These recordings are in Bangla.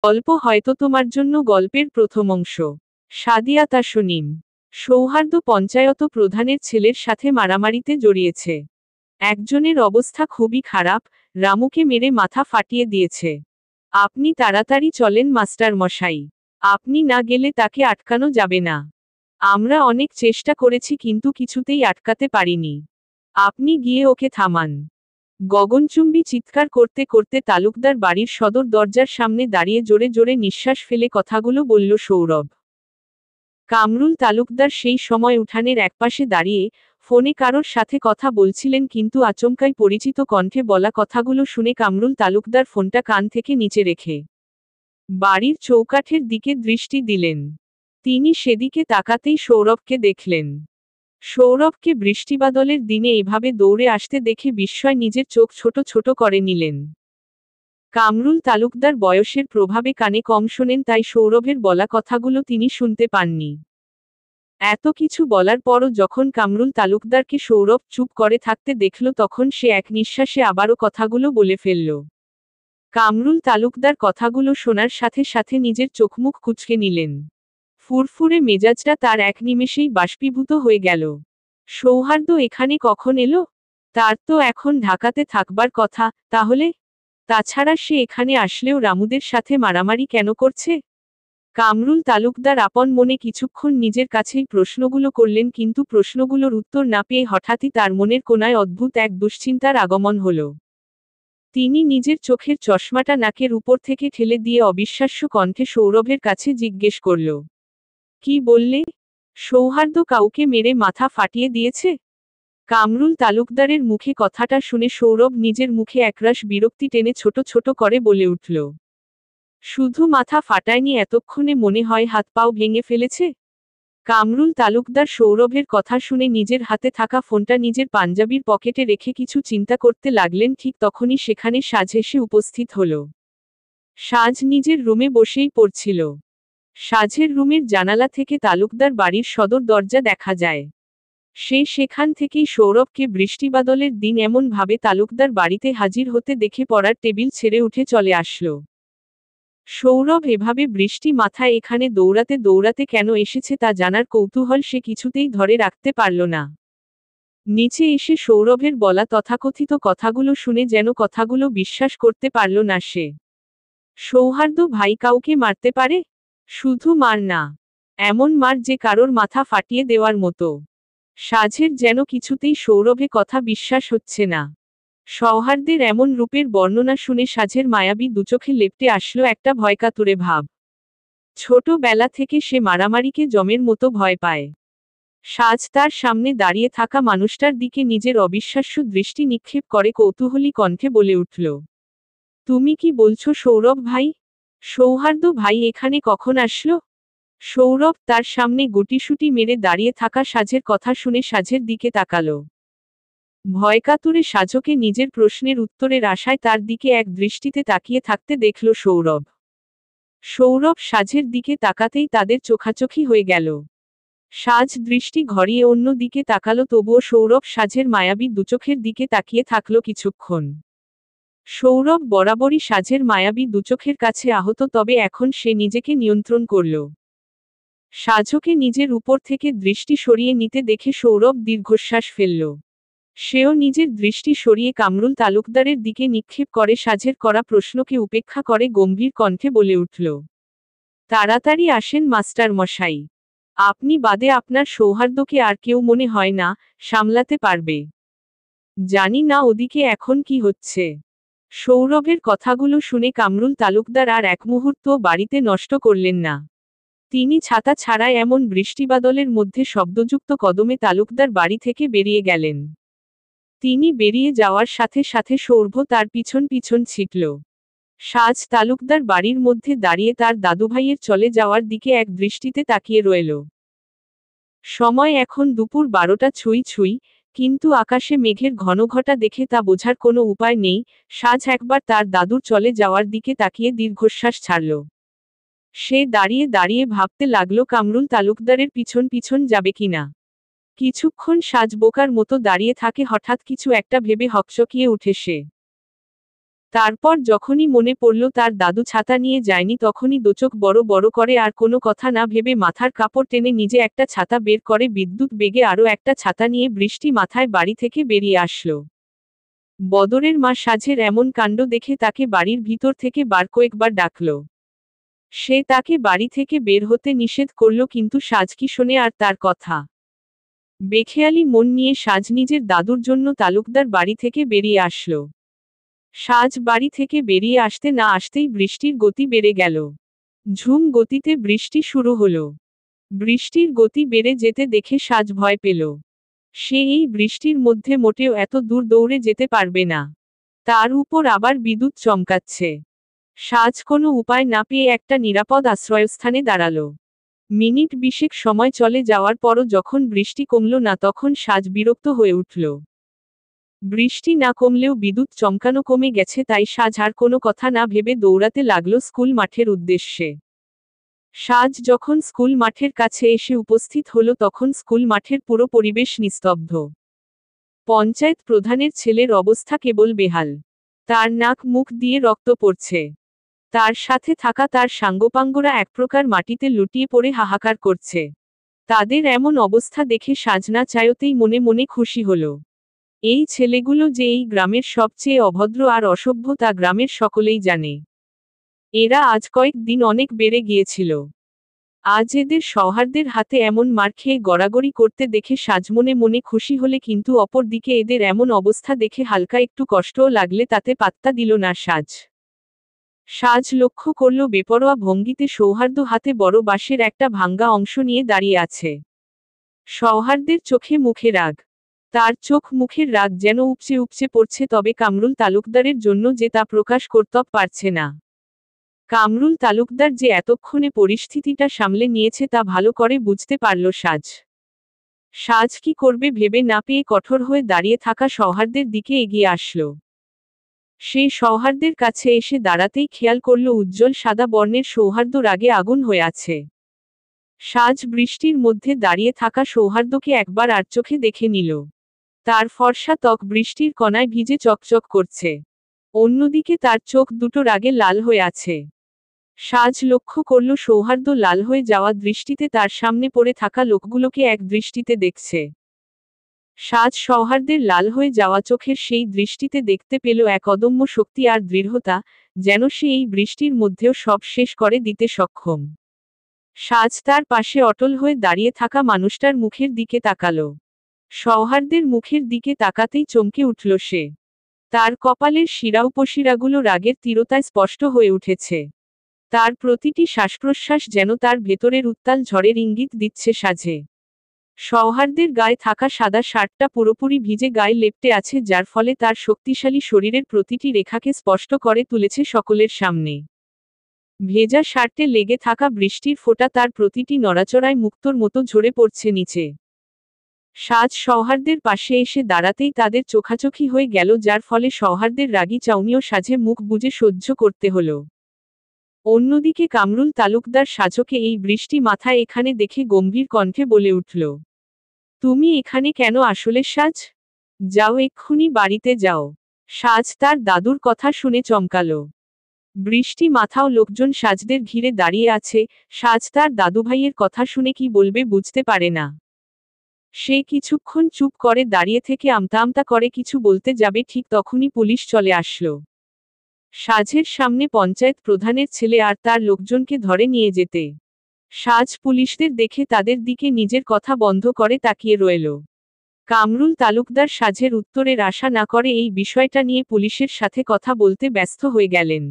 গল্প হয়তো তোমার জন্য গল্পের প্রথম অংশ। সাদিয়া তাসনিম। সৌহার্দ্য পঞ্চায়েত প্রধানের ছেলের সাথে মারামারিতে জড়িয়েছে। একজনের অবস্থা খুবই খারাপ, রামুকে মেরে মাথা ফাটিয়ে দিয়েছে। আপনি তাড়াতাড়ি চলেন মাস্টার মশাই। আপনি না গেলে তাকে আটকানো যাবে না। আমরা অনেক চেষ্টা করেছি কিন্তু কিছুতেই আটকাতে পারিনি। আপনি গিয়ে ওকে থামান। গগনচুম্বী চিৎকার করতে করতে তালুকদার বাড়ির সদর দরজার সামনে দাঁড়িয়ে জোরে জোরে নিঃশ্বাস ফেলে কথাগুলো বলল সৌরভ। কামরুল তালুকদার সেই সময় উঠানের একপাশে দাঁড়িয়ে ফোনে কারোর সাথে কথা বলছিলেন, কিন্তু আচমকাই পরিচিত কণ্ঠে বলা কথাগুলো শুনে কামরুল তালুকদার ফোনটা কান থেকে নিচে রেখে বাড়ির চৌকাঠের দিকে দৃষ্টি দিলেন। তিনি সেদিকে তাকাতেই সৌরভকে দেখলেন। সৌরভকে বৃষ্টিবাদলের দিনে এভাবে দৌড়ে আসতে দেখে বিস্ময় নিজের চোখ ছোট ছোট করে নিলেন। কামরুল তালুকদার বয়সের প্রভাবে কানে কম শোনেন, তাই সৌরভের বলা কথাগুলো তিনি শুনতে পাননি। এত কিছু বলার পরও যখন কামরুল তালুকদারকে সৌরভ চুপ করে থাকতে দেখল, তখন সে এক নিঃশ্বাসে আবারও কথাগুলো বলে ফেলল। কামরুল তালুকদার কথাগুলো শোনার সাথে সাথে নিজের চোখমুখ কুঁচকে নিলেন। ফুরফুরে মেজাজটা তার এক নিমেষেই বাষ্পীভূত হয়ে গেল। সৌহার্দ্য এখানে কখন এলো? তার তো এখন ঢাকাতে থাকবার কথা, তাহলে? তাছাড়া সে এখানে আসলেও রামুদের সাথে মারামারি কেন করছে? কামরুল তালুকদার আপন মনে কিছুক্ষণ নিজের কাছেই প্রশ্নগুলো করলেন, কিন্তু প্রশ্নগুলোর উত্তর না পেয়ে হঠাৎই তার মনের কোনায় অদ্ভুত এক দুশ্চিন্তার আগমন হল। তিনি নিজের চোখের চশমাটা নাকের উপর থেকে ঠেলে দিয়ে অবিশ্বাস্য কণ্ঠে সৌরভের কাছে জিজ্ঞেস করল, কি বললে? সৌহার্দ্য কাউকে মেরে মাথা ফাটিয়ে দিয়েছে? কামরুল তালুকদারের মুখে কথাটা শুনে সৌরভ নিজের মুখে একরাশ বিরক্তি টেনে ছোট ছোট করে বলে উঠল, শুধু মাথা ফাটায়নি, এতক্ষণে মনে হয় হাত পাও ভেঙে ফেলেছে। কামরুল তালুকদার সৌরভের কথা শুনে নিজের হাতে থাকা ফোনটা নিজের পাঞ্জাবির পকেটে রেখে কিছু চিন্তা করতে লাগলেন। ঠিক তখনই সেখানে সাজ এসে উপস্থিত হল। সাজ নিজের রুমে বসেই পড়ছিল। সাজের রুমের জানালা থেকে তালুকদার বাড়ির সদর দরজা দেখা যায়। সে সেখান থেকেই সৌরভকে বৃষ্টিবাদলের দিন এমন ভাবে তালুকদার বাড়িতে হাজির হতে দেখে পড়ার টেবিল ছেড়ে উঠে চলে আসলো। সৌরভ এভাবে বৃষ্টি মাথায় এখানে দৌড়াতে দৌড়াতে কেন এসেছে তা জানার কৌতূহল সে কিছুতেই ধরে রাখতে পারল না। নিচে এসে সৌরভের বলা তথাকথিত কথাগুলো শুনে যেন কথাগুলো বিশ্বাস করতে পারল না সে। সৌহার্দ্য ভাই কাউকে মারতে পারে? শুধু মার না, এমন মার যে কারোর মাথা ফাটিয়ে দেওয়ার মতো। সাজের যেন কিছুতেই সৌরভে কথা বিশ্বাস হচ্ছে না। সৌহার্দ্যের এমন রূপের বর্ণনা শুনে সাজের মায়াবী দুচোখে লেপ্টে আসলো একটা ভয়কাতুরে ভাব। ছোটবেলা থেকে সে মারামারিকে জমের মতো ভয় পায়। সাজ তার সামনে দাঁড়িয়ে থাকা মানুষটার দিকে নিজের অবিশ্বাস্য দৃষ্টি নিক্ষেপ করে কৌতূহলী কণ্ঠে বলে উঠল, তুমি কি বলছো সৌরভ ভাই? সৌহার্দ্য ভাই এখানে কখন আসলো? সৌরভ তার সামনে গুটিসুটি মেরে দাঁড়িয়ে থাকা সাজের কথা শুনে সাজের দিকে তাকালো। ভয়কাতুরে সাজকে নিজের প্রশ্নের উত্তরের আশায় তার দিকে এক দৃষ্টিতে তাকিয়ে থাকতে দেখল সৌরভ। সৌরভ সাজের দিকে তাকাতেই তাদের চোখাচোখি হয়ে গেল। সাজ দৃষ্টি ঘরিয়ে অন্য দিকে তাকালো, তবুও সৌরভ সাজের মায়াবী দুচোখের দিকে তাকিয়ে থাকল কিছুক্ষণ। সৌরভ বরাবরই সাজের মায়াবী দুচোখের কাছে আহত, তবে এখন সে নিজেকে নিয়ন্ত্রণ করল। সাজকে নিজের উপর থেকে দৃষ্টি সরিয়ে নিতে দেখে সৌরভ দীর্ঘশ্বাস ফেলল। সেও নিজের দৃষ্টি সরিয়ে কামরুল তালুকদারের দিকে নিক্ষেপ করে সাজের করা প্রশ্নকে উপেক্ষা করে গম্ভীর কণ্ঠে বলে উঠল, তাড়াতাড়ি আসেন মাস্টার মশাই। আপনি বাদে আপনার সৌহার্দ্যকে আর কেউ মনে হয় না সামলাতে পারবে। জানি না ওদিকে এখন কি হচ্ছে। সৌরভের কথাগুলো শুনে কামরুল তালুকদার আর এক মুহূর্তও বাড়িতে নষ্ট করলেন না। তিনি ছাতা ছাড়াই এমন বৃষ্টিবাদলের মধ্যে শব্দযুক্ত কদমে তালুকদার বাড়ি থেকে বেরিয়ে গেলেন। তিনি বেরিয়ে যাওয়ার সাথে সাথে সৌরভ তার পিছন পিছন ছিটল। সাজ তালুকদার বাড়ির মধ্যে দাঁড়িয়ে তার দাদুভাইয়ের চলে যাওয়ার দিকে এক দৃষ্টিতে তাকিয়ে রইল। সময় এখন দুপুর 12টা ছুঁই ছুঁই, কিন্তু আকাশে মেঘের ঘনঘটা দেখে তা বোঝার কোনো উপায় নেই। সাজ একবার তার দাদুর চলে যাওয়ার দিকে তাকিয়ে দীর্ঘশ্বাস ছাড়ল। সে দাঁড়িয়ে দাঁড়িয়ে ভাবতে লাগল কামরুল তালুকদারের পিছন পিছন যাবে কিনা। কিছুক্ষণ সাজ বোকার মতো দাঁড়িয়ে থাকে, হঠাৎ কিছু একটা ভেবে হকচকিয়ে উঠে সে। তারপর যখনই মনে পড়ল তার দাদু ছাতা নিয়ে যায়নি তখনই দোচোখ বড় বড় করে আর কোনো কথা না ভেবে মাথার কাপড় টেনে নিজে একটা ছাতা বের করে বিদ্যুৎ বেগে আরও একটা ছাতা নিয়ে বৃষ্টি মাথায় বাড়ি থেকে বেরিয়ে আসলো। বদরের মা সাজের এমন কাণ্ড দেখে তাকে বাড়ির ভিতর থেকে বার কয়েকবার ডাকল। সে তাকে বাড়ি থেকে বের হতে নিষেধ করল কিন্তু সাজ কি শোনে আর তার কথা। বেখেয়ালি মন নিয়ে সাজ নিজের দাদুর জন্য তালুকদার বাড়ি থেকে বেরিয়ে আসলো। সাজ বাড়ি থেকে বেরিয়ে আসতে না আসতেই বৃষ্টির গতি বেড়ে গেল। ঝুম গতিতে বৃষ্টি শুরু হলো। বৃষ্টির গতি বেড়ে যেতে দেখে সাজ ভয় পেল। সে এই বৃষ্টির মধ্যে মোটেও এত দূর দৌড়ে যেতে পারবে না। তার উপর আবার বিদ্যুৎ চমকাচ্ছে। সাজ কোনো উপায় না পেয়ে একটা নিরাপদ আশ্রয়স্থানে দাঁড়ালো। মিনিট 20 সময় চলে যাওয়ার পরও যখন বৃষ্টি কমল না তখন সাজ বিরক্ত হয়ে উঠল। বৃষ্টি না কমলেও বিদ্যুৎ চমকানো কমে গেছে তাই সাজ আর কোনো কথা না ভেবে দৌড়াতে লাগলো স্কুল মাঠের উদ্দেশ্যে। সাজ যখন স্কুল মাঠের কাছে এসে উপস্থিত হলো তখন স্কুল মাঠের পুরো পরিবেশ নিস্তব্ধ। পঞ্চায়েত প্রধানের ছেলের অবস্থা কেবল বেহাল। তার নাক মুখ দিয়ে রক্ত পড়ছে। তার সাথে থাকা তার সাঙ্গপাঙ্গরা এক প্রকার মাটিতে লুটিয়ে পড়ে হাহাকার করছে। তাদের এমন অবস্থা দেখে সাজ না চাইতেই মনে মনে খুশি হলো। এই ছেলেগুলো যে এই গ্রামের সবচেয়ে অভদ্র আর অসভ্য তা গ্রামের সকলেই জানে। এরা আজ কয়েকদিন অনেক বেড়ে গিয়েছিল। আজ এদের সৌহার্দের হাতে এমন মার খেয়ে গড়াগড়ি করতে দেখে সাজ মনে মনে খুশি হলে কিন্তু অপর দিকে এদের এমন অবস্থা দেখে হালকা একটু কষ্টও লাগলে তাতে পাত্তা দিল না সাজ। সাজ লক্ষ্য করল বেপরোয়া ভঙ্গিতে সৌহার্দ্য হাতে বড় বাঁশের একটা ভাঙ্গা অংশ নিয়ে দাঁড়িয়ে আছে। সৌহার্দের চোখে মুখে রাগ। তার চোখ মুখের রাগ যেন উপচে উপচে পড়ছে, তবে কামরুল তালুকদারের জন্য যে তা প্রকাশ করতে পারছে না। কামরুল তালুকদার যে এতক্ষণে পরিস্থিতিটা সামলে নিয়েছে তা ভালো করে বুঝতে পারল সাজ। সাজ কি করবে ভেবে না পেয়ে কঠোর হয়ে দাঁড়িয়ে থাকা সৌহার্দের দিকে এগিয়ে আসলো। সে সৌহার্দের কাছে এসে দাঁড়াতেই খেয়াল করল উজ্জ্বল সাদা বর্ণের সৌহার্দ্য রাগে আগুন হয়ে আছে। সাজ বৃষ্টির মধ্যে দাঁড়িয়ে থাকা সৌহার্দ্যকে একবার আর চোখে দেখে নিল। তার ফর্সা ত্বক বৃষ্টির কণায় ভিজে চকচক করছে। অন্যদিকে তার চোখ দুটো রাগে লাল হয়ে আছে। সাজ লক্ষ্য করল সৌহার্দ্য লাল হয়ে যাওয়া দৃষ্টিতে তার সামনে পড়ে থাকা লোকগুলোকে এক দৃষ্টিতে দেখছে। সাজ সৌহার্দ্যের লাল হয়ে যাওয়া চোখের সেই দৃষ্টিতে দেখতে পেল এক অদম্য শক্তি আর দৃঢ়তা, যেন সে এই বৃষ্টির মধ্যেও সব শেষ করে দিতে সক্ষম। সাজ তার পাশে অটল হয়ে দাঁড়িয়ে থাকা মানুষটার মুখের দিকে তাকালো। সৌহার্দ্যের মুখের দিকে তাকাতেই চমকে উঠল সে। তার কপালের শিরা উপশিরাগুলো রাগের তীরতায় স্পষ্ট হয়ে উঠেছে। তার প্রতিটি শ্বাসপ্রশ্বাস যেন তার ভেতরের উত্তাল ঝড়ের ইঙ্গিত দিচ্ছে সাজে। সৌহার্দ্যের গায়ে থাকা সাদা শার্টটা পুরোপুরি ভিজে গায়ে লেপ্টে আছে, যার ফলে তার শক্তিশালী শরীরের প্রতিটি রেখাকে স্পষ্ট করে তুলেছে সকলের সামনে। ভেজা শার্টে লেগে থাকা বৃষ্টির ফোঁটা তার প্রতিটি নড়াচড়ায় মুক্তোর মতো ঝরে পড়ছে নিচে। সাজ সৌহার্দ্যের পাশে এসে দাঁড়াতেই তাদের চোখাচোখি হয়ে গেল, যার ফলে সৌহার্দ্যের রাগী চাউনিও সাজে মুখ বুজে সহ্য করতে হলো। অন্যদিকে কামরুল তালুকদার সাজকে এই বৃষ্টি মাথায় এখানে দেখে গম্ভীর কণ্ঠে বলে উঠল, তুমি এখানে কেন আসলে সাজ? যাও, এক্ষুনি বাড়িতে যাও। সাজ তার দাদুর কথা শুনে চমকালো। বৃষ্টি মাথাও লোকজন সাজদের ঘিরে দাঁড়িয়ে আছে। সাজ তার দাদুভাইয়ের কথা শুনে কি বলবে বুঝতে পারে না। সে কিছুক্ষণ চুপ করে দাঁড়িয়ে থেকে আমতা আমতা করে কিছু বলতে যাবে, ঠিক তখনই পুলিশ চলে আসলো। সাজের সামনে পঞ্চায়েত প্রধানের ছেলে আর তার লোকজনকে ধরে নিয়ে যেতে। সাজ পুলিশদের দেখে তাদের দিকে নিজের কথা বন্ধ করে তাকিয়ে রইল। কামরুল তালুকদার সাজের উত্তরের আশা না করে এই বিষয়টা নিয়ে পুলিশের সাথে কথা বলতে ব্যস্ত হয়ে গেলেন।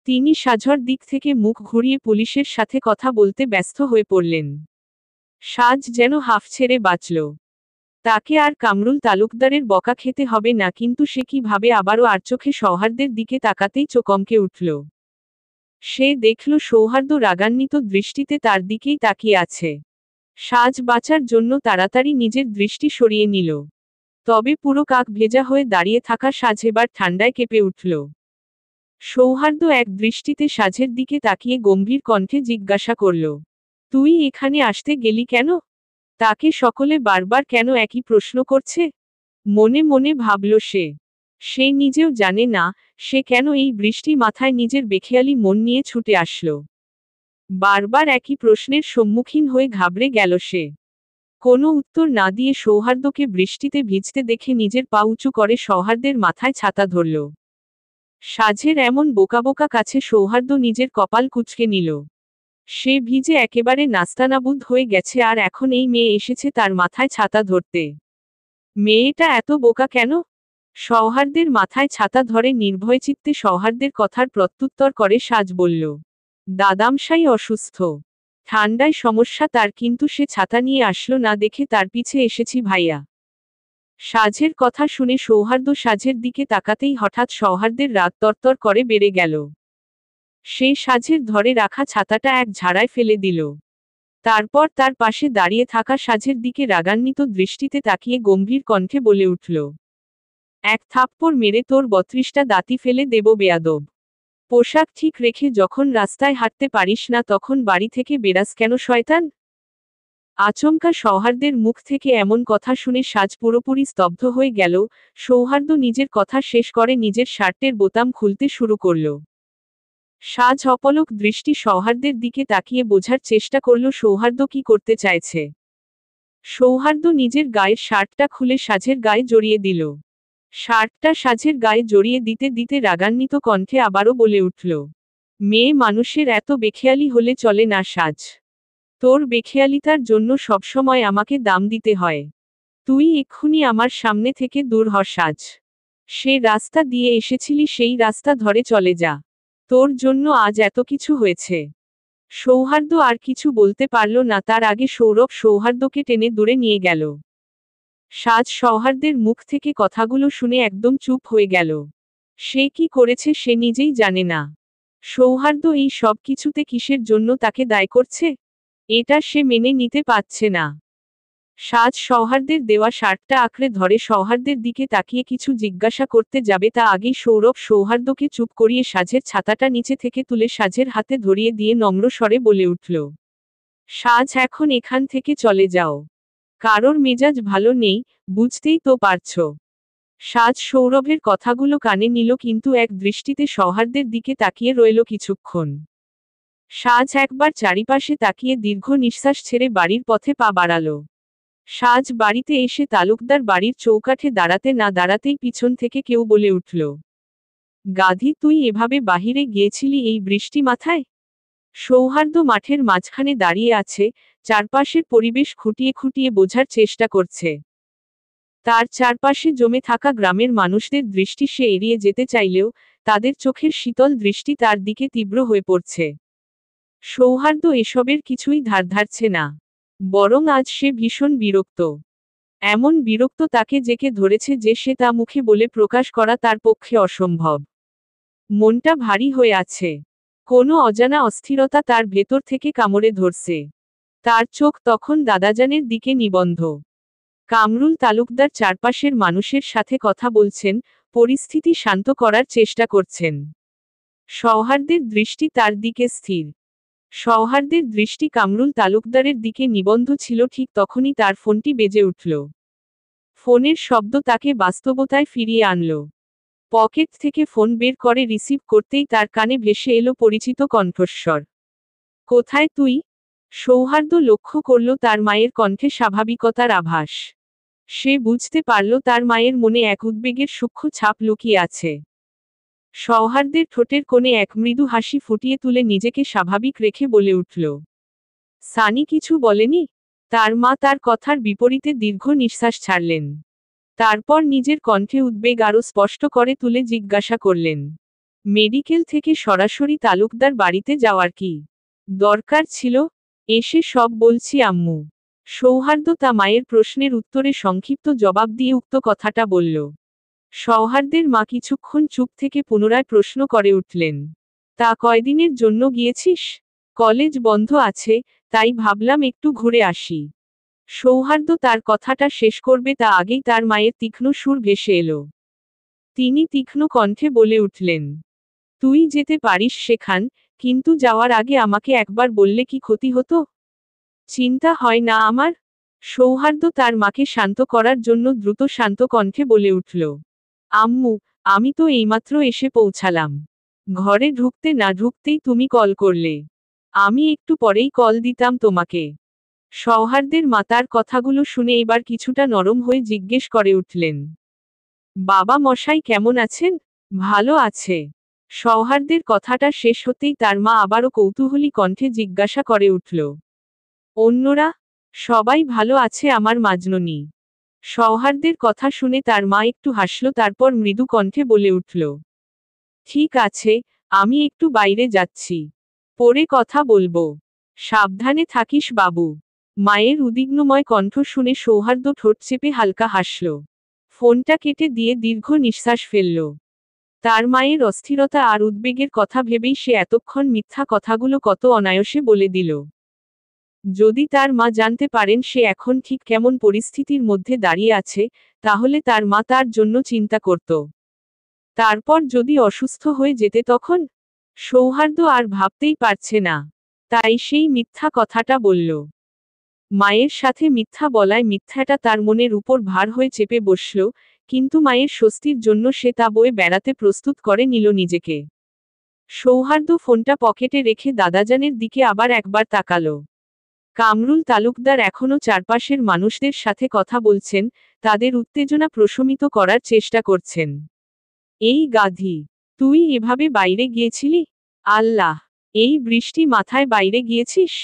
তিনি সাজর দিক থেকে মুখ ঘুরিয়ে পুলিশের সাথে কথা বলতে ব্যস্ত হয়ে পড়লেন। সাজ যেন হাঁফ ছেড়ে বাঁচল। তাকে আর কামরুল তালুকদারের বকা খেতে হবে না, কিন্তু সে কিভাবে আবারও আর চোখে সৌহার্দ্যের দিকে তাকাতেই চমকে উঠল। সে দেখল সৌহার্দ্য রাগান্বিত দৃষ্টিতে তার দিকেই তাকিয়ে আছে। সাজ বাঁচার জন্য তাড়াতাড়ি নিজের দৃষ্টি সরিয়ে নিল। তবে পুরো কাক ভেজা হয়ে দাঁড়িয়ে থাকা সাজ এবার ঠান্ডায় কেঁপে উঠল। সৌহার্দ্য এক দৃষ্টিতে সাজের দিকে তাকিয়ে গম্ভীর কণ্ঠে জিজ্ঞাসা করল, তুই এখানে আসতে গেলি কেন? তাকে সকলে বারবার কেন একই প্রশ্ন করছে? মনে মনে ভাবল সে। সে নিজেও জানে না সে কেন এই বৃষ্টি মাথায় নিজের বেখেয়ালি মন নিয়ে ছুটে আসলো। বারবার একই প্রশ্নের সম্মুখীন হয়ে ঘাবড়ে গেল সে। কোনো উত্তর না দিয়ে সৌহার্দ্যকে বৃষ্টিতে ভিজতে দেখে নিজের পা উঁচু করে সৌহার্দ্যের মাথায় ছাতা ধরল। সাজের এমন বোকা বোকা কাছে সৌহার্দ্য নিজের কপাল কুঁচকে নিল। সে ভিজে একেবারে নাস্তানাবুদ হয়ে গেছে, আর এখন এই মেয়ে এসেছে তার মাথায় ছাতা ধরতে। মেয়েটা এত বোকা কেন? সৌহার্দ্যের মাথায় ছাতা ধরে নির্ভয়চিত্তে সৌহার্দ্যের কথার প্রত্যুত্তর করে সাজ বলল, দাদামশাই অসুস্থ, ঠান্ডায় সমস্যা তার, কিন্তু সে ছাতা নিয়ে আসলো না দেখে তার পিছে এসেছি ভাইয়া। সাজের কথা শুনে সৌহার্দ্য সাজের দিকে তাকাতেই হঠাৎ সৌহার্দ্যের রাগ তরতর করে বেড়ে গেল। সে সাজের ধরে রাখা ছাতাটা এক ঝাড়ায় ফেলে দিল। তারপর তার পাশে দাঁড়িয়ে থাকা সাজের দিকে রাগান্বিত দৃষ্টিতে তাকিয়ে গম্ভীর কণ্ঠে বলে উঠল, এক থাপ্পড় মেরে তোর ৩২টা দাঁতি ফেলে দেব বেয়াদব। পোশাক ঠিক রেখে যখন রাস্তায় হাঁটতে পারিস না তখন বাড়ি থেকে বেরাস কেন শয়তান? আচমকা সৌহার্দ্যের মুখ থেকে এমন কথা শুনে সাজ পুরোপুরি স্তব্ধ হয়ে গেল। সৌহার্দ্য নিজের কথা শেষ করে নিজের শার্টের বোতাম খুলতে শুরু করল। সাজ অপলক দৃষ্টি সৌহার্দ্যের দিকে তাকিয়ে বোঝার চেষ্টা করল সৌহার্দ্য কি করতে চাইছে। সৌহার্দ্য নিজের গায়ের শার্টটা খুলে সাজের গায়ে জড়িয়ে দিল। শার্টটা সাজের গায়ে জড়িয়ে দিতে দিতে রাগান্বিত কণ্ঠে আবারও বলে উঠল, মেয়ে মানুষের এত বেখেয়ালি হলে চলে না সাজ। তোর বেখেয়ালিতার জন্য সবসময় আমাকে দাম দিতে হয়। তুই এক্ষুনি আমার সামনে থেকে দূর হ সাজ। সে রাস্তা দিয়ে এসেছিলি সেই রাস্তা ধরে চলে যা। তোর জন্য আজ এত কিছু হয়েছে। সৌহার্দ্য আর কিছু বলতে পারল না, তার আগে সৌরভ সৌহার্দ্যকে টেনে দূরে নিয়ে গেল। সাজ সৌহার্দ্যের মুখ থেকে কথাগুলো শুনে একদম চুপ হয়ে গেল। সে কি করেছে সে নিজেই জানে না। সৌহার্দ্য এই সব কিছুতে কিসের জন্য তাকে দায় করছে, এটা সে মেনে নিতে পারছে না। সাজ সৌহার্দ্যের দেওয়া শার্টটা আঁকড়ে ধরে সৌহার্দ্যের দিকে তাকিয়ে কিছু জিজ্ঞাসা করতে যাবে তা আগেই সৌরভ সৌহার্দ্যকে চুপ করিয়ে সাজের ছাতাটা নিচে থেকে তুলে সাজের হাতে ধরিয়ে দিয়ে নম্র স্বরে বলে উঠল, সাজ এখন এখান থেকে চলে যাও। কারোর মেজাজ ভালো নেই, বুঝতেই তো পারছ। সাজ সৌরভের কথাগুলো কানে নিল কিন্তু এক দৃষ্টিতে সৌহার্দ্যের দিকে তাকিয়ে রইল কিছুক্ষণ। সাজ একবার চারিপাশে তাকিয়ে দীর্ঘ নিঃশ্বাস ছেড়ে বাড়ির পথে পা বাড়াল। সাজ বাড়িতে এসে তালুকদার বাড়ির চৌকাঠে দাঁড়াতে না দাঁড়াতেই পিছন থেকে কেউ বলে উঠল, গাধি তুই এভাবে বাহিরে গিয়েছিলি এই বৃষ্টি মাথায়? সৌহার্দ্য মাঠের মাঝখানে দাঁড়িয়ে আছে, চারপাশের পরিবেশ খুঁটিয়ে খুঁটিয়ে বোঝার চেষ্টা করছে। তার চারপাশে জমে থাকা গ্রামের মানুষদের দৃষ্টি সে এড়িয়ে যেতে চাইলেও তাদের চোখের শীতল দৃষ্টি তার দিকে তীব্র হয়ে পড়ছে। সৌহার্দ্য এসবের কিছুই ধার ধারছে না, বরং আজ সে ভীষণ বিরক্ত। এমন বিরক্ত তাকে জেকে ধরেছে যে সে তা মুখে বলে প্রকাশ করা তার পক্ষে অসম্ভব। মনটা ভারী হয়ে আছে, কোনো অজানা অস্থিরতা তার ভেতর থেকে কামড়ে ধরছে। তার চোখ তখন দাদাজানের দিকে নিবন্ধ। কামরুল তালুকদার চারপাশের মানুষের সাথে কথা বলছেন, পরিস্থিতি শান্ত করার চেষ্টা করছেন। সৌহার্দ্যের দৃষ্টি তার দিকে স্থির। সৌহার্দ্যের দৃষ্টি কামরুল তালুকদারের দিকে নিবন্ধ ছিল। ঠিক তখনই তার ফোনটি বেজে উঠল। ফোনের শব্দ তাকে বাস্তবতায় ফিরিয়ে আনল। পকেট থেকে ফোন বের করে রিসিভ করতেই তার কানে ভেসে এলো পরিচিত কণ্ঠস্বর। কোথায় তুই? সৌহার্দ্য লক্ষ্য করল তার মায়ের কণ্ঠে স্বাভাবিকতার আভাস। সে বুঝতে পারল তার মায়ের মনে এক উদ্বেগের সূক্ষ্ম ছাপ লুকিয়ে আছে। সৌহার্দ্যের ঠোঁটের কোণে এক মৃদু হাসি ফুটিয়ে তুলে নিজেকে স্বাভাবিক রেখে বলে উঠল, সানি কিছু বলেনি? তার মা তার কথার বিপরীতে দীর্ঘ নিঃশ্বাস ছাড়লেন। তারপর নিজের কণ্ঠে উদ্বেগ আরও স্পষ্ট করে তুলে জিজ্ঞাসা করলেন, মেডিকেল থেকে সরাসরি তালুকদার বাড়িতে যাওয়ার কি দরকার ছিল? এসে সব বলছি আম্মু। সৌহার্দ্য তা মায়ের প্রশ্নের উত্তরে সংক্ষিপ্ত জবাব দিয়ে উক্ত কথাটা বলল। সৌহার্দ্যের মা কিছুক্ষণ চুপ থেকে পুনরায় প্রশ্ন করে উঠলেন, তা কয়দিনের জন্য গিয়েছিস? কলেজ বন্ধ আছে, তাই ভাবলাম একটু ঘুরে আসি। সৌহার্দ্য তার কথাটা শেষ করবে তা আগেই তার মায়ের তীক্ষ্ণ সুর ভেসে এলো। তিনি তীক্ষ্ণ কণ্ঠে বলে উঠলেন, তুই যেতে পারিস সেখান, কিন্তু যাওয়ার আগে আমাকে একবার বললে কি ক্ষতি হতো? চিন্তা হয় না আমার? সৌহার্দ্য তার মাকে শান্ত করার জন্য দ্রুত শান্ত কণ্ঠে বলে উঠল, আম্মু, আমি তো এইমাত্র এসে পৌঁছালাম। ঘরে ঢুকতে না ঢুকতেই তুমি কল করলে। আমি একটু পরেই কল দিতাম তোমাকে। সৌহার্দের মাতার কথাগুলো শুনে এবার কিছুটা নরম হয়ে জিজ্ঞেস করে উঠলেন, বাবা মশাই কেমন আছেন? ভালো আছে। সৌহার্দের কথাটা শেষ হতেই তার মা আবারও কৌতূহলী কণ্ঠে জিজ্ঞাসা করে উঠল, অন্যরা? সবাই ভালো আছে আমার মাজননী। সৌহার্দের কথা শুনে তার মা একটু হাসল, তারপর মৃদু কণ্ঠে বলে উঠল, ঠিক আছে, আমি একটু বাইরে যাচ্ছি। পরে কথা বলবো। সাবধানে থাকিস বাবু। মায়ের উদ্বিগ্নময় কণ্ঠ শুনে সৌহার্দ্য ঠোঁট চেপে হালকা হাসল। ফোনটা কেটে দিয়ে দীর্ঘ নিঃশ্বাস ফেলল। তার মায়ের অস্থিরতা আর উদ্বেগের কথা ভেবেই সে এতক্ষণ মিথ্যা কথাগুলো কত অনায়াসে বলে দিল। যদি তার মা জানতে পারেন সে এখন ঠিক কেমন পরিস্থিতির মধ্যে দাঁড়িয়ে আছে, তাহলে তার মা তার জন্য চিন্তা করত। তারপর যদি অসুস্থ হয়ে যেতে তখন? সৌহার্দ্য আর ভাবতেই পারছে না। তাই সেই মিথ্যা কথাটা বলল। মায়ের সাথে মিথ্যা বলায় মিথ্যাটা তার মনের উপর ভার হয়ে চেপে বসল, কিন্তু মায়ের স্বস্তির জন্য সে তা বয়ে বেড়াতে প্রস্তুত করে নিল নিজেকে। সৌহার্দ্য ফোনটা পকেটে রেখে দাদাজানের দিকে আবার একবার তাকালো। কামরুল তালুকদার এখনও চারপাশের মানুষদের সাথে কথা বলছেন, তাদের উত্তেজনা প্রশমিত করার চেষ্টা করছেন। এই গাধি, তুই এভাবে বাইরে গিয়েছিলি? আল্লাহ, এই বৃষ্টি মাথায় বাইরে গিয়েছিস?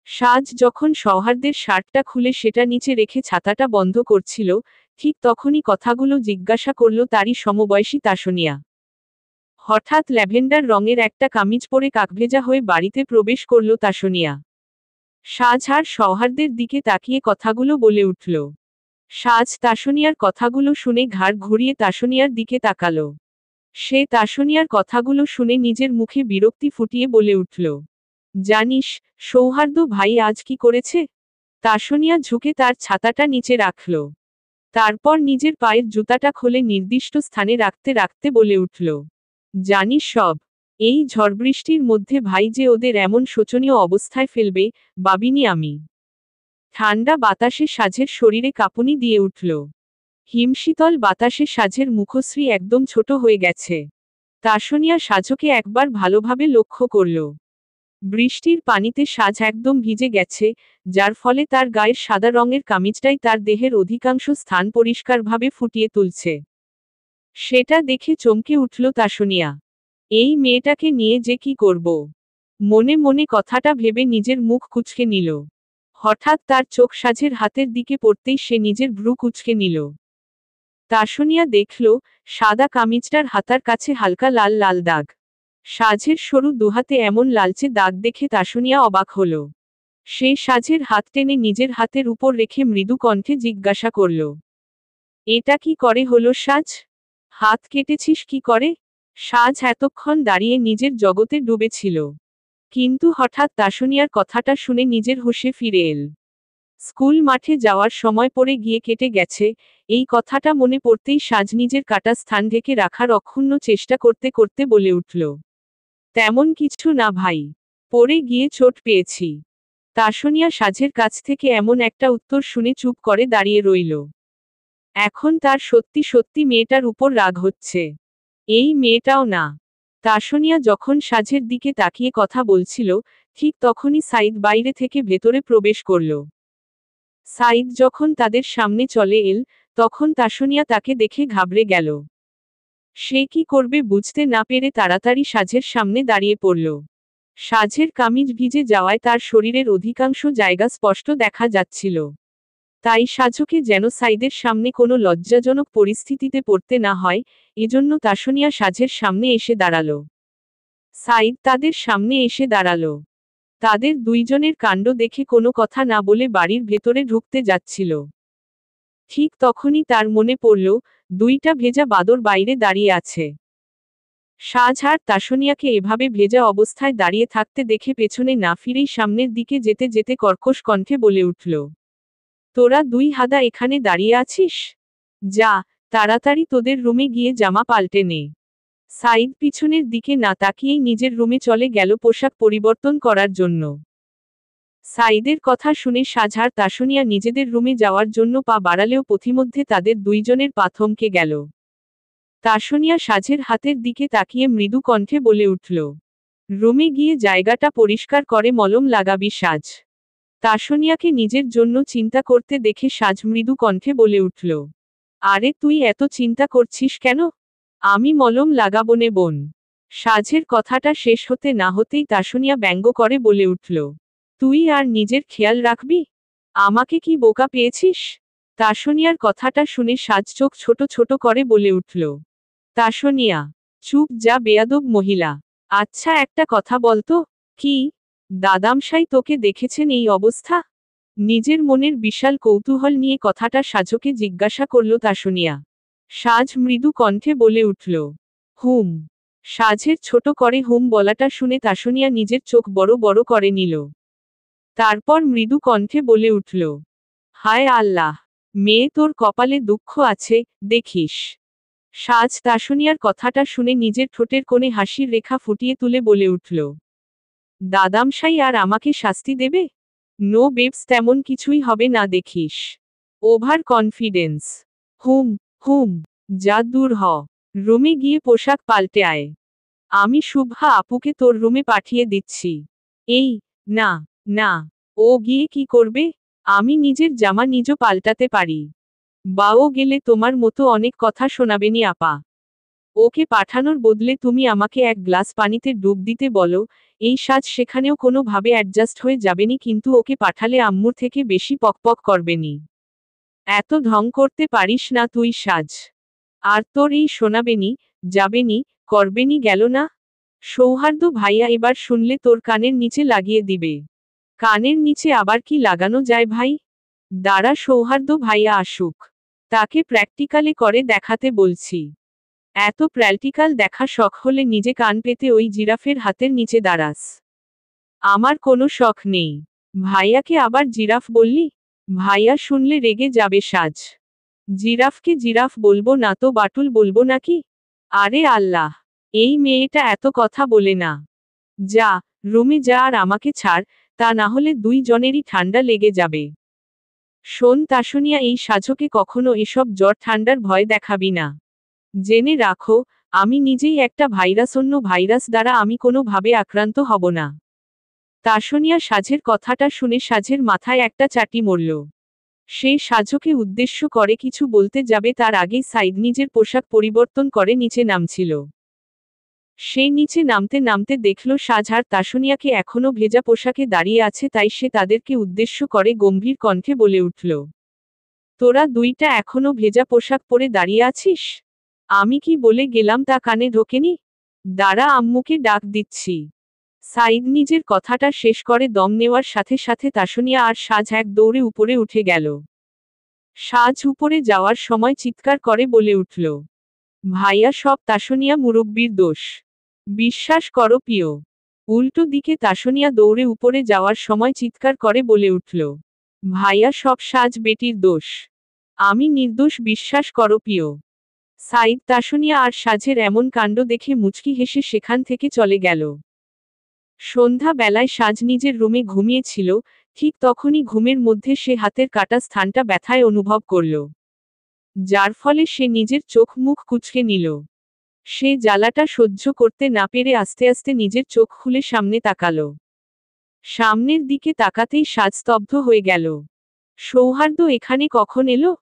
সাজ যখন সৌহার্দের শার্টটা খুলে সেটা নিচে রেখে ছাতাটা বন্ধ করছিল, ঠিক তখনই কথাগুলো জিজ্ঞাসা করল তারই সমবয়সী তাসনিয়া। হঠাৎ ল্যাভেন্ডার রঙের একটা কামিজ পরে কাকভেজা হয়ে বাড়িতে প্রবেশ করল তাসনিয়া। সাজ আর সৌহার্দের দিকে তাকিয়ে কথাগুলো বলে উঠল। সাজ তাসনিয়ার কথাগুলো শুনে ঘাড় ঘুরিয়ে তাসনিয়ার দিকে তাকালো। সে তাসনিয়ার কথাগুলো শুনে নিজের মুখে বিরক্তি ফুটিয়ে বলে উঠল, জানিস সৌহার্দ্য ভাই আজ কি করেছে? তাসনিয়া ঝুঁকে তার ছাতাটা নিচে রাখল। তারপর নিজের পায়ের জুতাটা খুলে নির্দিষ্ট স্থানে রাখতে রাখতে বলে উঠল, জানিস সব? এই ঝড়বৃষ্টির মধ্যে ভাই যে ওদের এমন শোচনীয় অবস্থায় ফেলবে, ভাবিনি আমি। ঠান্ডা বাতাসে সাজের শরীরে কাঁপুনি দিয়ে উঠল। হিমশীতল বাতাসে সাজের মুখশ্রী একদম ছোট হয়ে গেছে। তাসনিয়া সাজকে একবার ভালোভাবে লক্ষ্য করল। বৃষ্টির পানিতে সাজ একদম ভিজে গেছে, যার ফলে তার গায়ের সাদা রঙের কামিজটাই তার দেহের অধিকাংশ স্থান পরিষ্কারভাবে ফুটিয়ে তুলছে। সেটা দেখে চমকে উঠল তাসনিয়া। এই মেয়েটাকে নিয়ে যে কি করব? মনে মনে কথাটা ভেবে নিজের মুখ কুঁচকে নিল। হঠাৎ তার চোখ সাজের হাতের দিকে পড়তেই সে নিজের ভ্রু কুঁচকে নিল। তাসনিয়া দেখল, সাদা কামিজটার হাতার কাছে হালকা লাল লাল দাগ। সাজের সরু দুহাতে এমন লালচে দাগ দেখে তাসনিয়া অবাক হল। সে সাজের হাত টেনে নিজের হাতের উপর রেখে মৃদু কণ্ঠে জিজ্ঞাসা করল, এটা কি করে হলো সাজ? হাত কেটেছিস কি করে? সাজ এতক্ষণ দাঁড়িয়ে নিজের জগতে ডুবেছিল। কিন্তু হঠাৎ তাসনিয়ার কথাটা শুনে নিজের হুঁশে ফিরে এল। স্কুল মাঠে যাওয়ার সময় পড়ে গিয়ে কেটে গেছে, এই কথাটা মনে পড়তেই সাজ নিজের কাটা স্থান ঢেকে রাখার অক্ষুণ্ণ চেষ্টা করতে করতে বলে উঠল, তেমন কিছু না ভাই, পড়ে গিয়ে চোট পেয়েছি। তাসনিয়া সাজের কাছ থেকে এমন একটা উত্তর শুনে চুপ করে দাঁড়িয়ে রইল। এখন তার সত্যি সত্যি মেয়েটার উপর রাগ হচ্ছে। এই মেয়েটাও না। তাসনিয়া যখন সাজের দিকে তাকিয়ে কথা বলছিল, ঠিক তখনই সাইদ বাইরে থেকে ভেতরে প্রবেশ করল। সাইদ যখন তাদের সামনে চলে এল, তখন তাসনিয়া তাকে দেখে ঘাবড়ে গেল। সে কি করবে বুঝতে না পেরে তাড়াতাড়ি সাজের সামনে দাঁড়িয়ে পড়ল। সাজের কামিজ ভিজে যাওয়ায় তার শরীরের অধিকাংশ জায়গা স্পষ্ট দেখা যাচ্ছিল। তাই সাজকে যেন সাইদের সামনে কোনো লজ্জাজনক পরিস্থিতিতে পড়তে না হয়, এজন্য তাসনিয়া সাজের সামনে এসে দাঁড়াল। সাইদ তাদের সামনে এসে দাঁড়াল। তাদের দুইজনের কাণ্ড দেখে কোনো কথা না বলে বাড়ির ভেতরে ঢুকতে যাচ্ছিল। ঠিক তখনই তার মনে পড়ল, দুইটা ভেজা বাদর বাইরে দাঁড়িয়ে আছে। সাজ আর তাসনিয়াকে এভাবে ভেজা অবস্থায় দাঁড়িয়ে থাকতে দেখে পেছনে না ফিরেই সামনের দিকে যেতে যেতে কর্কশ কণ্ঠে বলে উঠল, তোরা দুই হাদা এখানে দাঁড়িয়ে আছিস? যা, তাড়াতাড়ি তোদের রুমে গিয়ে জামা পাল্টে নে। সাইদ পিছনের দিকে না তাকিয়েই নিজের রুমে চলে গেল পোশাক পরিবর্তন করার জন্য। সাইদের কথা শুনে সাজ আর তাসনিয়া নিজেদের রুমে যাওয়ার জন্য পা বাড়ালেও পথিমধ্যে তাদের দুইজনের পা থমকে গেল। তাসনিয়া সাজের হাতের দিকে তাকিয়ে মৃদু কণ্ঠে বলে উঠল, রুমে গিয়ে জায়গাটা পরিষ্কার করে মলম লাগাবি সাজ। তাসনিয়াকে নিজের জন্য চিন্তা করতে দেখে সাজ মৃদু কণ্ঠে বলে উঠল, আরে তুই এত চিন্তা করছিস কেন? আমি মলম লাগাবনে বোন। সাজের কথাটা শেষ হতে না হতেই তাসনিয়া ব্যঙ্গ করে বলে উঠল, তুই আর নিজের খেয়াল রাখবি? আমাকে কি বোকা পেয়েছিস? তাসনিয়ার কথাটা শুনে সাজ চোখ ছোট ছোট করে বলে উঠল, তাসনিয়া, চুপ যা বেয়াদব মহিলা। আচ্ছা একটা কথা বলতো, কি? দাদামশাই তোকে দেখেছেন এই অবস্থা? নিজের মনের বিশাল কৌতূহল নিয়ে কথাটা সাজকে জিজ্ঞাসা করল তাসনিয়া। সাজ মৃদু কণ্ঠে বলে উঠল, হুম। সাজের ছোট করে হুম বলাটা শুনে তাসনিয়া নিজের চোখ বড় বড় করে নিল। তারপর মৃদু কণ্ঠে বলে উঠল, হায় আল্লাহ, মেয়ে তোর কপালে দুঃখ আছে, দেখিস। সাজ তাসনিয়ার কথাটা শুনে নিজের ঠোঁটের কোণে হাসির রেখা ফুটিয়ে তুলে বলে উঠল, দাদামশাই আর আমাকে শাস্তি দেবে? নো বেবস, তেমন কিছুই হবে না দেখিস। Over confidence. হুম হুম, যা দূর হ। রুমে গিয়ে পোশাক পাল্টে আয়। আমি শুভ্রা আপুকে তোর রুমে পাঠিয়ে দিচ্ছি। এই, না, না, ও গিয়ে কি করবে? আমি নিজের জামা নিজ পাল্টাতে পারি। বাও গেলে তোমার মতো অনেক কথা শোনাবেনি আপা। ওকে পাঠানোর বদলে তুমি আমাকে এক গ্লাস পানিতে ডুব দিতে বলো, এই সাজ সেখানেও কোনো ভাবে অ্যাডজাস্ট হয়ে যাবেনি, কিন্তু ওকে পাঠালে আম্মুর থেকে বেশি পকপক করবেনি। এত ঢং করতে পারিস না তুই সাজ। আর তোর এই শোনাবেনি, যাবেনি, করবেনি গেল না? সৌহার্দ্য ভাইয়া এবার শুনলে তোর কানের নিচে লাগিয়ে দিবে। কানের নিচে আবার কি লাগানো যায় ভাই? দাঁড়া সৌহার্দ্য ভাইয়া আসুক, তাকে প্র্যাকটিক্যালে করে দেখাতে বলছি। এত প্র্যাকটিক্যাল দেখা শখ হলে নিজে কান পেতে ওই জিরাফের হাতের নিচে দাঁড়াস। আমার কোনো শখ নেই। ভাইয়াকে আবার জিরাফ বললি? ভাইয়া শুনলে রেগে যাবে সাজ। জিরাফকে জিরাফ বলবো না তো বাটুল বলবো নাকি? আরে আল্লাহ, এই মেয়েটা এত কথা বলে না। যা, রুমে যা আর আমাকে ছাড়, তা না হলে দুই জনেরই ঠান্ডা লেগে যাবে। শোন তাসনিয়া, এই সাজকে কখনো এসব জ্বর ঠান্ডার ভয় দেখাবি না। জেনে রাখো, আমি নিজেই একটা ভাইরাস, অন্য ভাইরাস দ্বারা আমি কোনো ভাবে আক্রান্ত হব না। তাসনিয়া সাজের কথাটা শুনে সাজের মাথায় একটা চাটি মরল। সে সাজকে উদ্দেশ্য করে কিছু বলতে যাবে তার আগেই সাইদ নিজের পোশাক পরিবর্তন করে নিচে নামছিল। সে নিচে নামতে নামতে দেখল সাজ আর তাসনিয়াকে এখনো ভেজা পোশাকে দাঁড়িয়ে আছে, তাই সে তাদেরকে উদ্দেশ্য করে গম্ভীর কণ্ঠে বলে উঠল, তোরা দুইটা এখনো ভেজা পোশাক পরে দাঁড়িয়ে আছিস? আমি কি বলে গেলাম তা কানে ঢোকেনি? দাঁড়া, আম্মুকে ডাক দিচ্ছি। সাইদ নিজের কথাটা শেষ করে দম নেওয়ার সাথে সাথে তাসনিয়া আর সাজ এক দৌড়ে উপরে উঠে গেল। সাজ উপরে যাওয়ার সময় চিৎকার করে বলে উঠল, ভাইয়া সব তাসনিয়া মুরব্বির দোষ। বিশ্বাস করো প্রিয়। উল্টো দিকে তাসনিয়া দৌড়ে উপরে যাওয়ার সময় চিৎকার করে বলে উঠল, ভাইয়া সব সাজ বেটির দোষ। আমি নির্দোষ, বিশ্বাস করো প্রিয়। সাইদ তাসনিয়া আর সাজের এমন কাণ্ড দেখে মুচকি হেসে সেখান থেকে চলে গেল। সন্ধ্যা বেলায় সাজ নিজের রুমে ঘুমিয়েছিল, ঠিক তখনই ঘুমের মধ্যে সে হাতের কাটা স্থানটা ব্যথায় অনুভব করল, যার ফলে সে নিজের চোখ মুখ কুঁচকে নিল। সে জ্বালাটা সহ্য করতে না পেরে আস্তে আস্তে নিজের চোখ খুলে সামনে তাকালো। সামনের দিকে তাকাতেই সাজ স্তব্ধ হয়ে গেল। সৌহার্দ্য এখানে কখন এলো?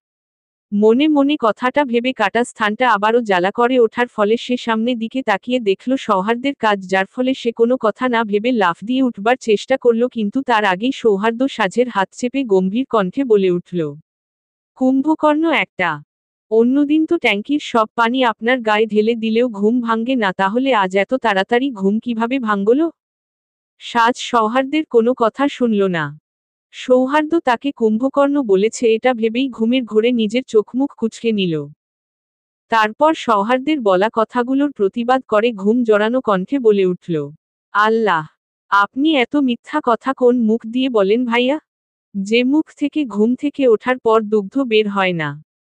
মনে মনে কথাটা ভেবে কাটা স্থানটা আবারও জ্বালা করে ওঠার ফলে সে সামনে দিকে তাকিয়ে দেখল সৌহার্দ্যের কাজ, যার ফলে সে কোনো কথা না ভেবে লাফ দিয়ে উঠবার চেষ্টা করল, কিন্তু তার আগেই সৌহার্দ্য সাজের হাত চেপে গম্ভীর কণ্ঠে বলে উঠল, কুম্ভকর্ণ একটা। অন্যদিন তো ট্যাঙ্কির সব পানি আপনার গায়ে ঢেলে দিলেও ঘুম ভাঙ্গে না, তাহলে আজ এত তাড়াতাড়ি ঘুম কিভাবে ভাঙ্গল? সাজ সৌহার্দ্যের কোনো কথা শুনল না। সৌহার্দ্য তাকে কুম্ভকর্ণ বলেছে এটা ভেবেই ঘুমের ঘোরে নিজের চোখমুখ কুঁচকে নিল। তারপর সৌহার্দ্যের বলা কথাগুলোর প্রতিবাদ করে ঘুম জড়ানো কণ্ঠে বলে উঠল, আল্লাহ, আপনি এত মিথ্যা কথা কোন মুখ দিয়ে বলেন ভাইয়া? যে মুখ থেকে ঘুম থেকে ওঠার পর দুগ্ধ বের হয় না।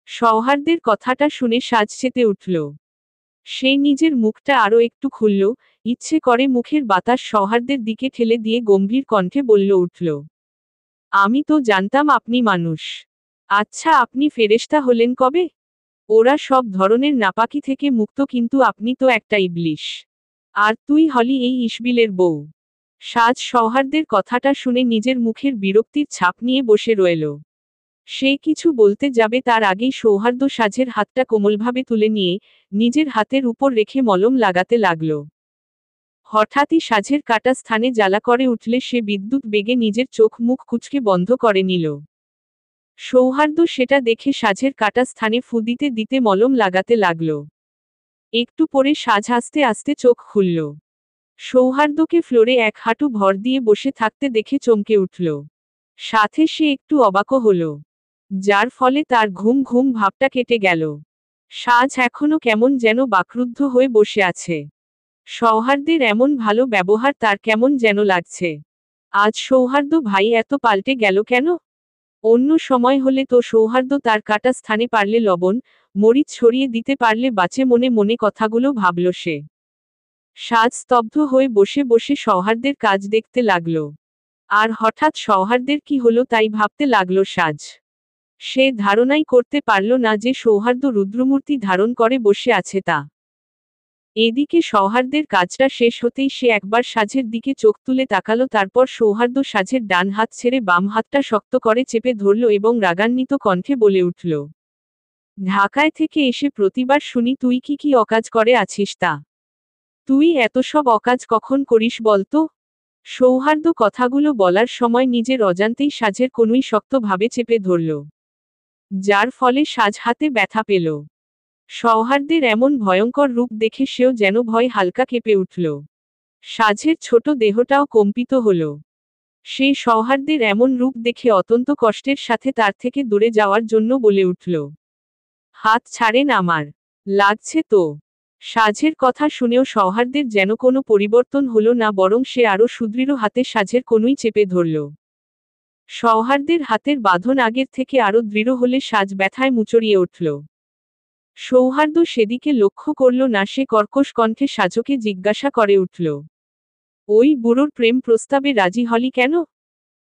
সৌহার্দ্যের কথাটা শুনে সাজ চেতে উঠল। সে নিজের মুখটা আরো একটু খুলল, ইচ্ছে করে মুখের বাতাস সৌহার্দ্যের দিকে ঠেলে দিয়ে গম্ভীর কণ্ঠে বলল উঠল, আমি তো জানতাম আপনি মানুষ। আচ্ছা, আপনি ফেরেশতা হলেন কবে? ওরা সব ধরনের নাপাকি থেকে মুক্ত, কিন্তু আপনি তো একটা ইবলিশ। আর তুই হলি এই ইসবিলের বউ। সাজ সৌহার্দের কথাটা শুনে নিজের মুখের বিরক্তির ছাপ নিয়ে বসে রইল। সে কিছু বলতে যাবে তার আগেই সৌহার্দ্য সাজের হাতটা কোমলভাবে তুলে নিয়ে নিজের হাতের উপর রেখে মলম লাগাতে লাগল। হঠাৎই সাজের কাটা স্থানে জ্বালা করে উঠলে সে বিদ্যুৎ বেগে নিজের চোখ মুখ কুঁচকে বন্ধ করে নিল। সৌহার্দ্য সেটা দেখে সাজের কাটা স্থানে ফু দিতে দিতে মলম লাগাতে লাগল। একটু পরে সাজ আস্তে আস্তে চোখ খুলল। সৌহার্দ্যকে ফ্লোরে এক হাঁটু ভর দিয়ে বসে থাকতে দেখে চমকে উঠল। সাথে সে একটু অবাকও হল, যার ফলে তার ঘুম ঘুম ভাবটা কেটে গেল। সাজ এখনো কেমন যেন বাকরুদ্ধ হয়ে বসে আছে। সৌহার্দ্যের এমন ভালো ব্যবহার তার কেমন যেন লাগছে। আজ সৌহার্দ্য ভাই এত পাল্টে গেল কেন? অন্য সময় হলে তো সৌহার্দ্য তার কাটা স্থানে পারলে লবণ মরিচ ছড়িয়ে দিতে পারলে বাঁচে, মনে মনে কথাগুলো ভাবল সে। সাজ স্তব্ধ হয়ে বসে বসে সৌহার্দ্যের কাজ দেখতে লাগল। আর হঠাৎ সৌহার্দ্যের কি হলো তাই ভাবতে লাগল সাজ। সে ধারণাই করতে পারল না যে সৌহার্দ্য রুদ্রমূর্তি ধারণ করে বসে আছে তা। এদিকে সৌহার্দ্যের কাজটা শেষ হতেই সে একবার সাজের দিকে চোখ তুলে তাকালো, তারপর সৌহার্দ্য সাজের ডান হাত ছেড়ে বাম হাতটা শক্ত করে চেপে ধরল এবং রাগান্বিত কণ্ঠে বলে উঠল, ঢাকায় থেকে এসে প্রতিবার শুনি তুই কি কি অকাজ করে আছিস তা। তুই এত সব অকাজ কখন করিস বলতো? সৌহার্দ্য কথাগুলো বলার সময় নিজের অজান্তেই সাজের কনুই শক্তভাবে চেপে ধরল, যার ফলে সাজ হাতে ব্যথা পেল। সৌহার্দ্যের এমন ভয়ঙ্কর রূপ দেখে সেও যেন ভয় হালকা কেঁপে উঠল। সাজের ছোট দেহটাও কম্পিত হল। সে সৌহার্দ্যের এমন রূপ দেখে অত্যন্ত কষ্টের সাথে তার থেকে দূরে যাওয়ার জন্য বলে উঠল, হাত ছাড়েন আমার, লাগছে তো। সাজের কথা শুনেও সৌহার্দ্যের যেন কোনো পরিবর্তন হলো না, বরং সে আরো সুদৃঢ় হাতে সাজের কনুই চেপে ধরল। সৌহার্দ্যের হাতের বাঁধন আগের থেকে আরো দৃঢ় হলে সাজ ব্যথায় মুচড়িয়ে উঠল। সৌহার্দ্য সেদিকে লক্ষ্য করল না। সে কর্কশ কণ্ঠে সাজকে জিজ্ঞাসা করে উঠল, ওই বুড়োর প্রেম প্রস্তাবে রাজি হলি কেন?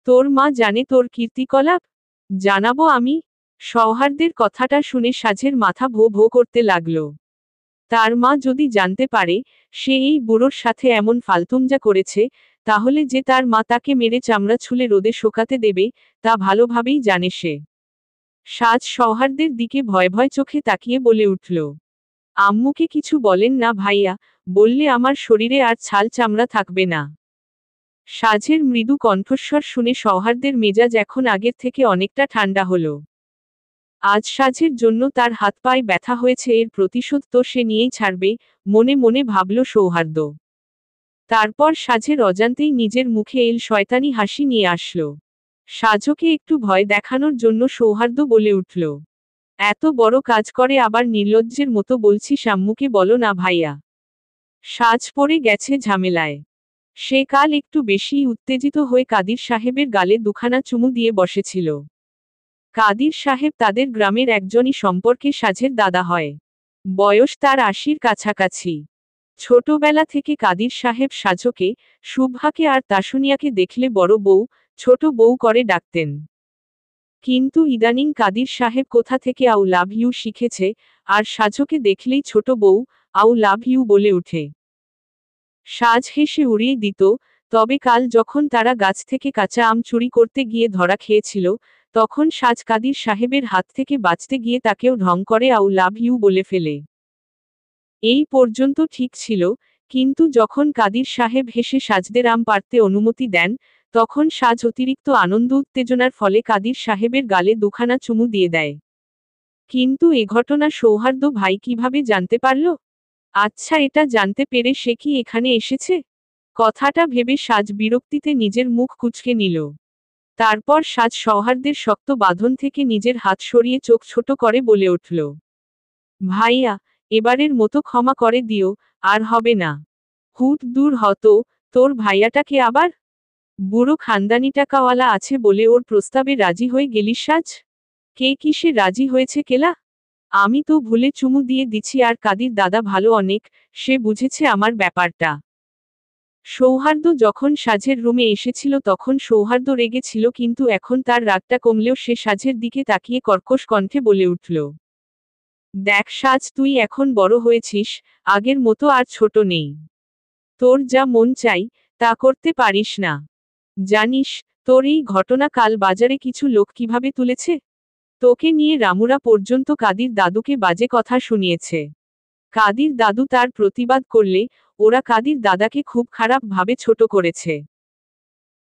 তোর মা জানে তোর কীর্তিকলাপ? জানাবো আমি। সৌহার্দ্যের কথাটা শুনে সাজের মাথা ভো ভো করতে লাগল। তার মা যদি জানতে পারে সে এই বুড়োর সাথে এমন ফালতুমজা করেছে, তাহলে যে তার মা তাকে মেরে চামড়া ছুলে রোদে শোকাতে দেবে তা ভালোভাবেই জানে সে। সাজ সৌহার্দ্যের দিকে ভয় ভয় চোখে তাকিয়ে বলে উঠল, আম্মুকে কিছু বলেন না ভাইয়া, বললে আমার শরীরে আর ছাল চামড়া থাকবে না। সাজের মৃদু কণ্ঠস্বর শুনে সৌহার্দ্যের মেজাজ এখন আগের থেকে অনেকটা ঠান্ডা হলো। আজ সাজের জন্য তার হাত পায়ে ব্যথা হয়েছে, এর প্রতিশোধ তো সে নিয়েই ছাড়বে, মনে মনে ভাবল সৌহার্দ্য। তারপর সাজের অজান্তেই নিজের মুখে এল শয়তানি হাসি নিয়ে আসলো। সাজকে একটু ভয় দেখানোর জন্য সৌহার্দ্য বলে উঠল, এত বড় কাজ করে আবার নির্লজ্জের মতো বলছিস আম্মুকে বলো না ভাইয়া। সাজ পড়ে গেছে ঝামেলায়। সে কাল একটু বেশি উত্তেজিত হয়ে কাদির সাহেবের গালে দুখানা চুমু দিয়ে বসেছিল। কাদির সাহেব তাদের গ্রামের একজনই সম্পর্কে সাজের দাদা হয়। বয়স তার ৮০-র কাছাকাছি। ছোটবেলা থেকে কাদির সাহেব সাজকে, শুভ্রাকে আর তাসুনিয়াকে দেখলে বড় বউ, ছোট বউ করে ডাকতেন। কিন্তু ইদানিং কাদির সাহেব কোথা থেকে আউ লাভ ইউ শিখেছে, আর সাজকে দেখলেই ছোট বউ, আউ লাভ ইউ বলে উঠে। সাজ হেসে উড়িয়ে দিত। তবে কাল যখন তারা গাছ থেকে কাঁচা আম চুরি করতে গিয়ে ধরা খেয়েছিল, তখন সাজ কাদির সাহেবের হাত থেকে বাঁচতে গিয়ে তাকেও ঢং করে আউ লাভ ইউ বলে ফেলে। এই পর্যন্ত ঠিক ছিল, কিন্তু যখন কাদির সাহেব হেসে সাজদের আম পাড়তে অনুমতি দেন, তখন সাজ অতিরিক্ত আনন্দ উত্তেজনার ফলে কাদির সাহেবের গালে দুখানা চুমু দিয়ে দেয়। কিন্তু এ ঘটনা সৌহার্দ্য ভাই কিভাবে জানতে পারল? আচ্ছা, এটা জানতে পেরে সে কি এখানে এসেছে? কথাটা ভেবে সাজ বিরক্তিতে নিজের মুখ কুঁচকে নিল। তারপর সাজ সৌহার্দ্যের শক্ত বাঁধন থেকে নিজের হাত সরিয়ে চোখ ছোট করে বলে উঠল, ভাইয়া, এবারের মতো ক্ষমা করে দিও, আর হবে না। হুট, দূর হতো, তোর ভাইয়াটাকে আবার? বুড়ো খানদানি টাকাওয়ালা আছে বলে ওর প্রস্তাবে রাজি হয়ে গেলি সাজ? কে কিসে রাজি হয়েছে কেলা? আমি তো ভুলে চুমু দিয়ে দিছি, আর কাদির দাদা ভালো অনেক, সে বুঝেছে আমার ব্যাপারটা। সৌহার্দ্য যখন সাজের রুমে এসেছিল তখন সৌহার্দ্য রেগে ছিল, কিন্তু এখন তার রাগটা কমলেও সে সাজের দিকে তাকিয়ে কর্কশ কণ্ঠে বলে উঠল, দেখ সাজ, তুই এখন বড় হয়েছিস, আগের মতো আর ছোট নেই। তোর যা মন চাই তা করতে পারিস না। জানিস তোর এই ঘটনা কাল বাজারে কিছু লোক কিভাবে তুলেছে? তোকে নিয়ে রামুরা পর্যন্ত কাদির দাদুকে বাজে কথা শুনিয়েছে। কাদির দাদু তার প্রতিবাদ করলে ওরা কাদির দাদাকে খুব খারাপ ভাবে ছোট করেছে।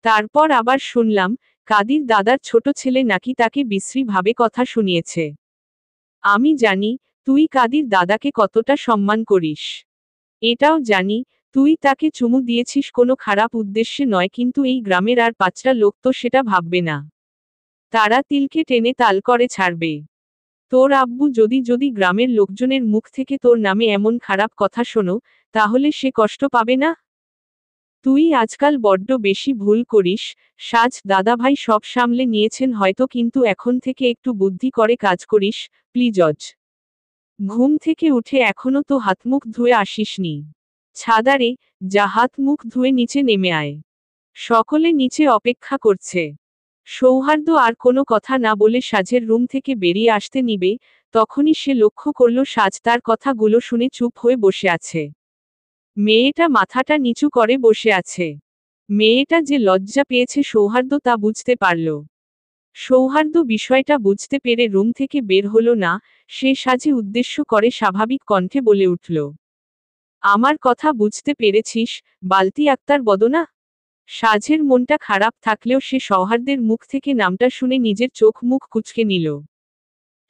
তারপর আবার শুনলাম কাদির দাদার ছোট ছেলে নাকি তাকে বিশ্রী ভাবে কথা শুনিয়েছে। আমি জানি তুই কাদির দাদাকে কতটা সম্মান করিস। এটাও জানি তুই তাকে চুমু দিয়েছিস কোনো খারাপ উদ্দেশ্যে নয়, কিন্তু এই গ্রামের আর 5টা লোক তো সেটা ভাববে না। তারা তিলকে টেনে তাল করে ছাড়বে। তোর আব্বু যদি গ্রামের লোকজনের মুখ থেকে তোর নামে এমন খারাপ কথা শোনো, তাহলে সে কষ্ট পাবে না? তুই আজকাল বড্ড বেশি ভুল করিস। সাজ, দাদাভাই সব সামলে নিয়েছেন হয়তো, কিন্তু এখন থেকে একটু বুদ্ধি করে কাজ করিস, প্লিজজ। ঘুম থেকে উঠে এখনো তো হাতমুখ ধুয়ে আসিসনি। ছাদারে, যা হাত মুখ ধুয়ে নিচে নেমে আয়। সকলে নিচে অপেক্ষা করছে। সৌহার্দ্য আর কোনো কথা না বলে সাজের রুম থেকে বেরিয়ে আসতে নিবে, তখনই সে লক্ষ্য করল সাজ তার কথাগুলো শুনে চুপ হয়ে বসে আছে। মেয়েটা মাথাটা নিচু করে বসে আছে। মেয়েটা যে লজ্জা পেয়েছে সৌহার্দ্য তা বুঝতে পারল। সৌহার্দ্য বিষয়টা বুঝতে পেরে রুম থেকে বের হলো না, সে সাজে উদ্দেশ্য করে স্বাভাবিক কণ্ঠে বলে উঠল, আমার কথা বুঝতে পেরেছিস, বালতি আক্তার বদনা? সাজের মনটা খারাপ থাকলেও সে সৌহার্দ্যের মুখ থেকে নামটা শুনে নিজের চোখ মুখ কুঁচকে নিল।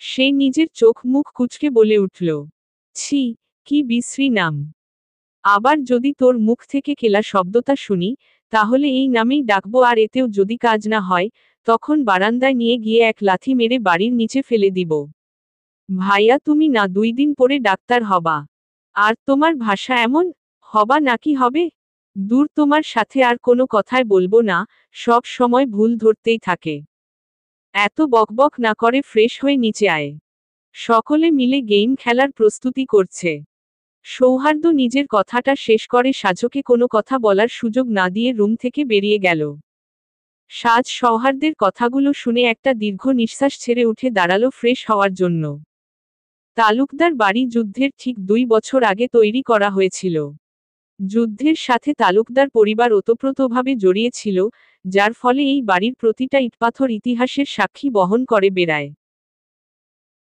সে নিজের চোখ মুখ কুঁচকে বলে উঠল, ছি, কি বিশ্রী নাম। আবার যদি তোর মুখ থেকে কেলা শব্দটা শুনি, তাহলে এই নামেই ডাকবো, আর এতেও যদি কাজ না হয়, তখন বারান্দায় নিয়ে গিয়ে এক লাথি মেরে বাড়ির নিচে ফেলে দিব। ভাইয়া, তুমি না 2 দিন পরে ডাক্তার হবা। আর তোমার ভাষা এমন হবা নাকি হবে? দূর, তোমার সাথে আর কোনো কথাই বলবো না, সব সময় ভুল ধরতেই থাকে। এত বকবক না করে ফ্রেশ হয়ে নিচে আয়। সকলে মিলে গেম খেলার প্রস্তুতি করছে। সৌহার্দ্য নিজের কথাটা শেষ করে সাজকে কোনো কথা বলার সুযোগ না দিয়ে রুম থেকে বেরিয়ে গেল। সাজ সৌহার্দ্যের কথাগুলো শুনে একটা দীর্ঘ নিঃশ্বাস ছেড়ে উঠে দাঁড়ালো ফ্রেশ হওয়ার জন্য। তালুকদার বাড়ি যুদ্ধের ঠিক 2 বছর আগে তৈরি করা হয়েছিল। যুদ্ধের সাথে তালুকদার পরিবার ওতপ্রোতভাবে জড়িয়ে ছিল, যার ফলে এই বাড়ির প্রতিটা ইটপাথর ইতিহাসের সাক্ষী বহন করে বেড়ায়।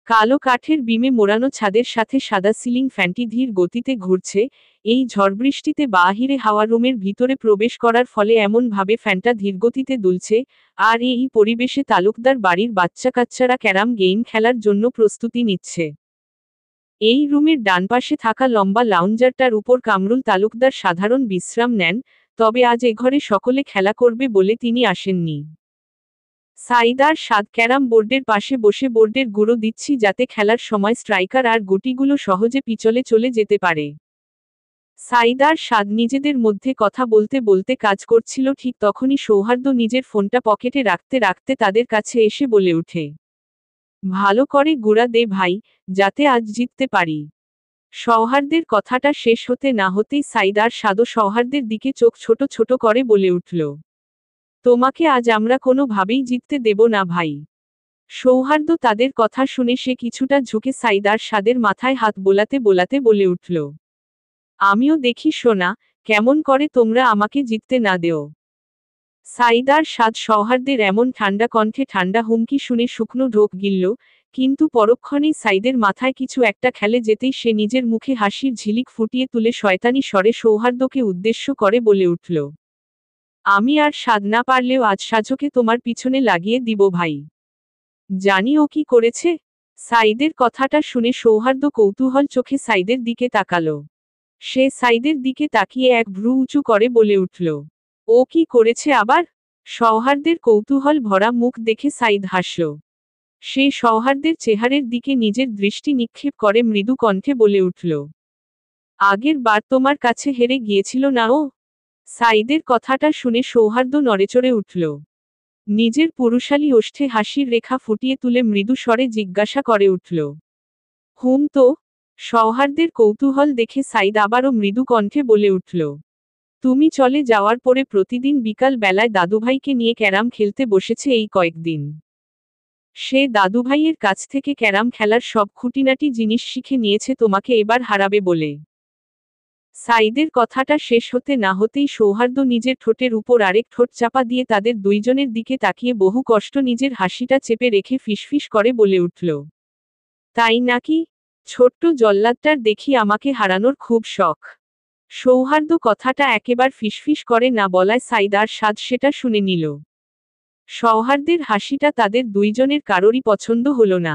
কালো কাঠের বিমে মোড়ানো ছাদের সাথে সাদা সিলিং ফ্যানটি ধীর গতিতে ঘুরছে। এই ঝড়বৃষ্টিতে বাহিরে হাওয়া রুমের ভিতরে প্রবেশ করার ফলে এমন ভাবে ফ্যানটা ধীরগতিতে দুলছে, আর এই পরিবেশে তালুকদার বাড়ির বাচ্চা কাচ্চারা ক্যারাম গেম খেলার জন্য প্রস্তুতি নিচ্ছে। এই রুমের ডানপাশে থাকা লম্বা লাউঞ্জারটার উপর কামরুল তালুকদার সাধারণ বিশ্রাম নেন, তবে আজ এ ঘরে সকলে খেলা করবে বলে তিনি আসেননি। সাইদার সাদ ক্যারাম বোর্ডের পাশে বসে বোর্ডের গুঁড়ো দিচ্ছি যাতে খেলার সময় স্ট্রাইকার আর গুটিগুলো সহজে পিছলে চলে যেতে পারে। সাইদার সাদ নিজেদের মধ্যে কথা বলতে বলতে কাজ করছিল, ঠিক তখনই সৌহার্দ্য নিজের ফোনটা পকেটে রাখতে রাখতে তাদের কাছে এসে বলে উঠে, ভালো করে গুড়া দে ভাই, যাতে আজ জিততে পারি। সৌহার্দ্যের কথাটা শেষ হতে না হতেই সাইদার সাদও সৌহার্দ্যের দিকে চোখ ছোট ছোট করে বলে উঠল, তোমাকে আজ আমরা কোনো ভাবেই জিততে দেব না ভাই। সৌহার্দ্য তাদের কথা শুনে সে কিছুটা ঝুঁকে সাইদার সাদের মাথায় হাত বোলাতে বোলাতে বলে উঠল, আমিও দেখি সোনা, কেমন করে তোমরা আমাকে জিততে না দেও। সাইদার সাদ সৌহার্দ্যের এমন ঠান্ডা কণ্ঠে ঠান্ডা হুমকি শুনে শুকনো ঢোক গিলল, কিন্তু পরক্ষণেই সাইদের মাথায় কিছু একটা খেলে যেতেই সে নিজের মুখে হাসির ঝিলিক ফুটিয়ে তুলে শয়তানি স্বরে সৌহার্দ্যকে উদ্দেশ্য করে বলে উঠল, আমি আর সাদ না পারলেও আজ সাজকে তোমার পিছনে লাগিয়ে দিব ভাই। জানি ও কি করেছে? সাইদের কথাটা শুনে সৌহার্দ্য কৌতূহল চোখে সাইদের দিকে তাকালো। সে সাইদের দিকে তাকিয়ে এক ভ্রু উঁচু করে বলে উঠল, ও কি করেছে আবার? সৌহার্দ্যের কৌতূহল ভরা মুখ দেখে সাইদ হাসল। সে সৌহার্দ্যের চেহারের দিকে নিজের দৃষ্টি নিক্ষেপ করে মৃদু কণ্ঠে বলে উঠল, আগের বার তোমার কাছে হেরে গিয়েছিল না ও? সাইদের কথাটা শুনে সৌহার্দ্য নড়েচড়ে উঠল। নিজের পুরুষালী ওষ্ঠে হাসির রেখা ফুটিয়ে তুলে মৃদু স্বরে জিজ্ঞাসা করে উঠল, হুম তো? সৌহার্দ্যের কৌতূহল দেখে সাইদ আবারও মৃদু কণ্ঠে বলে উঠল, তুমি চলে যাওয়ার পরে প্রতিদিন বিকাল বেলায় দাদুভাইকে নিয়ে ক্যারাম খেলতে বসেছে এই কয়েকদিন। সে দাদুভাইয়ের কাছ থেকে ক্যারাম খেলার সব খুঁটিনাটি জিনিস শিখে নিয়েছে তোমাকে এবার হারাবে বলে। সাইদের কথাটা শেষ হতে না হতেই সৌহার্দ্য নিজের ঠোঁটের উপর আরেক ঠোঁট চাপা দিয়ে তাদের দুইজনের দিকে তাকিয়ে বহু কষ্ট নিজের হাসিটা চেপে রেখে ফিসফিস করে বলে উঠল, তাই নাকি? ছোট্ট জল্লাদটার দেখি আমাকে হারানোর খুব শখ। সৌহার্দ্য কথাটা একেবার ফিসফিস করে না বলায় সাইদ আর সাদ সেটা শুনে নিল। সৌহার্দ্যের হাসিটা তাদের দুইজনের কারোরই পছন্দ হলো না।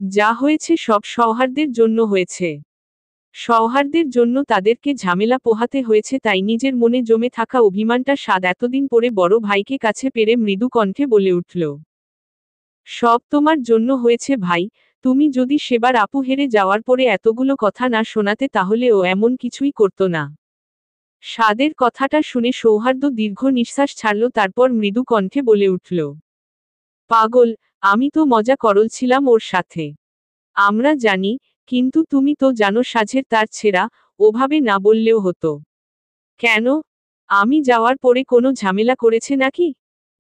যা হয়েছে সব সৌহার্দ্যের জন্য হয়েছে। সৌহার্দ্যের জন্য তাদেরকে ঝামেলা পোহাতে হয়েছে, তাই নিজের মনে জমে থাকা অভিমানটা সাদ এতদিন পরে বড় ভাইকে কাছে পেরে মৃদু কণ্ঠে বলে উঠল, সব তোমার জন্য হয়েছে ভাই। তুমি যদি সেবার আপু হেরে যাওয়ার পরে এতগুলো কথা না শোনাতে তাহলে ও এমন কিছুই করতো না। সাদের কথাটা শুনে সৌহার্দ্য দীর্ঘ নিঃশ্বাস ছাড়ল, তারপর মৃদু কণ্ঠে বলে উঠল, পাগল, আমি তো মজা করলছিলাম ওর সাথে। আমরা জানি, কিন্তু তুমি তো জানো সাঝের তার ছেঁড়া, ওভাবে না বললেও হতো। কেন? আমি যাওয়ার পরে কোনো ঝামেলা করেছে নাকি?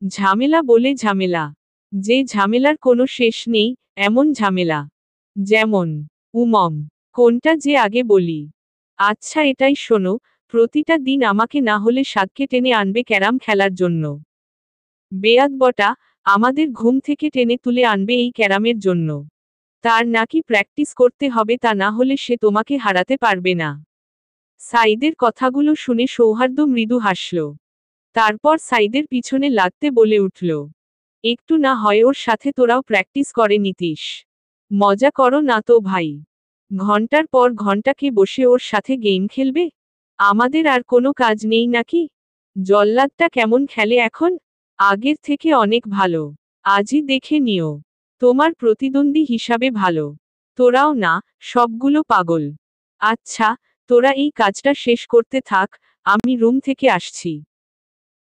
ঝামেলা বলে ঝামেলা, যে ঝামেলার কোনো শেষ নেই, এমন ঝামেলা। যেমন? উমম, কোনটা যে আগে বলি। আচ্ছা এটাই শোনো, প্রতিটা দিন আমাকে না হলে সাদকে টেনে আনবে ক্যারাম খেলার জন্য। বেয়াদ বটা, আমাদের ঘুম থেকে টেনে তুলে আনবে এই ক্যারামের জন্য। তার নাকি প্র্যাকটিস করতে হবে, তা না হলে সে তোমাকে হারাতে পারবে না। সাইদের কথাগুলো শুনে সৌহার্দ্য মৃদু হাসল। তারপর সাইদের পিছনে লাগতে বলে উঠল, একটু না হয় ওর সাথে তোরাও প্র্যাকটিস করে নিতিস। মজা করো না তো ভাই। ঘন্টার পর ঘন্টাকে বসে ওর সাথে গেম খেলবে? আমাদের আর কোনো কাজ নেই নাকি? জল্লাদটা কেমন খেলে এখন? আগের থেকে অনেক ভালো। আজই দেখে নিও। তোমার প্রতিদ্বন্দ্বী হিসাবে ভালো। তোরাও না, সবগুলো পাগল। আচ্ছা, তোরা এই কাজটা শেষ করতে থাক, আমি রুম থেকে আসছি।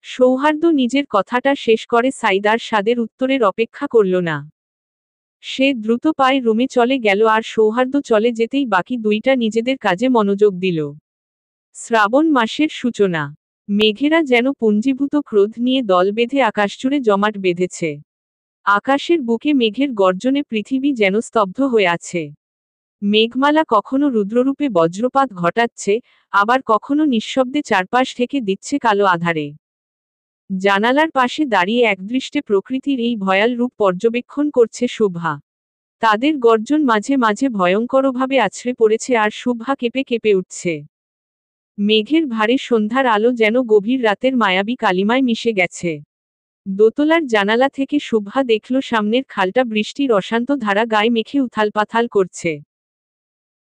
সৌহার্দ্য নিজের কথাটা শেষ করে সাইদ আর সাদের উত্তরের অপেক্ষা করল না। সে দ্রুত পায়ে রুমে চলে গেল আর সৌহার্দ্য চলে যেতেই বাকি দুইটা নিজেদের কাজে মনোযোগ দিল। শ্রাবণ মাসের সূচনা। মেঘেরা যেন পুঞ্জীভূত ক্রোধ নিয়ে দল বেঁধে আকাশজুড়ে জমাট বেঁধেছে। আকাশের বুকে মেঘের গর্জনে পৃথিবী যেন স্তব্ধ হয়ে আছে। মেঘমালা কখনো রুদ্ররূপে বজ্রপাত ঘটাচ্ছে, আবার কখনো নিঃশব্দে চারপাশ থেকে দিচ্ছে কালো আধারে। জানালার পাশে দাঁড়িয়ে একদৃষ্টে প্রকৃতির এই ভয়াল রূপ পর্যবেক্ষণ করছে শুভা। তাদের গর্জন মাঝে মাঝে ভয়ঙ্করভাবে আছড়ে পড়েছে আর শুভা কেঁপে কেঁপে উঠছে। মেঘের ভারে সন্ধ্যার আলো যেন গভীর রাতের মায়াবী কালিমায় মিশে গেছে। দোতলার জানালা থেকে শুভা দেখল সামনের খালটা বৃষ্টির অশান্ত ধারা গায়ে মেখে উথালপাথাল করছে।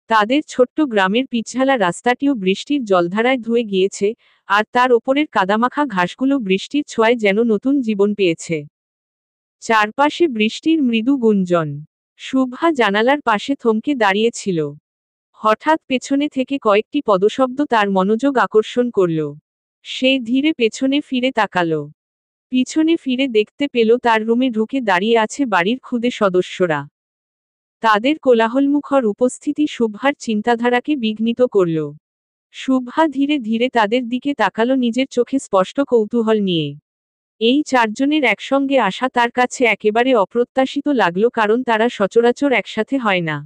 তাদের ছোট্ট গ্রামের পিছঝালা রাস্তাটিও বৃষ্টির জলধারায় ধুয়ে গিয়েছে, আর তার ওপরের কাদামাখা ঘাসগুলো বৃষ্টির ছোঁয়ায় যেন নতুন জীবন পেয়েছে। চারপাশে বৃষ্টির মৃদু গুঞ্জন। শুভা জানালার পাশে থমকে দাঁড়িয়েছিল। হঠাৎ পেছনে থেকে কয়েকটি পদশব্দ তার মনোযোগ আকর্ষণ করল। সে ধীরে পেছনে ফিরে তাকালো। পিছনে ফিরে দেখতে পেল তার রুমে ঢুকে দাঁড়িয়ে আছে বাড়ির ক্ষুদে সদস্যরা। তাদের কোলাহলমুখর উপস্থিতি শুভার চিন্তাধারাকে বিঘ্নিত করল। শুভা ধীরে ধীরে তাদের দিকে তাকালো, নিজের চোখে স্পষ্ট কৌতূহল নিয়ে। এই চারজনের একসঙ্গে আসা তার কাছে একেবারে অপ্রত্যাশিত লাগলো, কারণ তারা সচরাচর একসাথে হয় না।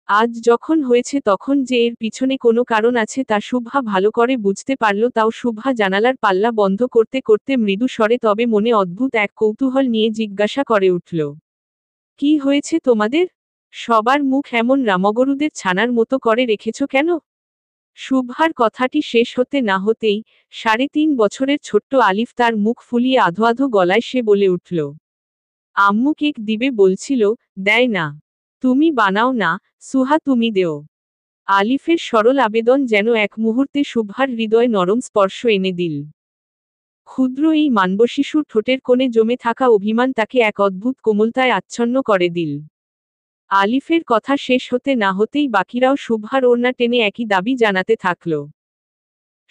আজ যখন হয়েছে তখন যে এর পিছনে কোনো কারণ আছে তা শুভা ভালো করে বুঝতে পারল। তাও শুভা জানালার পাল্লা বন্ধ করতে করতে মৃদু স্বরে তবে মনে অদ্ভুত এক কৌতূহল নিয়ে জিজ্ঞাসা করে উঠল, কি হয়েছে তোমাদের? সবার মুখ এমন রামগরুদের ছানার মতো করে রেখেছ কেন? শুভার কথাটি শেষ হতে না হতেই 3.5 বছরের ছোট্ট আলিফ তার মুখ ফুলিয়ে আধো আধো গলায় সে বলে উঠল, আম্মু কেক দিবে বলছিল, দেয় না। তুমি বানাও না, সুহা তুমি দেও। আলিফের সরল আবেদন যেন এক মুহূর্তে শুভার হৃদয়ে নরম স্পর্শ এনে দিল। ক্ষুদ্র এই মানবশিশুর ঠোঁটের কোণে জমে থাকা অভিমান তাকে এক অদ্ভুত কোমলতায় আচ্ছন্ন করে দিল। আলিফের কথা শেষ হতে না হতেই বাকিরাও শুভার ওড়না টেনে একই দাবি জানাতে থাকল।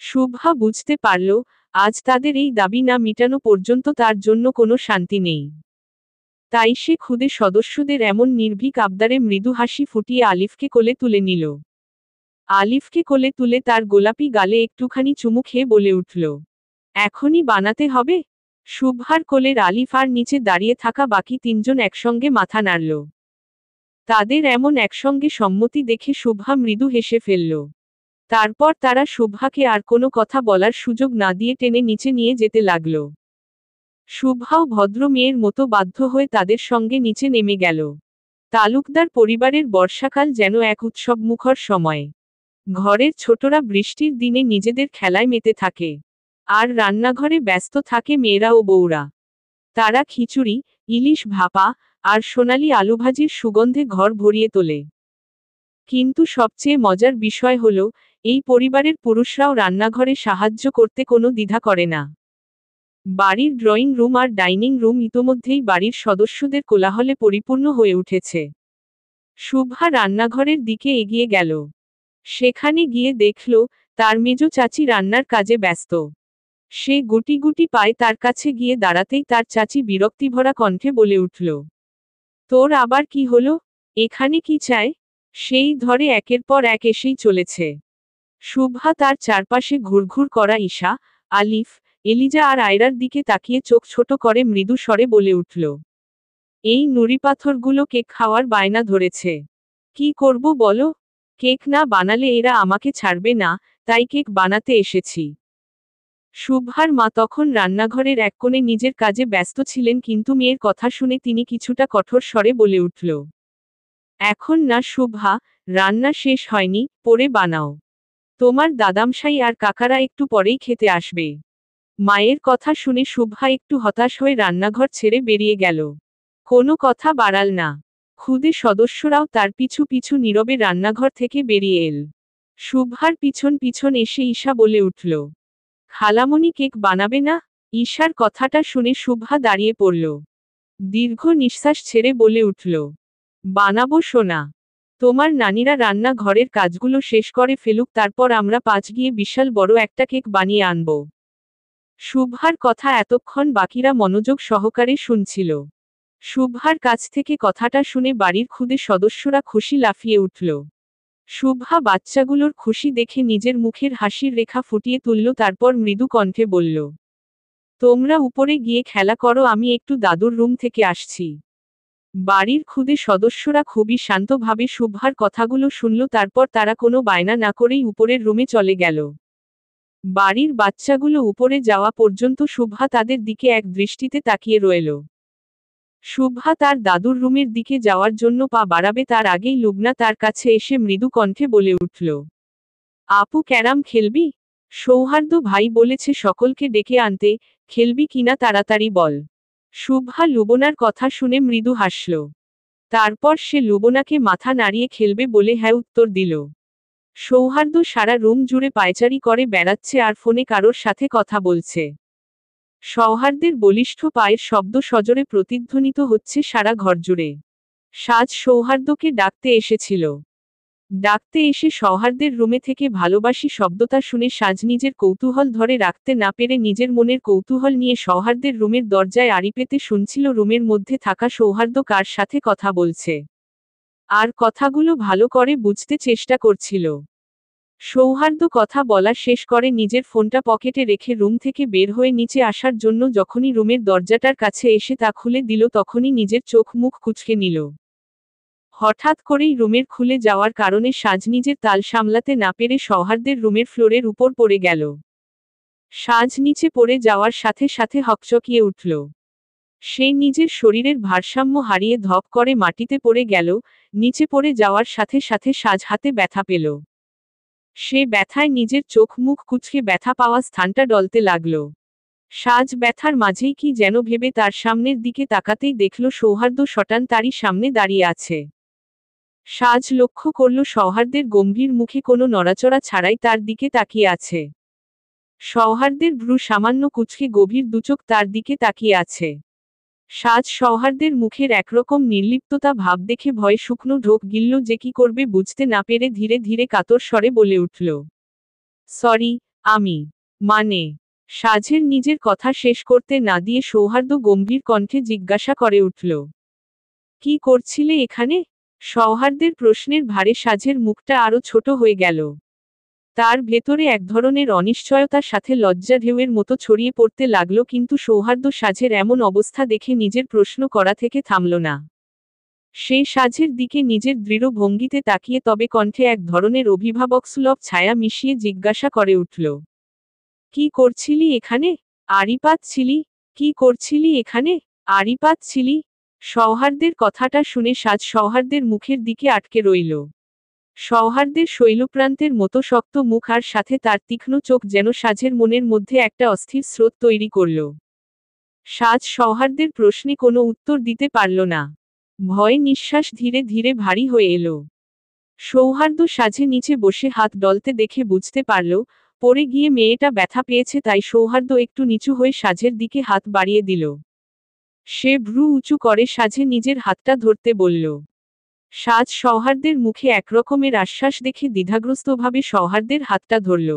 শুভা বুঝতে পারল, আজ তাদের এই দাবি না মিটানো পর্যন্ত তার জন্য কোনো শান্তি নেই। তাই সে ক্ষুদে সদস্যদের এমন নির্ভীক আবদারে মৃদু হাসি ফুটিয়ে আলিফকে কোলে তুলে নিল। আলিফকে কোলে তুলে তার গোলাপি গালে একটুখানি চুমু খেয়ে বলে উঠল, এখনই বানাতে হবে? শুভ্রার কোলের আলিফ আর নিচে দাঁড়িয়ে থাকা বাকি তিনজন একসঙ্গে মাথা নাড়ল। তাদের এমন একসঙ্গে সম্মতি দেখে শুভ্রা মৃদু হেসে ফেলল। তারপর তারা শুভ্রাকে আর কোনো কথা বলার সুযোগ না দিয়ে টেনে নিচে নিয়ে যেতে লাগল। শুভ্রাও ভদ্র মেয়ের মতো বাধ্য হয়ে তাদের সঙ্গে নিচে নেমে গেল। তালুকদার পরিবারের বর্ষাকাল যেন এক উৎসবমুখর সময়। ঘরের ছোটরা বৃষ্টির দিনে নিজেদের খেলায় মেতে থাকে, আর রান্নাঘরে ব্যস্ত থাকে মেয়েরা ও বউরা। তারা খিচুড়ি, ইলিশ ভাপা আর সোনালি আলুভাজির সুগন্ধে ঘর ভরিয়ে তোলে। কিন্তু সবচেয়ে মজার বিষয় হলো, এই পরিবারের পুরুষরাও রান্নাঘরে সাহায্য করতে কোনো দ্বিধা করে না। বাড়ির ড্রয়িং রুম আর ডাইনিং রুম ইতোমধ্যেই বাড়ির সদস্যদের কোলাহলে পরিপূর্ণ হয়ে উঠেছে। শুভ্রা রান্নাঘরের দিকে এগিয়ে গেল। সেখানে গিয়ে দেখল, তার মেজ চাচি রান্নার কাজে ব্যস্ত। সে গুটি গুটি পায়ে তার কাছে গিয়ে দাঁড়াতেই তার চাচি বিরক্তিভরা কণ্ঠে বলে উঠল, তোর আবার কি হলো? এখানে কি চায়? সেই ধরে একের পর এক এসেই চলেছে। শুভ্রা তার চারপাশে ঘুরঘুর করা ঈশা, আলিফ, এলিজা আর আয়রার দিকে তাকিয়ে চোখ ছোট করে মৃদু স্বরে বলে উঠল, এই নুড়িপাথরগুলো কেক খাওয়ার বায়না ধরেছে। কি করব বলো? কেক না বানালে এরা আমাকে ছাড়বে না, তাই কেক বানাতে এসেছি। শুভ্রার মা তখন রান্নাঘরের এক কোণে নিজের কাজে ব্যস্ত ছিলেন, কিন্তু মেয়ের কথা শুনে তিনি কিছুটা কঠোর স্বরে বলে উঠল, এখন না শুভ্রা, রান্না শেষ হয়নি, পরে বানাও। তোমার দাদামশাই আর কাকারা একটু পরেই খেতে আসবে। মায়ের কথা শুনে শুভ্রা একটু হতাশ হয়ে রান্নাঘর ছেড়ে বেরিয়ে গেল। কোনো কথা বাড়াল না। খুদে সদস্যরাও তার পিছু পিছু নীরবে রান্নাঘর থেকে বেরিয়ে এল। শুভ্রার পিছন পিছন এসে ঈশা বলে উঠল, খালামণি কেক বানাবে না? ঈশার কথাটা শুনে শুভ্রা দাঁড়িয়ে পড়ল। দীর্ঘ নিঃশ্বাস ছেড়ে বলে উঠল, বানাবো সোনা। তোমার নানিরা রান্না ঘরের কাজগুলো শেষ করে ফেলুক, তারপর আমরা 5 গিয়ে বিশাল বড় একটা কেক বানিয়ে আনব। শুভ্রার কথা এতক্ষণ বাকিরা মনোযোগ সহকারে শুনছিল। শুভ্রার কাছ থেকে কথাটা শুনে বাড়ির খুদে সদস্যরা খুশি লাফিয়ে উঠল। শুভ্রা বাচ্চাগুলোর খুশি দেখে নিজের মুখের হাসির রেখা ফুটিয়ে তুলল, তারপর মৃদু কণ্ঠে বলল, তোমরা উপরে গিয়ে খেলা করো, আমি একটু দাদুর রুম থেকে আসছি। বাড়ির খুদে সদস্যরা খুবই শান্তভাবে শুভ্রার কথাগুলো শুনল, তারপর তারা কোনো বায়না না করেই উপরের রুমে চলে গেল। বাড়ির বাচ্চাগুলো উপরে যাওয়া পর্যন্ত শুভ্রা তাদের দিকে এক দৃষ্টিতে তাকিয়ে রইল। শুভ্রা তার দাদুর রুমের দিকে যাওয়ার জন্য পা বাড়াবে, তার আগেই লুবনা তার কাছে এসে মৃদু কণ্ঠে বলে উঠল, আপু ক্যারাম খেলবি? সৌহার্দ্য ভাই বলেছে সকলকে ডেকে আনতে, খেলবি কিনা তাড়াতাড়ি বল। শুভ্রা লুবনার কথা শুনে মৃদু হাসল। তারপর সে লুবনাকে মাথা নাড়িয়ে খেলবে বলে হ্যাঁ উত্তর দিল। সৌহার্দ্য সারা রুম জুড়ে পায়চারি করে বেড়াচ্ছে আর ফোনে কারোর সাথে কথা বলছে। সৌহার্দ্যের বলিষ্ঠ পায়ের শব্দ সজোরে প্রতিধ্বনিত হচ্ছে সারা ঘর জুড়ে। সাজ সৌহার্দ্যকে ডাকতে এসেছিল। ডাকতে এসে সৌহার্দ্যের রুমে থেকে ভালোবাসি শব্দটা শুনে সাজ নিজের কৌতূহল ধরে রাখতে না পেরে নিজের মনের কৌতূহল নিয়ে সৌহার্দ্যের রুমের দরজায় আড়ি পেতে শুনছিল রুমের মধ্যে থাকা সৌহার্দ্য কার সাথে কথা বলছে, আর কথাগুলো ভালো করে বুঝতে চেষ্টা করছিল। সৌহার্দ্য কথা বলা শেষ করে নিজের ফোনটা পকেটে রেখে রুম থেকে বের হয়ে নিচে আসার জন্য যখনই রুমের দরজাটার কাছে এসে তা খুলে দিল, তখনই নিজের চোখ মুখ কুঁচকে নিল। হঠাৎ করেই রুমের খুলে যাওয়ার কারণে সাজ নিজের তাল সামলাতে না পেরে সৌহার্দ্যের রুমের ফ্লোরের উপর পড়ে গেল। সাজ নিচে পড়ে যাওয়ার সাথে সাথে হকচকিয়ে উঠল। সে নিজের শরীরের ভারসাম্য হারিয়ে ধপ করে মাটিতে পড়ে গেল। নিচে পড়ে যাওয়ার সাথে সাথে সাজ হাতে ব্যথা পেল। সে ব্যথায় নিজের চোখ মুখ কুঁচকে ব্যথা পাওয়া স্থানটা ডলতে লাগল। সাজ ব্যথার মাঝেই কি যেন ভেবে তার সামনের দিকে তাকাতেই দেখল সৌহার্দ্য শটান তারই সামনে দাঁড়িয়ে আছে। সাজ লক্ষ্য করল সৌহার্দ্যের গম্ভীর মুখে কোনো নড়াচড়া ছাড়াই তার দিকে তাকিয়ে আছে। সৌহার্দ্যের ভ্রু সামান্য কুঁচকে গভীর দুচোখ তার দিকে তাকিয়ে আছে। সাজ সৌহার্দ্যের মুখের একরকম নির্লিপ্ততা ভাব দেখে ভয়ে শুকনো ঢোক গিলল, যে কি করবে বুঝতে না পেরে ধীরে ধীরে কাতর স্বরে বলে উঠল, সরি, আমি মানে। সাজের নিজের কথা শেষ করতে না দিয়ে সৌহার্দ্য গম্ভীর কণ্ঠে জিজ্ঞাসা করে উঠল, কি করছিলে এখানে? সৌহার্দ্যের প্রশ্নের ভারে সাজের মুখটা আরো ছোট হয়ে গেল। তার ভেতরে এক ধরনের অনিশ্চয়তার সাথে লজ্জা ঢেউয়ের মতো ছড়িয়ে পড়তে লাগলো, কিন্তু সৌহার্দ্য সাজের এমন অবস্থা দেখে নিজের প্রশ্ন করা থেকে থামল না। সে সাজের দিকে নিজের দৃঢ় ভঙ্গিতে তাকিয়ে তবে কণ্ঠে এক ধরনের অভিভাবকসুলভ ছায়া মিশিয়ে জিজ্ঞাসা করে উঠল, কি করছিলি এখানে? আড়ি পাতছিলি? কি করছিলি এখানে? আড়ি পাতছিলি? সৌহার্দ্যের কথাটা শুনে সাজ সৌহার্দ্যের মুখের দিকে আটকে রইল। সৌহার্দ্যের শৈলপ্রান্তের মতো শক্ত মুখ আর সাথে তার তীক্ষ্ণ চোখ যেন সাজের মনের মধ্যে একটা অস্থির স্রোত তৈরি করল। সাজ সৌহার্দ্যের প্রশ্নে কোনো উত্তর দিতে পারল না। ভয়ে নিঃশ্বাস ধীরে ধীরে ভারী হয়ে এলো। সৌহার্দ্য সাজে নিচে বসে হাত ডলতে দেখে বুঝতে পারল, পড়ে গিয়ে মেয়েটা ব্যথা পেয়েছে, তাই সৌহার্দ্য একটু নিচু হয়ে সাজের দিকে হাত বাড়িয়ে দিল। সে ভ্রু উঁচু করে সাজে নিজের হাতটা ধরতে বলল। সাজ সৌহার্দ্যের মুখে একরকমের আশ্বাস দেখে দ্বিধাগ্রস্তভাবে সৌহার্দ্যের হাতটা ধরল।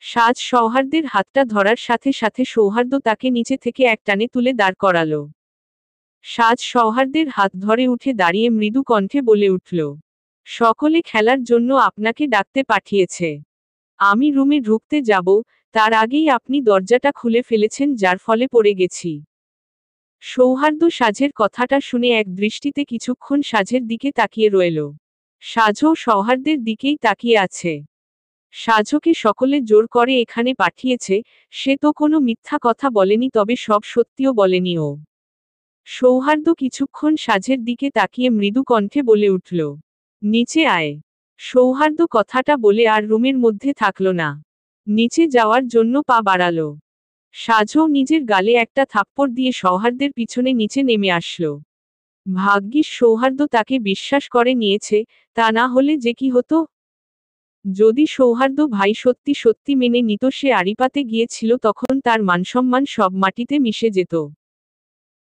সাজ সৌহার্দ্যের হাতটা ধরার সাথে সাথে সৌহার্দ্য তাকে নিচে থেকে এক টানে তুলে দাঁড় করালো। সাজ সৌহার্দ্যের হাত ধরে উঠে দাঁড়িয়ে মৃদু কণ্ঠে বলে উঠল, সকলে খেলার জন্য আপনাকে ডাকতে পাঠিয়েছে। আমি রুমে ঢুকতে যাব, তার আগেই আপনি দরজাটা খুলে ফেলেছেন, যার ফলে পড়ে গেছি। সৌহার্দ্য সাজের কথাটা শুনে এক দৃষ্টিতে কিছুক্ষণ সাজের দিকে তাকিয়ে রইল। সাজও সৌহার্দ্যের দিকেই তাকিয়ে আছে। সাজকে সকলে জোর করে এখানে পাঠিয়েছে, সে তো কোনো মিথ্যা কথা বলেনি, তবে সব সত্যিও বলেনি ও। সৌহার্দ্য কিছুক্ষণ সাজের দিকে তাকিয়ে মৃদু কণ্ঠে বলে উঠল, নিচে আয়। সৌহার্দ্য কথাটা বলে আর রুমের মধ্যে থাকল না। নিচে যাওয়ার জন্য পা বাড়ালো। সাজও নিজের গালে একটা থাপ্পড় দিয়ে সৌহার্দ্যের পিছনে নিচে নেমে আসলো। ভাগ্যিস সৌহার্দ্য তাকে বিশ্বাস করে নিয়েছে, তা না হলে যে কি হতো। যদি সৌহার্দ্য ভাই সত্যি সত্যি মেনে নিত সে আড়িপাতে গিয়েছিল, তখন তার মানসম্মান সব মাটিতে মিশে যেত।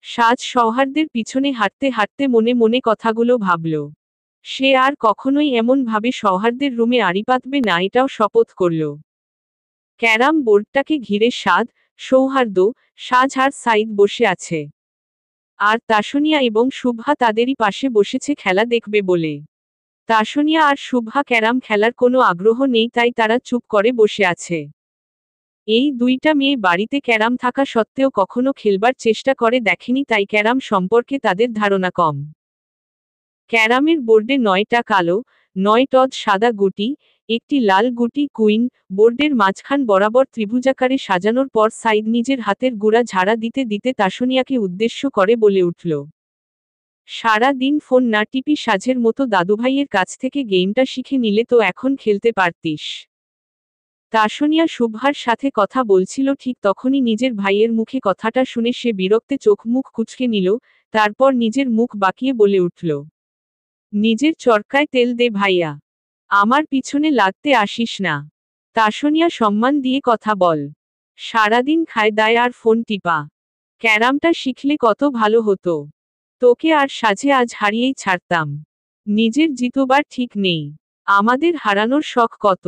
সাজ সৌহার্দ্যের পিছনে হাঁটতে হাঁটতে মনে মনে কথাগুলো ভাবল। সে আর কখনোই এমন ভাবে সৌহার্দ্যের রুমে আড়ি পাতবে না, এটাও শপথ করল। ক্যারাম বোর্ডটাকে ঘিরে সৌহার্দ্য, সাজ আর সাইদ বসে আছে। আর তাসনিয়া এবং শুভা তাদেরই পাশে বসেছে খেলা দেখবে বলে। তাসনিয়া আর শুভা ক্যারাম খেলার কোনো আগ্রহ নেই, তাই তারা চুপ করে বসে আছে। এই দুইটা মেয়ে বাড়িতে ক্যারাম থাকা সত্ত্বেও কখনো খেলবার চেষ্টা করে দেখেনি, তাই ক্যারাম সম্পর্কে তাদের ধারণা কম। ক্যারামের বোর্ডে 9টা কালো, 9 সাদা গুটি, একটি লাল গুটি কুইন, বোর্ডের মাঝখান বরাবর ত্রিভুজাকারে সাজানোর পর সাইদ নিজের হাতের গুড়া ঝাড়া দিতে দিতে তাসনিয়াকে উদ্দেশ্য করে বলে উঠল, সারা দিন ফোন না টিপি সাজের মতো দাদুভাইয়ের কাছ থেকে গেমটা শিখে নিলে তো এখন খেলতে পারতিস। তাসনিয়া শুভার সাথে কথা বলছিল, ঠিক তখনই নিজের ভাইয়ের মুখে কথাটা শুনে সে বিরক্তে চোখ মুখ কুঁচকে নিল, তারপর নিজের মুখ বাঁকিয়ে বলে উঠল, নিজের চরকায় তেল দে ভাইয়া, আমার পিছনে লাগতে আসিস না। তাসনিয়া সম্মান দিয়ে কথা বল। সারাদিন খায় দায় আর ফোন টিপা। ক্যারামটা শিখলে কত ভালো হতো। তোকে আর সাজে আজ হারিয়েই ছাড়তাম। নিজের জিতবার ঠিক নেই, আমাদের হারানোর শখ কত।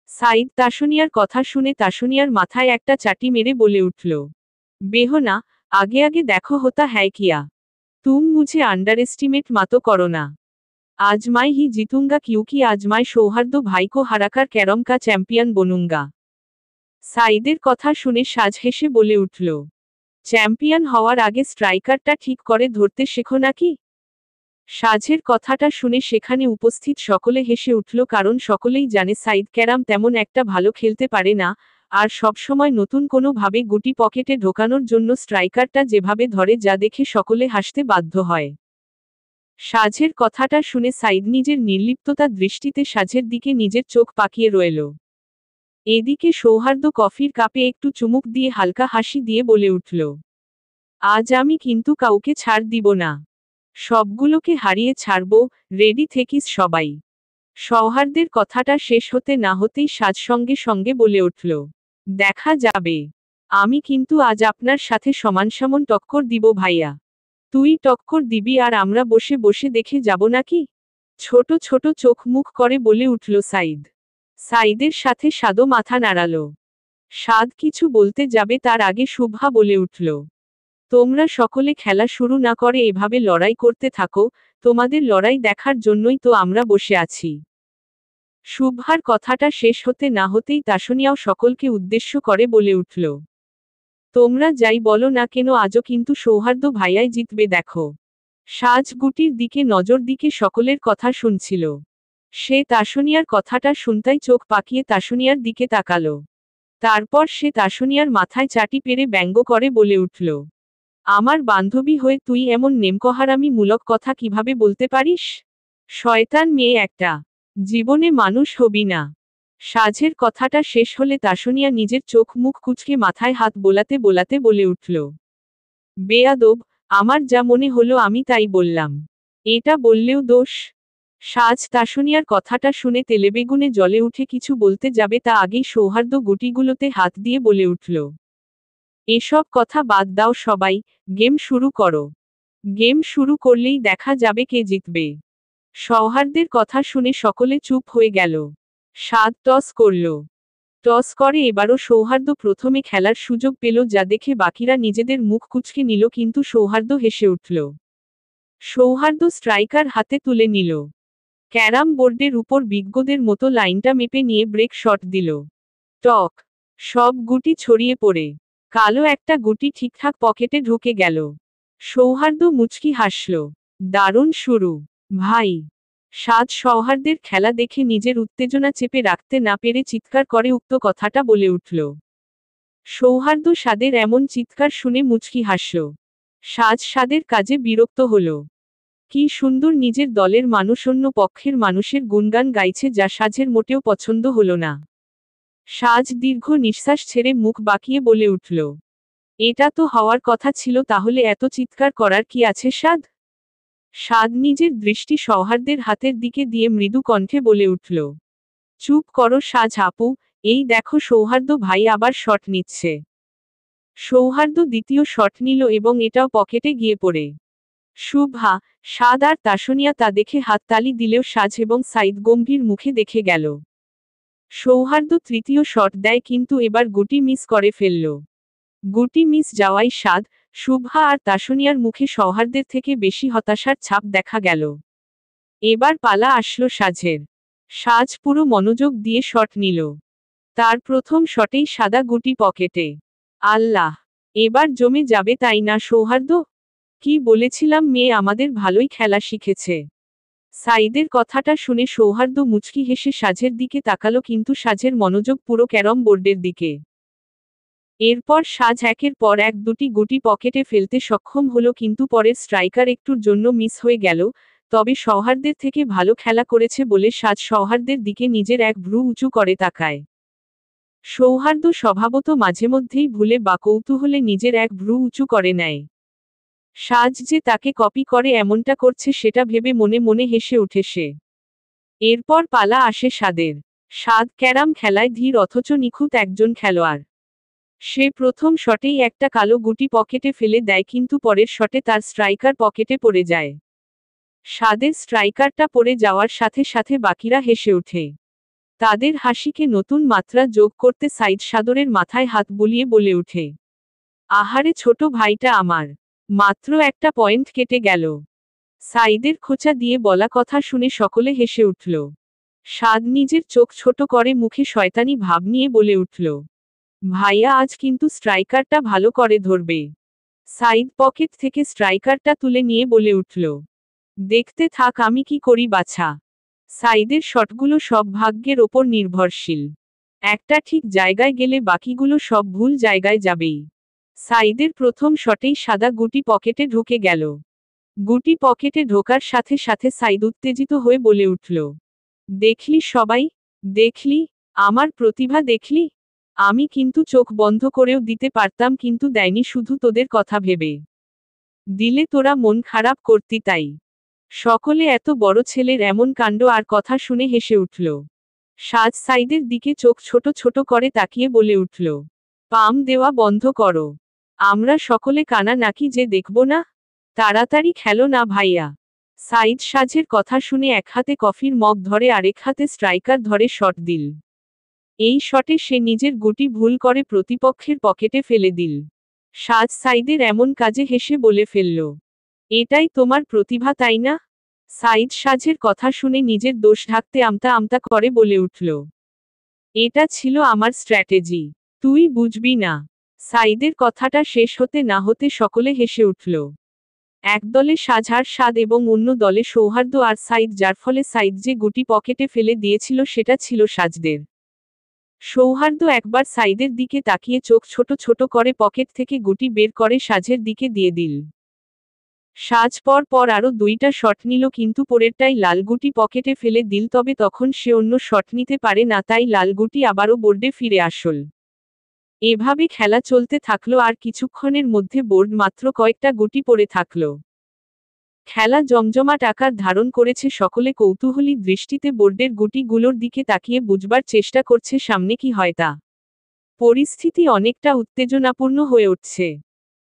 সাইদ তাসনিয়ার কথা শুনে তাসনিয়ার মাথায় একটা চাটি মেরে বলে উঠল, বেহনা, আগে আগে দেখো হোতা হ্যায় কিয়া। তুম মুঝে अंडर एस्टिमेट মাতো করো না। आज मैं ही जीतूंगा क्योंकि आज मैं सौहार्द भाई को हराकर कैरम का चैंपियन बनूंगा। সাইদের কথা শুনে সাজ হেসে বলে উঠল, চ্যাম্পিয়ন হওয়ার আগে স্ট্রাইকারটা ঠিক করে ধরতে শেখো নাকি? সাজের কথাটা শুনে সেখানে উপস্থিত সকলে হেসে উঠল, কারণ সকলেই জানে সাইদ ক্যারাম তেমন একটা ভালো খেলতে পারে না, আর সবসময় নতুন কোনো ভাবে গুটি পকেটে ঢোকানোর জন্য স্ট্রাইকারটা যেভাবে ধরে, যা দেখে সকলে হাসতে বাধ্য হয়। সাজের কথাটা শুনে সাইদ নিজের নির্লিপ্ততা দৃষ্টিতে সাজের দিকে নিজের চোখ পাকিয়ে রইল। এদিকে সৌহার্দ্য কফির কাপে একটু চুমুক দিয়ে হালকা হাসি দিয়ে বলে উঠল, আজ আমি কিন্তু কাউকে ছাড় দিব না। সবগুলোকে হারিয়ে ছাড়ব, রেডি থাকিস সবাই। সৌহার্দ্যের কথাটা শেষ হতে না হতেই সাজ সঙ্গে সঙ্গে বলে উঠল, দেখা যাবে। আমি কিন্তু আজ আপনার সাথে সমান টক্কর দিব ভাইয়া। তুই টক্কর দিবি আর আমরা বসে বসে দেখে যাব নাকি? ছোট ছোট চোখ মুখ করে বলে উঠল সাইদ। সাইদের সাথে সাদও মাথা নাড়াল। সাদ কিছু বলতে যাবে তার আগে শুভা বলে উঠল, তোমরা সকলে খেলা শুরু না করে এভাবে লড়াই করতে থাকো, তোমাদের লড়াই দেখার জন্যই তো আমরা বসে আছি। শুভ্রার কথাটা শেষ হতে না হতেই তাসনিয়াও সকলকে উদ্দেশ্য করে বলে উঠল, তোমরা যাই বলো না কেন আজও কিন্তু সৌহার্দ্য ভাইয়াই জিতবে দেখো। সাজ গুটির দিকে নজর দিকে সকলের কথা শুনছিল। সে তাসনিয়ার কথাটা শুনতাই চোখ পাকিয়ে তাসনিয়ার দিকে তাকালো। তারপর সে তাসনিয়ার মাথায় চাটি পেরে ব্যঙ্গ করে বলে উঠল, আমার বান্ধবী হয়ে তুই এমন নেমকহারামি মূলক কথা কিভাবে বলতে পারিস? শয়তান মেয়ে একটা, জীবনে মানুষ হবি না। সাজের কথাটা শেষ হলে তাসনিয়া নিজের চোখ মুখ কুঁচকে মাথায় হাত বোলাতে বোলাতে বলে উঠল, বেয়াদব, আমার যা মনে হলো আমি তাই বললাম। এটা বললেও দোষ? সাজ তাসনিয়ার কথাটা শুনে তেলেবেগুনে জ্বলে উঠে কিছু বলতে যাবে তা আগেই সৌহার্দ্য গুটিগুলোতে হাত দিয়ে বলে উঠল, এসব কথা বাদ দাও সবাই, গেম শুরু করো। গেম শুরু করলেই দেখা যাবে কে জিতবে। সৌহার্দ্যের কথা শুনে সকলে চুপ হয়ে গেল। সাদ টস করল। টস করে এবারও সৌহার্দ্য প্রথমে খেলার সুযোগ পেল, যা দেখে বাকিরা নিজেদের মুখ কুঁচকে নিল, কিন্তু সৌহার্দ্য হেসে উঠল। সৌহার্দ্য স্ট্রাইকার হাতে তুলে নিল। ক্যারাম বোর্ডের উপর বিজ্ঞদের মতো লাইনটা মেপে নিয়ে ব্রেক শট দিল। টক, সব গুটি ছড়িয়ে পড়ে কালো একটা গুটি ঠিকঠাক পকেটে ঢুকে গেল। সৌহার্দ্য মুচকি হাসল, দারুণ শুরু ভাই। সাদ সৌহার্দ্যের খেলা দেখে নিজের উত্তেজনা চেপে রাখতে না পেরে চিৎকার করে উক্ত কথাটা বলে উঠল। সৌহার্দ্য সাদের এমন চিৎকার শুনে মুচকি হাসল। সাদের কাজে বিরক্ত হল। কি সুন্দর নিজের দলের মানুষ অন্য পক্ষের মানুষের গুণগান গাইছে, যা সাজের মোটেও পছন্দ হল না। সাজ দীর্ঘ নিঃশ্বাস ছেড়ে মুখ বাঁকিয়ে বলে উঠল, এটা তো হওয়ার কথা ছিল, তাহলে এত চিৎকার করার কি আছে? সাদ নিজের দৃষ্টি সৌহার্দ্যের হাতের দিকে দিয়ে মৃদু কণ্ঠে বলে উঠল, চুপ করো সাজ আপু, এই দেখো সৌহার্দ্য ভাই আবার শট নিচ্ছে। সৌহার্দ্য দ্বিতীয় শট নিল এবং এটাও পকেটে গিয়ে পড়ে। শুভ্রা, সাদ আর তাসনিয়া তা দেখে হাততালি দিলেও সাজ এবং সাইদ গম্ভীর মুখে দেখে গেল। সৌহার্দ্য তৃতীয় শট দেয়, কিন্তু এবার গুটি মিস করে ফেলল। গুটি মিস যাওয়ায় সাদ, শুভ্রা আর তাসনিয়ার মুখে সৌহার্দ্যের থেকে বেশি হতাশার ছাপ দেখা গেল। এবার পালা আসলো সাজের। সাজ পুরো মনোযোগ দিয়ে শট নিল। তার প্রথম শটেই সাদা গুটি পকেটে। আল্লাহ, এবার জমে যাবে তাই না সৌহার্দ্য? কি বলেছিলাম, মেয়ে আমাদের ভালোই খেলা শিখেছে। সাইদের কথাটা শুনে সৌহার্দ্য মুচকি হেসে সাজের দিকে তাকালো, কিন্তু সাজের মনোযোগ পুরো ক্যারম বোর্ডের দিকে। এরপর সাজ একের পর এক দুটি গুটি পকেটে ফেলতে সক্ষম হলো, কিন্তু পরের স্ট্রাইকার একটুর জন্য মিস হয়ে গেল। তবে সৌহার্দ্যের থেকে ভালো খেলা করেছে বলে সাজ সৌহার্দ্যের দিকে নিজের এক ভ্রু উঁচু করে তাকায়। সৌহার্দ্য স্বভাবত মাঝেমধ্যেই ভুলে বা কৌতূহলে নিজের এক ভ্রু উঁচু করে নেয়। সাজ যে তাকে কপি করে এমনটা করছে সেটা ভেবে মনে মনে হেসে ওঠে সে। এরপর পালা আসে সাদের। সাদ ক্যারাম খেলায় ধীর অথচ নিখুঁত একজন খেলোয়াড়। সে প্রথম শটেই একটা কালো গুটি পকেটে ফেলে দেয়, কিন্তু পরের শটে তার স্ট্রাইকার পকেটে পড়ে যায়। সাদের স্ট্রাইকারটা পড়ে যাওয়ার সাথে সাথে বাকিরা হেসে ওঠে। তাদের হাসিকে নতুন মাত্রা যোগ করতে সাইদ সাদরের মাথায় হাত বুলিয়ে বলে ওঠে, আহারে ছোট ভাইটা আমার, মাত্র একটা পয়েন্ট কেটে গেল। সাইদের খোঁচা দিয়ে বলা কথা শুনে সকলে হেসে উঠল। সাদ নিজের চোখ ছোট করে মুখে শয়তানি ভাব নিয়ে বলে উঠল, ভাইয়া আজ কিন্তু স্ট্রাইকারটা ভালো করে ধরবে। সাইদ পকেট থেকে স্ট্রাইকারটা তুলে নিয়ে বলে উঠল, দেখতে থাক আমি কি করি বাছা। সাইদের শটগুলো সব ভাগ্যের ওপর নির্ভরশীল। একটা ঠিক জায়গায় গেলে বাকিগুলো সব ভুল জায়গায় যাবেই। সাইদের প্রথম শটেই সাদা গুটি পকেটে ঢুকে গেল। গুটি পকেটে ঢোকার সাথে সাথে সাইদ উত্তেজিত হয়ে বলে উঠল, দেখলি সবাই, দেখলি আমার প্রতিভা দেখলি? আমি কিন্তু চোখ বন্ধ করেও দিতে পারতাম, কিন্তু দেয়নি, শুধু তোদের কথা ভেবে দিলে তোরা মন খারাপ করতি তাই। সকলে এত বড় ছেলের এমন কাণ্ড আর কথা শুনে হেসে উঠল। সাজ সাইদের দিকে চোখ ছোট ছোট করে তাকিয়ে বলে উঠল, পাম দেওয়া বন্ধ করো। আমরা সকলে কানা নাকি যে দেখব না? তাড়াতাড়ি খেলো না ভাইয়া। সাইদ সাজের কথা শুনে এক হাতে কফির মগ ধরে আরেক হাতে স্ট্রাইকার ধরে শট দিল। এই শটে সে নিজের গুটি ভুল করে প্রতিপক্ষের পকেটে ফেলে দিল। সাজ সাইদের এমন কাজে হেসে বলে ফেলল, এটাই তোমার প্রতিভা তাই না? সাইদ সাজের কথা শুনে নিজের দোষ ঢাকতে আমতা আমতা করে বলে উঠল, এটা ছিল আমার স্ট্র্যাটেজি। তুই বুঝবি না। সাইদের কথাটা শেষ হতে না হতে সকলে হেসে উঠল। এক দলে সাজ আর সাদ এবং অন্য দলে সৌহার্দ্য আর সাইদ, যার ফলে সাইদ যে গুটি পকেটে ফেলে দিয়েছিল সেটা ছিল সাজদের। সৌহার্দ্য একবার সাইদের দিকে তাকিয়ে চোখ ছোট ছোট করে পকেট থেকে গুটি বের করে সাজের দিকে দিয়ে দিল। সাজ পর পর আরো 2টা শট নিল, কিন্তু পরেরটাই লাল গুটি পকেটে ফেলে দিল। তবে তখন সে অন্য শট নিতে পারে না, তাই লাল গুটি আবারও বোর্ডে ফিরে আসল। এভাবে খেলা চলতে থাকলো আর কিছুক্ষণের মধ্যে বোর্ড মাত্র কয়েকটা গুটি পড়ে থাকলো। খেলা জমজমাট আকার ধারণ করেছে। সকলে কৌতূহলী দৃষ্টিতে বোর্ডের গুটিগুলোর দিকে তাকিয়ে বুঝবার চেষ্টা করছে সামনে কি হয় তা। পরিস্থিতি অনেকটা উত্তেজনাপূর্ণ হয়ে উঠছে।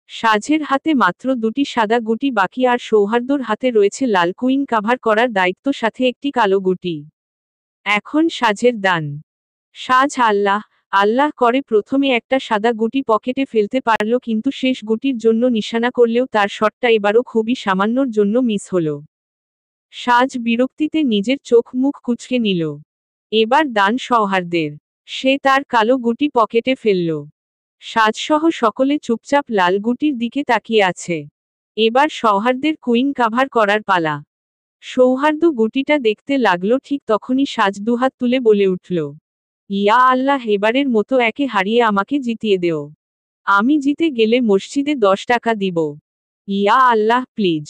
সাজের হাতে মাত্র 2টি সাদা গুটি বাকি আর সৌহার্দ্যর হাতে রয়েছে লাল কুইন কাভার করার দায়িত্ব, সাথে একটি কালো গুটি। এখন সাজের দান। সাজ আল্লাহ আল্লাহ করে প্রথমে একটা সাদা গুটি পকেটে ফেলতে পারল, কিন্তু শেষ গুটির জন্য নিশানা করলেও তার শটটা এবারও খুবই সামান্যর জন্য মিস হলো। সাজ বিরক্তিতে নিজের চোখ মুখ কুঁচকে নিল। এবার দান সৌহার্দ্যের। সে তার কালো গুটি পকেটে ফেলল। সাজসহ সকলে চুপচাপ লাল গুটির দিকে তাকিয়ে আছে। এবার সৌহার্দ্যের কুইন কাভার করার পালা। সৌহার্দ্য গুটিটা দেখতে লাগলো, ঠিক তখনই সাজ দুহাত তুলে বলে উঠল, ইয়া আল্লাহ, এবারের মতো একে হারিয়ে আমাকে জিতিয়ে দেও। আমি জিতে গেলে মসজিদে 10 টাকা দিব। ইয়া আল্লাহ প্লিজ।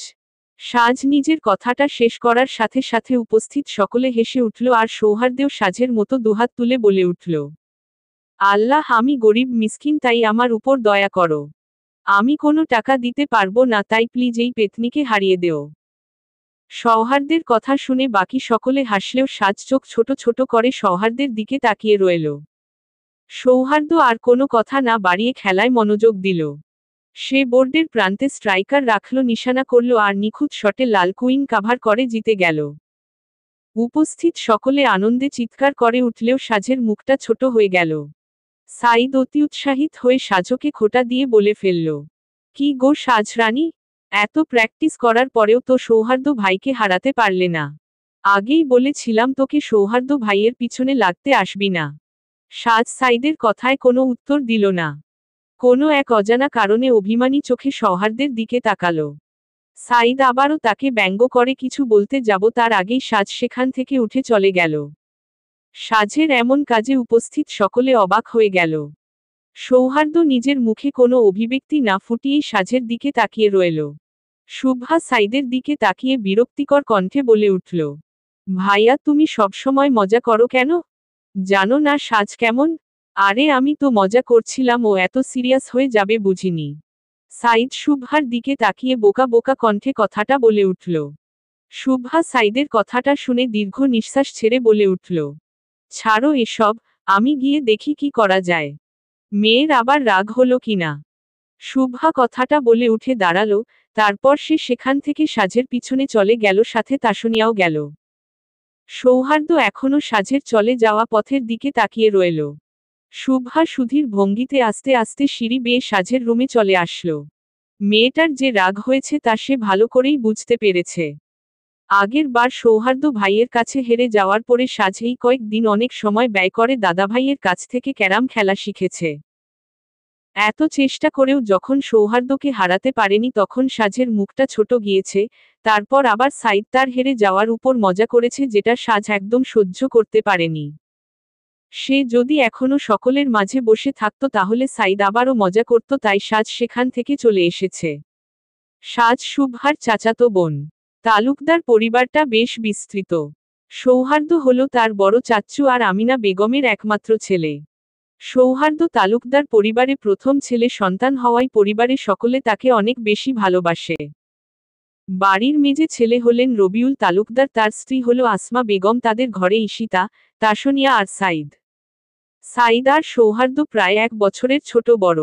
সাজ নিজের কথাটা শেষ করার সাথে সাথে উপস্থিত সকলে হেসে উঠল আর সৌহার্দ্যও সাজের মতো দুহাত তুলে বলে উঠল, আল্লাহ, আমি গরিব মিসকিন, তাই আমার উপর দয়া করো। আমি কোনো টাকা দিতে পারবো না, তাই প্লিজ এই পেতনিকে হারিয়ে দেও। সৌহার্দ্যের কথা শুনে বাকি সকলে হাসলেও সাজ চোখ ছোট ছোট করে সৌহার্দ্যের দিকে তাকিয়ে রইল। সৌহার্দ্য আর কোনো কথা না বাড়িয়ে খেলায় মনোযোগ দিল। সে বোর্ডের প্রান্তে স্ট্রাইকার রাখল, নিশানা করল আর নিখুঁত শটে লাল কুইন কাভার করে জিতে গেল। উপস্থিত সকলে আনন্দে চিৎকার করে উঠলেও সাজের মুখটা ছোট হয়ে গেল। সাইদ অতি উৎসাহিত হয়ে সাজকে খোঁটা দিয়ে বলে ফেলল, কি গো সাজ রানী, এত প্র্যাকটিস করার পরেও তো সৌহার্দ্য ভাইকে হারাতে পারলে না। আগেই বলেছিলাম তোকে সৌহার্দ্য ভাইয়ের পিছনে লাগতে আসবি না। সাজ সাইদের কথায় কোনো উত্তর দিল না। কোনো এক অজানা কারণে অভিমানী চোখে সৌহার্দ্যের দিকে তাকালো। সাইদ আবারও তাকে ব্যঙ্গ করে কিছু বলতে যাব তার আগেই সাজ সেখান থেকে উঠে চলে গেল। সাজের এমন কাজে উপস্থিত সকলে অবাক হয়ে গেল। সৌহার্দ্য নিজের মুখে কোনো অভিব্যক্তি না ফুটিয়েই সাজের দিকে তাকিয়ে রইল। শুভ্রা সাইদের দিকে তাকিয়ে বিরক্তিকর কণ্ঠে বলে উঠল, ভাইয়া, তুমি সবসময় মজা করো কেন? জানো না সাজ কেমন? আরে আমি তো মজা করছিলাম, ও এত সিরিয়াস হয়ে যাবে বুঝিনি। সাইদ শুভ্রার দিকে তাকিয়ে বোকা বোকা কণ্ঠে কথাটা বলে উঠল। শুভ্রা সাইদের কথাটা শুনে দীর্ঘ নিঃশ্বাস ছেড়ে বলে উঠল, ছাড়ো এসব, আমি গিয়ে দেখি কি করা যায়। মেয়ের আবার রাগ হলো কিনা। শুভ্রা কথাটা বলে উঠে দাঁড়ালো, তারপর সে সেখান থেকে সাজের পিছনে চলে গেল, সাথে তাসনিয়াও গেল। সৌহার্দ্য এখনো সাজের চলে যাওয়া পথের দিকে তাকিয়ে রইল। শুভ্রা সুধীর ভঙ্গিতে আস্তে আস্তে সিঁড়ি বেয়ে সাজের রুমে চলে আসলো। মেয়েটার যে রাগ হয়েছে তা সে ভালো করেই বুঝতে পেরেছে। আগের বার সৌহার্দ্য ভাইয়ের কাছে হেরে যাওয়ার পরে সাজ এই কয়েকদিন অনেক সময় ব্যয় করে দাদাভাইয়ের কাছ থেকে ক্যারাম খেলা শিখেছে। এত চেষ্টা করেও যখন সৌহার্দ্যকে হারাতে পারেনি তখন সাজের মুখটা ছোট গিয়েছে। তারপর আবার সাইদ তার হেরে যাওয়ার উপর মজা করেছে, যেটা সাজ একদম সহ্য করতে পারেনি। সে যদি এখনো সকলের মাঝে বসে থাকতো তাহলে সাইদ আবারও মজা করত, তাই সাজ সেখান থেকে চলে এসেছে। সাজ শুভ্রার চাচাতো বোন। তালুকদার পরিবারটা বেশ বিস্তৃত। সৌহার্দ্য হলো তার বড় চাচ্চু আর আমিনা বেগমের একমাত্র ছেলে। সৌহার্দ্য তালুকদার পরিবারে প্রথম ছেলে সন্তান হওয়ায় পরিবারে সকলে তাকে অনেক বেশি ভালোবাসে। বাড়ির মেজে ছেলে হলেন রবিউল তালুকদার, তার স্ত্রী হলো আসমা বেগম, তাদের ঘরে ঈশিতা, তাসনিয়া আর সাইদ। সাইদ আর সৌহার্দ্য প্রায় 1 বছরের ছোট বড়।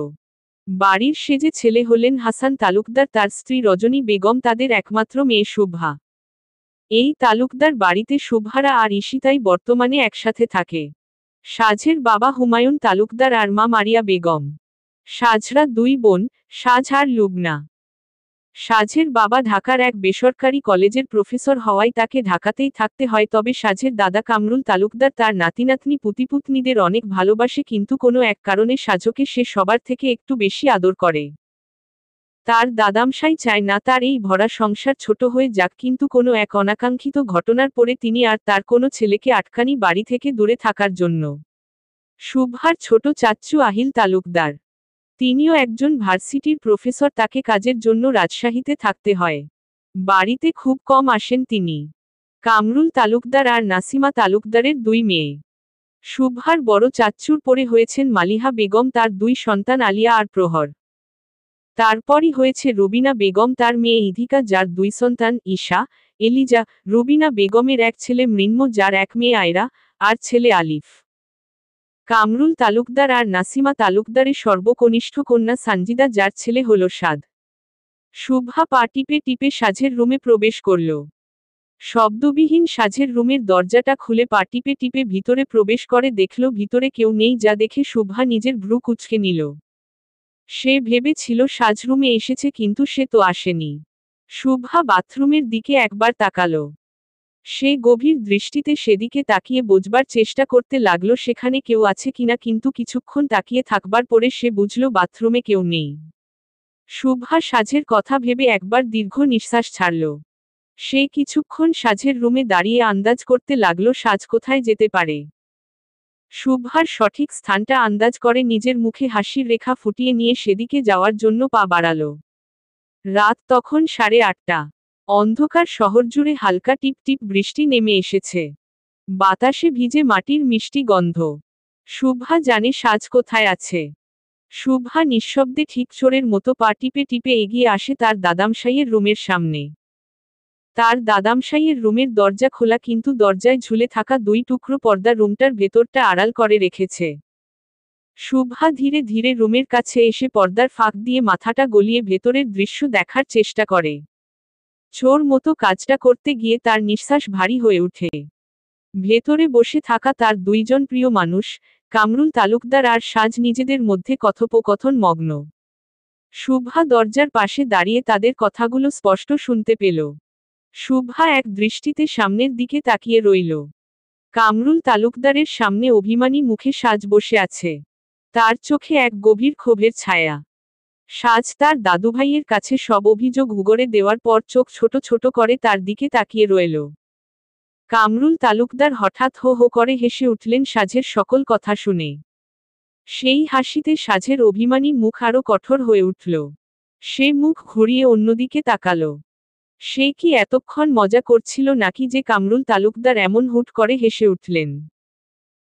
বাড়ির সেজে ছেলে হলেন হাসান তালুকদার, তার স্ত্রী রজনী বেগম, তাদের একমাত্র মেয়ে শুভ্রা। এই তালুকদার বাড়িতে শুভ্রা আর ঈশিতাই বর্তমানে একসাথে থাকে। সাজের বাবা হুমায়ুন তালুকদার আর মা মারিয়া বেগম। সাজরা 2 বোন, সাজ আর লুবনা। সাজের বাবা ঢাকার এক বেসরকারি কলেজের প্রফেসর হওয়ায় তাকে ঢাকাতেই থাকতে হয়, তবে সাজের দাদা কামরুল তালুকদার তার নাতিনাতনি পুতিপুতনিদের অনেক ভালোবাসে, কিন্তু কোনো এক কারণে সাজকে সে সবার থেকে একটু বেশি আদর করে। তার দাদামশাই চায় না তার এই ভরা সংসার ছোট হয়ে যাক, কিন্তু কোনো এক অনাকাঙ্ক্ষিত ঘটনার পরে তিনি আর তার কোনো ছেলেকে আটকানি বাড়ি থেকে দূরে থাকার জন্য। শুভ্রার ছোট চাচ্চু আহিল তালুকদার, তিনিও একজন ভার্সিটির প্রফেসর, তাকে কাজের জন্য রাজশাহীতে থাকতে হয়। বাড়িতে খুব কম আসেন তিনি। কামরুল তালুকদার আর নাসিমা তালুকদারের দুই মেয়ে। শুভ্রার বড় চাচ্চুর পরে হয়েছেন মালিহা বেগম, তার দুই সন্তান আলিয়া আর প্রহর। তারপরই হয়েছে রুবিনা বেগম, তার মেয়ে ইধিকা, যার দুই সন্তান ঈশা, এলিজা। রুবিনা বেগমের এক ছেলে মৃন্ময়, যার এক মেয়ে আয়রা, আর ছেলে আলিফ। কামরুল তালুকদার আর নাসিমা তালুকদারের সর্বকনিষ্ঠ কন্যা সানজিদা, যার ছেলে হল সাদ। শুভ্রা পা টিপে টিপে সাজের রুমে প্রবেশ করল। শব্দবিহীন সাজের রুমের দরজাটা খুলে পা টিপে টিপে ভিতরে প্রবেশ করে, দেখল ভিতরে কেউ নেই, যা দেখে শুভ্রা নিজের ভ্রু কুঁচকে নিল। সে ভেবেছিল সাজ রুমে এসেছে, কিন্তু সে তো আসেনি। শুভ্রা বাথরুমের দিকে একবার তাকালো। সে গভীর দৃষ্টিতে সেদিকে তাকিয়ে বোঝবার চেষ্টা করতে লাগলো সেখানে কেউ আছে কিনা, কিন্তু কিছুক্ষণ তাকিয়ে থাকবার পরে সে বুঝল বাথরুমে কেউ নেই। শুভ্রা সাজের কথা ভেবে একবার দীর্ঘ নিঃশ্বাস ছাড়ল। সে কিছুক্ষণ সাজের রুমে দাঁড়িয়ে আন্দাজ করতে লাগলো সাজ কোথায় যেতে পারে। শুভ্রার সঠিক স্থানটা আন্দাজ করে নিজের মুখে হাসির রেখা ফুটিয়ে নিয়ে সেদিকে যাওয়ার জন্য পা বাড়ালো। রাত তখন 8:30। অন্ধকার শহর জুড়ে হালকা টিপ টিপ বৃষ্টি নেমে এসেছে। বাতাসে ভিজে মাটির মিষ্টি গন্ধ। শুভ্রা জানে সাজ কোথায় আছে। শুভ্রা নিঃশব্দে ঠিক চোরের মতো পা টিপে টিপে এগিয়ে আসে তার দাদামশাইয়ের রুমের সামনে। তার দাদামশাইয়ের রুমের দরজা খোলা, কিন্তু দরজায় ঝুলে থাকা দুই টুকরো পর্দা রুমটার ভেতরটা আড়াল করে রেখেছে। শুভ্রা ধীরে ধীরে রুমের কাছে এসে পর্দার ফাঁক দিয়ে মাথাটা গলিয়ে ভেতরের দৃশ্য দেখার চেষ্টা করে। চোর মতো কাজটা করতে গিয়ে তার নিঃশ্বাস ভারী হয়ে ওঠে। ভেতরে বসে থাকা তার দুইজন প্রিয় মানুষ, কামরুল তালুকদার আর সাজ, নিজেদের মধ্যে কথোপকথন মগ্ন। শুভ্রা দরজার পাশে দাঁড়িয়ে তাদের কথাগুলো স্পষ্ট শুনতে পেল। শুভ্রা এক দৃষ্টিতে সামনের দিকে তাকিয়ে রইল। কামরুল তালুকদারের সামনে অভিমানী মুখে সাজ বসে আছে। তার চোখে এক গভীর ক্ষোভের ছায়া। সাজ তার দাদুভাইয়ের কাছে সব অভিযোগ উগরে দেওয়ার পর চোখ ছোট ছোট করে তার দিকে তাকিয়ে রইল। কামরুল তালুকদার হঠাৎ হো হো করে হেসে উঠলেন সাজের সকল কথা শুনে। সেই হাসিতে সাজের অভিমানী মুখ আরো কঠোর হয়ে উঠল। সে মুখ ঘুরিয়ে অন্যদিকে তাকালো। সে কি এতক্ষণ মজা করছিল নাকি যে কামরুল তালুকদার এমন হুট করে হেসে উঠলেন?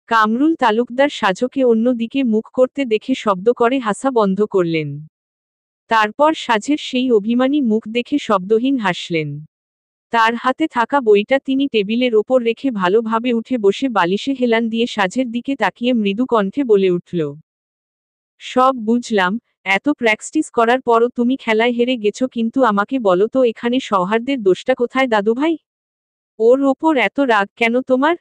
কামরুল তালুকদার সাজকে অন্য দিকে মুখ করতে দেখে শব্দ করে হাসা বন্ধ করলেন। তারপর সাজের সেই অভিমানী মুখ দেখে শব্দহীন হাসলেন। তার হাতে থাকা বইটা তিনি টেবিলের ওপর রেখে ভালোভাবে উঠে বসে বালিশে হেলান দিয়ে সাজের দিকে তাকিয়ে মৃদু কণ্ঠে বলে উঠল, সব বুঝলাম, এত প্র্যাকটিস করার পরও তুমি খেলায় হেরে গেছো, কিন্তু আমাকে বলো তো এখানে সৌহার্দের দোষটা কোথায় দাদুভাই? ওর ওপর এত রাগ কেন তোমার?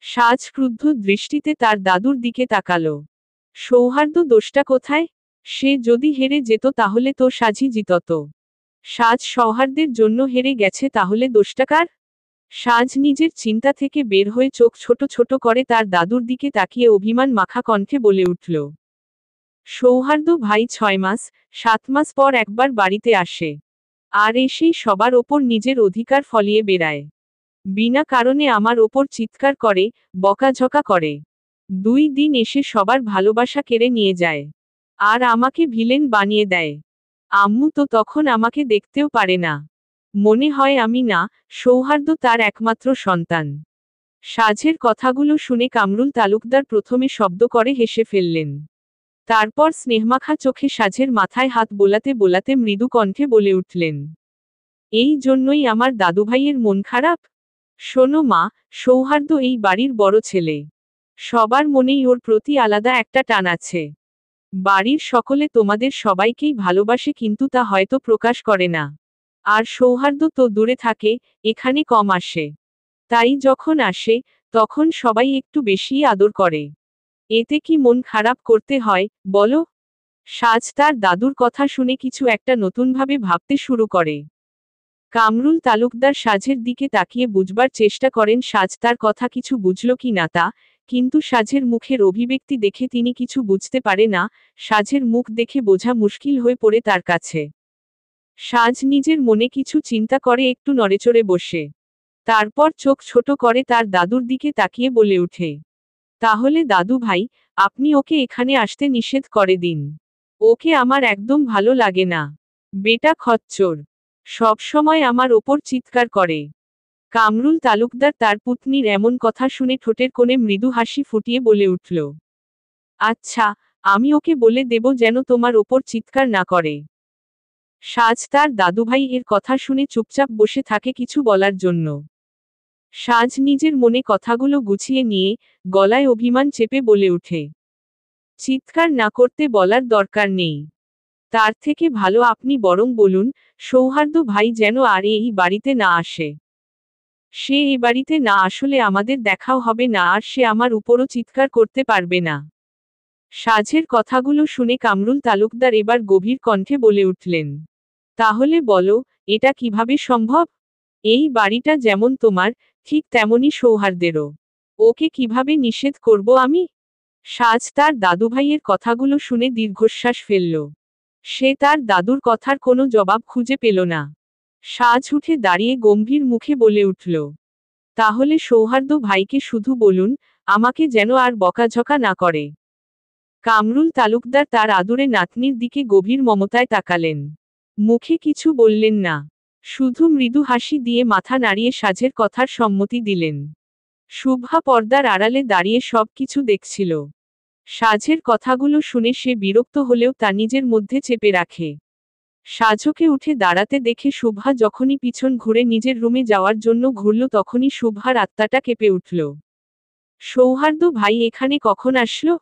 সাজ ক্রুদ্ধ দৃষ্টিতে তার দাদুর দিকে তাকালো। সৌহার্দ্য দোষটা কোথায়? সে যদি হেরে যেত তাহলে তো সাজই জিতত। সাজ সৌহার্দ্যের জন্য হেরে গেছে, তাহলে দোষটা কার? সাজ নিজের চিন্তা থেকে বের হয়ে চোখ ছোট ছোট করে তার দাদুর দিকে তাকিয়ে অভিমান মাখা কণ্ঠে বলে উঠল, সৌহার্দ্য ভাই 6 মাস 7 মাস পর একবার বাড়িতে আসে। আর এসেই সবার ওপর নিজের অধিকার ফলিয়ে বেড়ায়। বিনা কারণে আমার ওপর চিৎকার করে, বকাঝকা করে। 2 দিন এসে সবার ভালোবাসা কেড়ে নিয়ে যায়। আর আমাকে ভিলেন বানিয়ে দেয়। আম্মু তো তখন আমাকে দেখতেও পারে না। মনে হয় আমি না, সৌহার্দ্য তার একমাত্র সন্তান। সাজের কথাগুলো শুনে কামরুল তালুকদার প্রথমে শব্দ করে হেসে ফেললেন। তারপর স্নেহমাখা চোখে সাজের মাথায় হাত বোলাতে বোলাতে মৃদু কণ্ঠে বলে উঠলেন, এই জন্যই আমার দাদুভাইয়ের মন খারাপ? শোনো মা, সৌহার্দ্য এই বাড়ির বড় ছেলে। সবার মনেই ওর প্রতি আলাদা একটা টান আছে। বাড়ির সকলে তোমাদের সবাইকেই ভালোবাসে, কিন্তু তা হয়তো প্রকাশ করে না। আর সৌহার্দ্য তো দূরে থাকে, এখানে কম আসে। তাই যখন আসে, তখন সবাই একটু বেশিই আদর করে। এতে কি মন খারাপ করতে হয়, বলো? সাজ তার দাদুর কথা শুনে কিছু একটা নতুনভাবে ভাবতে শুরু করে। কামরুল তালুকদার সাজের দিকে তাকিয়ে বুঝবার চেষ্টা করেন সাজ তার কথা কিছু বুঝল কি না তা, কিন্তু সাজের মুখের অভিব্যক্তি দেখে তিনি কিছু বুঝতে পারে না। সাজের মুখ দেখে বোঝা মুশকিল হয়ে পড়ে তার কাছে। সাজ নিজের মনে কিছু চিন্তা করে একটু নড়েচড়ে বসে। তারপর চোখ ছোট করে তার দাদুর দিকে তাকিয়ে বলে ওঠে, তাহলে দাদু ভাই, আপনি ওকে এখানে আসতে নিষেধ করে দিন। ওকে আমার একদম ভালো লাগে না। বেটা খচ্চর। সব সময় আমার ওপর চিৎকার করে। কামরুল তালুকদার তার পুতনির এমন কথা শুনে ঠোঁটের কোণে মৃদু হাসি ফুটিয়ে বলে উঠল, আচ্ছা, আমি ওকে বলে দেব যেন তোমার ওপর চিৎকার না করে। সাজ তার দাদুভাই এর কথা শুনে চুপচাপ বসে থাকে কিছু বলার জন্য। সাজ নিজের মনে কথাগুলো গুছিয়ে নিয়ে গলায় অভিমান চেপে বলে ওঠে, চিৎকার না করতে বলার দরকার নেই। তার থেকে ভালো আপনি বরং বলুন, সৌহার্দ্য ভাই যেন আর এই বাড়িতে না আসে। সে এ বাড়িতে না আসলে আমাদের দেখাও হবে না আর সে আমার উপরও চিৎকার করতে পারবে না। সাজের কথাগুলো শুনে কামরুল তালুকদার এবার গভীর কণ্ঠে বলে উঠলেন, তাহলে বলো, এটা কিভাবে সম্ভব? এই বাড়িটা যেমন তোমার, ঠিক তেমনই সৌহার্দ্যেরও। ওকে কিভাবে নিষেধ করব আমি? সাজ তার দাদুভাইয়ের কথাগুলো শুনে দীর্ঘশ্বাস ফেলল। সে তার দাদুর কথার কোনো জবাব খুঁজে পেল না। সাজ উঠে দাঁড়িয়ে গম্ভীর মুখে বলে উঠল, তাহলে সৌহার্দ্য ভাইকে শুধু বলুন, আমাকে যেন আর বকাঝকা না করে। কামরুল তালুকদার তার আদুরে নাতনির দিকে গভীর মমতায় তাকালেন। মুখে কিছু বললেন না, শুধু মৃদু হাসি দিয়ে মাথা নাড়িয়ে সাজের কথার সম্মতি দিলেন। শুভা পর্দার আড়ালে দাঁড়িয়ে সব কিছু দেখছিল। সাজের কথাগুলো শুনে সে বিরক্ত হলেও তা নিজের মধ্যে চেপে রাখে। সাজকে উঠে দাঁড়াতে দেখে শুভা যখনই পিছন ঘুরে নিজের রুমে যাওয়ার জন্য ঘুরল তখনই শুভার আত্মাটা কেঁপে উঠল। সৌহার্দ্য ভাই এখানে কখন আসলো?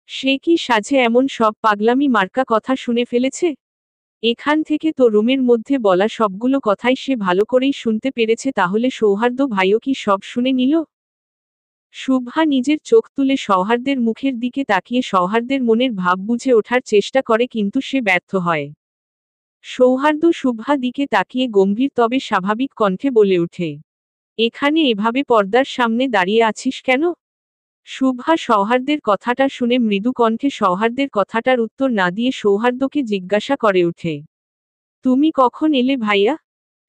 সে কি সাজে এমন সব পাগলামি মার্কা কথা শুনে ফেলেছে? এখান থেকে তো রুমের মধ্যে বলা সবগুলো কথাই সে ভালো করেই শুনতে পেরেছে, তাহলে সৌহার্দ্য ভাইও কি সব শুনে নিল? শুভা নিজের চোখ তুলে সৌহার্দ্যের মুখের দিকে তাকিয়ে সৌহার্দ্যের মনের ভাব বুঝে ওঠার চেষ্টা করে কিন্তু সে ব্যর্থ হয়। সৌহার্দ্য শুভা দিকে তাকিয়ে গম্ভীর তবে স্বাভাবিক কণ্ঠে বলে ওঠে, এখানে এভাবে পর্দার সামনে দাঁড়িয়ে আছিস কেন? শুভা সৌহার্দ্যের কথাটা শুনে মৃদু কণ্ঠে সৌহার্দ্যের কথাটার উত্তর না দিয়ে সৌহার্দ্যকে জিজ্ঞাসা করে ওঠে, তুমি কখন এলে ভাইয়া?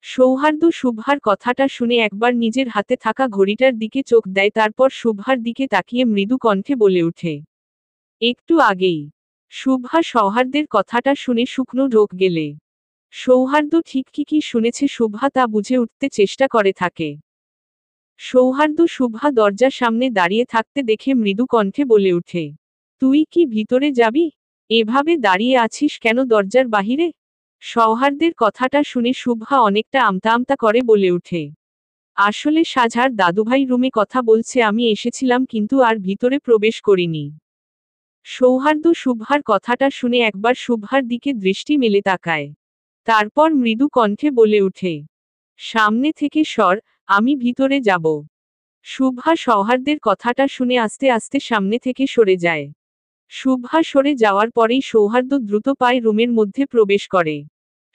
সৌহার্দ্য শুভার কথাটা শুনে একবার নিজের হাতে থাকা ঘড়িটার দিকে চোখ দেয়, তারপর শুভার দিকে তাকিয়ে মৃদু কণ্ঠে বলে ওঠে, একটু আগেই। শুভা সৌহার্দ্যের কথাটা শুনে শুকনো ঢোক গেলে। সৌহার্দ্য ঠিক কি শুনেছে শুভা তা বুঝে উঠতে চেষ্টা করে থাকে। সৌহার্দ্য শুভা দরজার সামনে দাঁড়িয়ে থাকতে দেখে মৃদু কণ্ঠে বলে ওঠে, তুই কি ভিতরে যাবি? এভাবে দাঁড়িয়ে আছিস কেন দরজার বাহিরে? সৌহার্দ্যের কথাটা শুনে শুভা অনেকটা আমতা আমতা করে বলে ওঠে, আসলে সাজার দাদুভাই রুমে কথা বলছে, আমি এসেছিলাম কিন্তু আর ভিতরে প্রবেশ করিনি। সৌহার্দ্য শুভার কথাটা শুনে একবার শুভার দিকে দৃষ্টি মেলে তাকায়। তারপর মৃদু কণ্ঠে বলে ওঠে, সামনে থেকে সর, আমি ভিতরে যাব। শুভা সৌহার্দ্যের কথাটা শুনে আস্তে আস্তে সামনে থেকে সরে যায়। শুভা সরে যাওয়ার পরেই সৌহার্দ্য দ্রুত পায়ে রুমের মধ্যে প্রবেশ করে।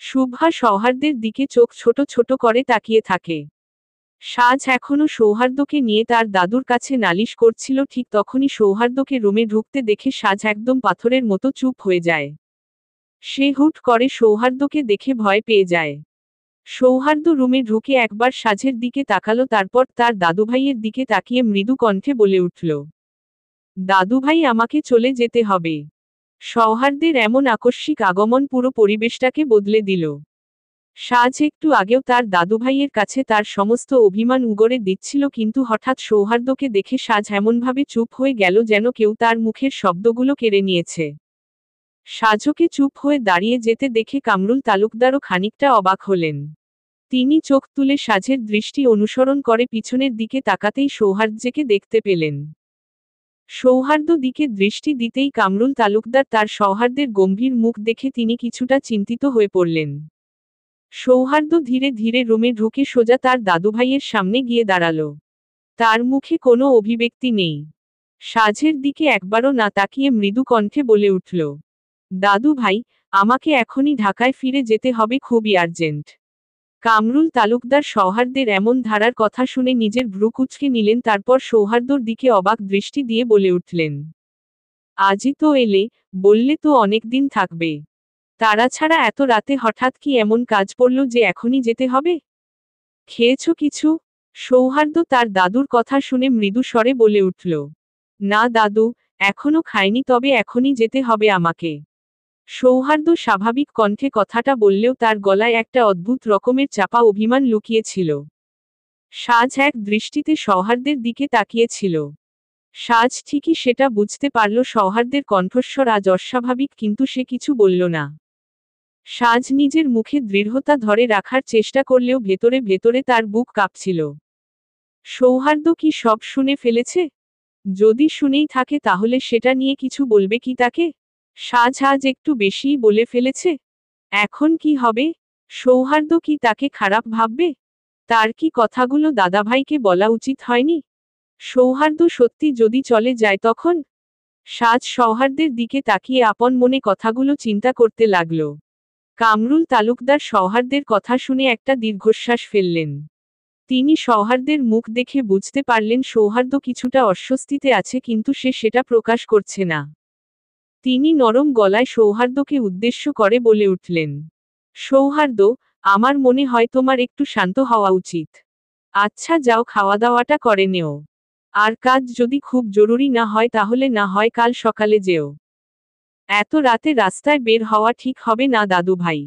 শুভা সৌহার্দ্যের দিকে চোখ ছোট ছোট করে তাকিয়ে থাকে। সাজ এখনো সৌহার্দ্যকে নিয়ে তার দাদুর কাছে নালিশ করছিল, ঠিক তখনই সৌহার্দ্যকে রুমে ঢুকতে দেখে সাজ একদম পাথরের মতো চুপ হয়ে যায়। সে হুট করে সৌহার্দ্যকে দেখে ভয় পেয়ে যায়। সৌহার্দ্য রুমে ঢুকে একবার সাজের দিকে তাকালো, তারপর তার দাদুভাইয়ের দিকে তাকিয়ে মৃদু কণ্ঠে বলে উঠল, দাদুভাই আমাকে চলে যেতে হবে। সৌহার্দ্যের এমন আকস্মিক আগমন পুরো পরিবেশটাকে বদলে দিল। সাজ একটু আগেও তার দাদুভাইয়ের কাছে তার সমস্ত অভিমান উগরে দিচ্ছিল, কিন্তু হঠাৎ সৌহার্দ্যকে দেখে সাজ এমনভাবে চুপ হয়ে গেল যেন কেউ তার মুখের শব্দগুলো কেড়ে নিয়েছে। সাজকে চুপ হয়ে দাঁড়িয়ে যেতে দেখে কামরুল তালুকদারও খানিকটা অবাক হলেন। তিনি চোখ তুলে সাজের দৃষ্টি অনুসরণ করে পিছনের দিকে তাকাতেই সৌহার্দ্যকে দেখতে পেলেন। সৌহার্দ্য দিকে দৃষ্টি দিতেই কামরুল তালুকদার তার সৌহার্দ্যের গম্ভীর মুখ দেখে তিনি কিছুটা চিন্তিত হয়ে পড়লেন। সৌহার্দ্য ধীরে ধীরে রুমে ঢুকে সোজা তার দাদুভাইয়ের সামনে গিয়ে দাঁড়াল। তার মুখে কোনো অভিব্যক্তি নেই। সাজের দিকে একবারও না তাকিয়ে মৃদু কণ্ঠে বলে উঠল, দাদু ভাই, আমাকে এখনই ঢাকায় ফিরে যেতে হবে, খুবই আর্জেন্ট। কামরুল তালুকদার সৌহার্দের এমন ধারার কথা শুনে নিজের ভ্রু কুঁচকে নিলেন, তারপর সৌহার্দ্যর দিকে অবাক দৃষ্টি দিয়ে বলে উঠলেন, আজই তো এলে, বললে তো অনেকদিন থাকবে। তাছাড়া এত রাতে হঠাৎ কি এমন কাজ পড়ল যে এখনই যেতে হবে? খেয়েছো কিছু? সৌহার্দ্য তার দাদুর কথা শুনে মৃদু স্বরে বলে উঠল, না দাদু, এখনো খাইনি, তবে এখনই যেতে হবে আমাকে। সৌহার্দ্য স্বাভাবিক কণ্ঠে কথাটা বললেও তার গলায় একটা অদ্ভুত রকমের চাপা অভিমান লুকিয়েছিল। সাজ এক দৃষ্টিতে সৌহার্দ্যের দিকে তাকিয়েছিল। সাজ ঠিকই সেটা বুঝতে পারল সৌহার্দ্যের কণ্ঠস্বর আজ অস্বাভাবিক, কিন্তু সে কিছু বলল না। সাজ নিজের মুখে দৃঢ়তা ধরে রাখার চেষ্টা করলেও ভেতরে ভেতরে তার বুক কাঁপছিল। সৌহার্দ্য কি সব শুনে ফেলেছে? যদি শুনেই থাকে তাহলে সেটা নিয়ে কিছু বলবে কি তাকে? সাজ আজ একটু বেশিই বলে ফেলেছে। এখন কি হবে? সৌহার্দ্য কি তাকে খারাপ ভাববে? তার কি কথাগুলো দাদাভাইকে বলা উচিত হয়নি? সৌহার্দ্য সত্যি যদি চলে যায় তখন? সাজ সৌহার্দ্যের দিকে তাকিয়ে আপন মনে কথাগুলো চিন্তা করতে লাগল। কামরুল তালুকদার সৌহার্দ্যের কথা শুনে একটা দীর্ঘশ্বাস ফেললেন। তিনি সৌহার্দ্যের মুখ দেখে বুঝতে পারলেন সৌহার্দ্য কিছুটা অস্বস্তিতে আছে, কিন্তু সে সেটা প্রকাশ করছে না। তিনি নরম গলায় সৌহার্দ্যকে উদ্দেশ্য করে বলে উঠলেন, সৌহার্দ্য, আমার মনে হয় তোমার একটু শান্ত হওয়া উচিত। আচ্ছা যাও, খাওয়া দাওয়াটা করে নেও। আর কাজ যদি খুব জরুরি না হয় তাহলে না হয় কাল সকালে যেও। এত রাতে রাস্তায় বের হওয়া ঠিক হবে না দাদু ভাই।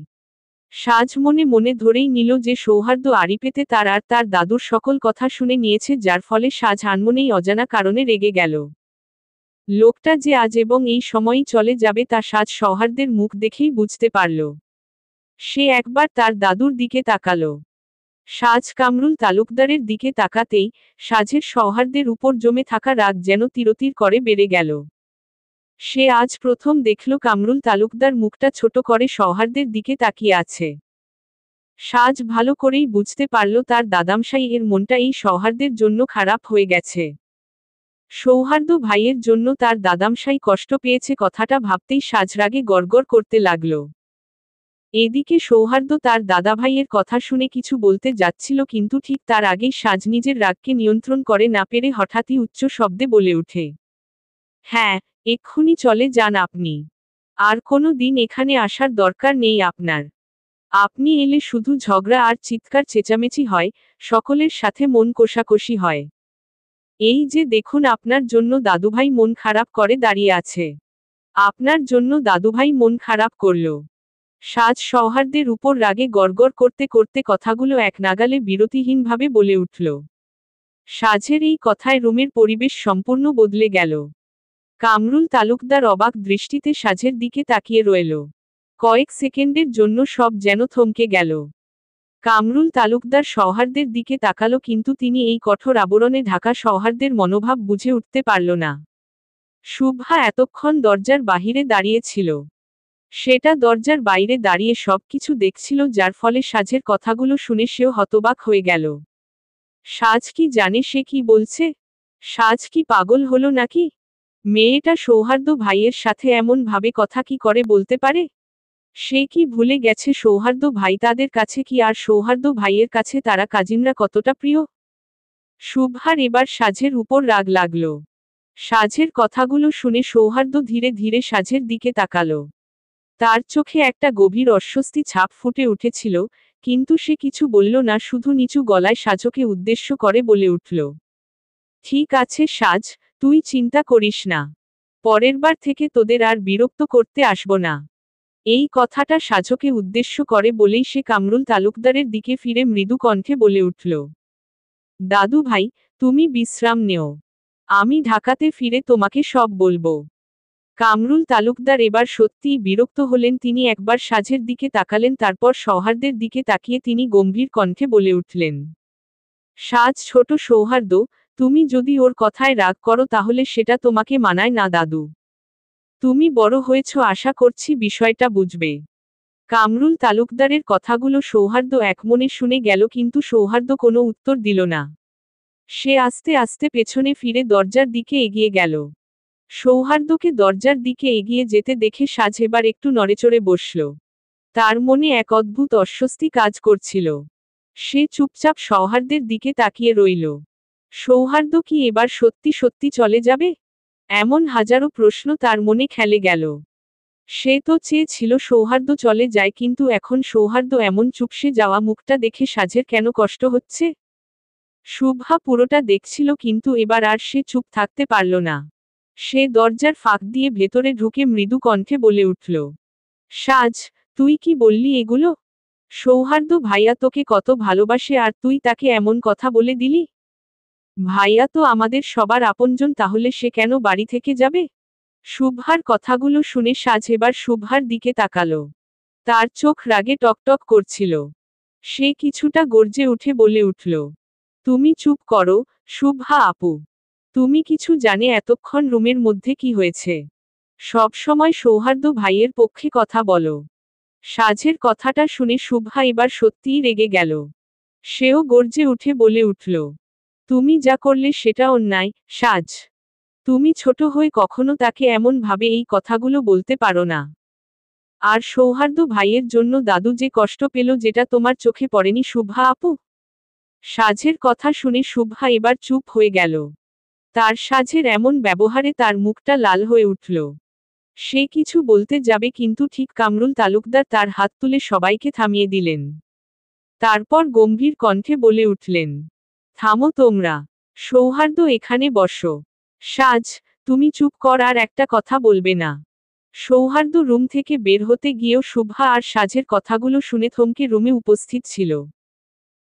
সাজ মনে মনে ধরেই নিল যে সৌহার্দ্য আড়ি পেতে তার আর তার দাদুর সকল কথা শুনে নিয়েছে, যার ফলে সাজ আনমনেই অজানা কারণে রেগে গেল। লোকটা যে আজ এবং এই সময়ই চলে যাবে তা সাজ সৌহার্দ্যের মুখ দেখেই বুঝতে পারল। সে একবার তার দাদুর দিকে তাকালো। সাজ কামরুল তালুকদারের দিকে তাকাতেই সাজের সৌহার্দ্যের উপর জমে থাকা রাগ যেন তিরতির করে বেড়ে গেল। সে আজ প্রথম দেখল কামরুল তালুকদার মুখটা ছোট করে সৌহার্দ্যের দিকে তাকিয়ে আছে। সাজ ভালো করেই বুঝতে পারল তার দাদামশাই এর মনটা এই সৌহার্দ্যের জন্য খারাপ হয়ে গেছে। সৌহার্দ্য ভাইয়ের জন্য তার দাদামশাই কষ্ট পেয়েছে, কথাটা ভাবতেই সাজ রাগে গড়গড় করতে লাগল। এদিকে সৌহার্দ্য তার দাদাভাইয়ের কথা শুনে কিছু বলতে যাচ্ছিল, কিন্তু ঠিক তার আগেই সাজ নিজের রাগকে নিয়ন্ত্রণ করে না পেরে হঠাৎই উচ্চ শব্দে বলে ওঠে, হ্যাঁ, এক্ষুনি চলে যান আপনি। আর কোনো দিন এখানে আসার দরকার নেই আপনার। আপনি এলে শুধু ঝগড়া আর চিৎকার চেঁচামেচি হয়, সকলের সাথে মন কষাকষি হয়। এই যে দেখুন, আপনার জন্য দাদুভাই মন খারাপ করে দাঁড়িয়ে আছে। আপনার জন্য দাদুভাই মন খারাপ করল। সাজ সৌহার্দ্যের উপর রাগে গড়গড় করতে করতে কথাগুলো এক নাগালে বিরতিহীনভাবে বলে উঠল। সাজের এই কথায় রুমের পরিবেশ সম্পূর্ণ বদলে গেল। কামরুল তালুকদার অবাক দৃষ্টিতে সাজের দিকে তাকিয়ে রইল। কয়েক সেকেন্ডের জন্য সব যেন থমকে গেল। কামরুল তালুকদার সৌহার্দ্যের দিকে তাকালো, কিন্তু তিনি এই কঠোর আবরণে ঢাকা সৌহার্দ্যের মনোভাব বুঝে উঠতে পারল না। শুভা এতক্ষণ দরজার বাহিরে দাঁড়িয়েছিল। সেটা দরজার বাইরে দাঁড়িয়ে সবকিছু দেখছিল, যার ফলে সাজের কথাগুলো শুনে সেও হতবাক হয়ে গেল। সাজ কি জানে সে কি বলছে? সাজ কি পাগল হলো নাকি? মেয়েটা সৌহার্দ্য ভাইয়ের সাথে এমন ভাবে কথা কি করে বলতে পারে? সে কি ভুলে গেছে সৌহার্দ্য ভাই তাদের কাছে কি, আর সৌহার্দ্য ভাইয়ের কাছে তারা কাজিনরা কতটা প্রিয়? শুভার এবার সাজের উপর রাগ লাগল। সাজের কথাগুলো শুনে সৌহার্দ্য ধীরে ধীরে সাজের দিকে তাকালো। তার চোখে একটা গভীর অস্বস্তি ছাপ ফুটে উঠেছিল, কিন্তু সে কিছু বলল না, শুধু নিচু গলায় সাজকে উদ্দেশ্য করে বলে উঠল, ঠিক আছে সাজ, তুই চিন্তা করিস না। পরের বার থেকে তোদের আর বিরক্ত করতে আসব না। এই কথাটা সাজকে উদ্দেশ্য করে বলেই সে কামরুল তালুকদারের দিকে ফিরে মৃদু কণ্ঠে বলে উঠল, দাদু ভাই, তুমি বিশ্রাম নেও। আমি ঢাকাতে ফিরে তোমাকে সব বলবো। কামরুল তালুকদার এবার সত্যিই বিরক্ত হলেন। তিনি একবার সাজের দিকে তাকালেন, তারপর সৌহার্দ্যের দিকে তাকিয়ে তিনি গম্ভীর কণ্ঠে বলে উঠলেন, সাজ ছোট সৌহার্দ্য, তুমি যদি ওর কথায় রাগ করো তাহলে সেটা তোমাকে মানায় না দাদু। তুমি বড় হয়েছ, আশা করছি বিষয়টা বুঝবে। কামরুল তালুকদারের কথাগুলো সৌহার্দ্য একমনে শুনে গেল, কিন্তু সৌহার্দ্য কোনো উত্তর দিল না। সে আস্তে আস্তে পেছনে ফিরে দরজার দিকে এগিয়ে গেল। সৌহার্দ্যকে দরজার দিকে এগিয়ে যেতে দেখে সাজ এবার একটু নড়েচড়ে বসল। তার মনে এক অদ্ভুত অস্বস্তি কাজ করছিল। সে চুপচাপ সৌহার্দ্যের দিকে তাকিয়ে রইল। সৌহার্দ্য কি এবার সত্যি সত্যি চলে যাবে? এমন হাজারো প্রশ্ন তার মনে খেলে গেল। সে তো চেয়েছিল সৌহার্দ্য চলে যায়, কিন্তু এখন সৌহার্দ্য এমন চুপসে যাওয়া মুখটা দেখে সাজের কেন কষ্ট হচ্ছে। শুভা পুরোটা দেখছিল, কিন্তু এবার আর সে চুপ থাকতে পারল না। সে দরজার ফাঁক দিয়ে ভেতরে ঢুকে মৃদু কণ্ঠে বলে উঠল, সাজ, তুই কি বললি এগুলো? সৌহার্দ্য ভাইয়া তোকে কত ভালোবাসে, আর তুই তাকে এমন কথা বলে দিলি? ভাইয়া তো আমাদের সবার আপনজন, তাহলে সে কেন বাড়ি থেকে যাবে? শুভার কথাগুলো শুনে সাজ এবার শুভার দিকে তাকালো। তার চোখ রাগে টকটক করছিল। সে কিছুটা গর্জে উঠে বলে উঠল, তুমি চুপ করো, শুভা আপু। তুমি কিছু জানে এতক্ষণ রুমের মধ্যে কি হয়েছে? সব সময় সৌহার্দ্য ভাইয়ের পক্ষে কথা বলো। সাজের কথাটা শুনে শুভা এবার সত্যিই রেগে গেল। সেও গর্জে উঠে বলে উঠল, তুমি যা করলে সেটা অন্যায়, সাজ। তুমি ছোট হয়ে কখনো তাকে এমন ভাবে এই কথাগুলো বলতে পারো না। আর সৌহার্দ্য ভাইয়ের জন্য দাদু যে কষ্ট পেল, যেটা তোমার চোখে পড়েনি শুভা আপু? সাজের কথা শুনে শুভা এবার চুপ হয়ে গেল। তার সাজের এমন ব্যবহারে তার মুখটা লাল হয়ে উঠল। সে কিছু বলতে যাবে, কিন্তু ঠিক কামরুল তালুকদার তার হাত তুলে সবাইকে থামিয়ে দিলেন। তারপর গম্ভীর কণ্ঠে বলে উঠলেন, থামো তোমরা। সৌহার্দ্য এখানে বসো। সাজ, তুমি চুপ কর, আর একটা কথা বলবে না। সৌহার্দ্য রুম থেকে বের হতে গিয়েও শুভা আর সাজের কথাগুলো শুনে থমকে রুমে উপস্থিত ছিল।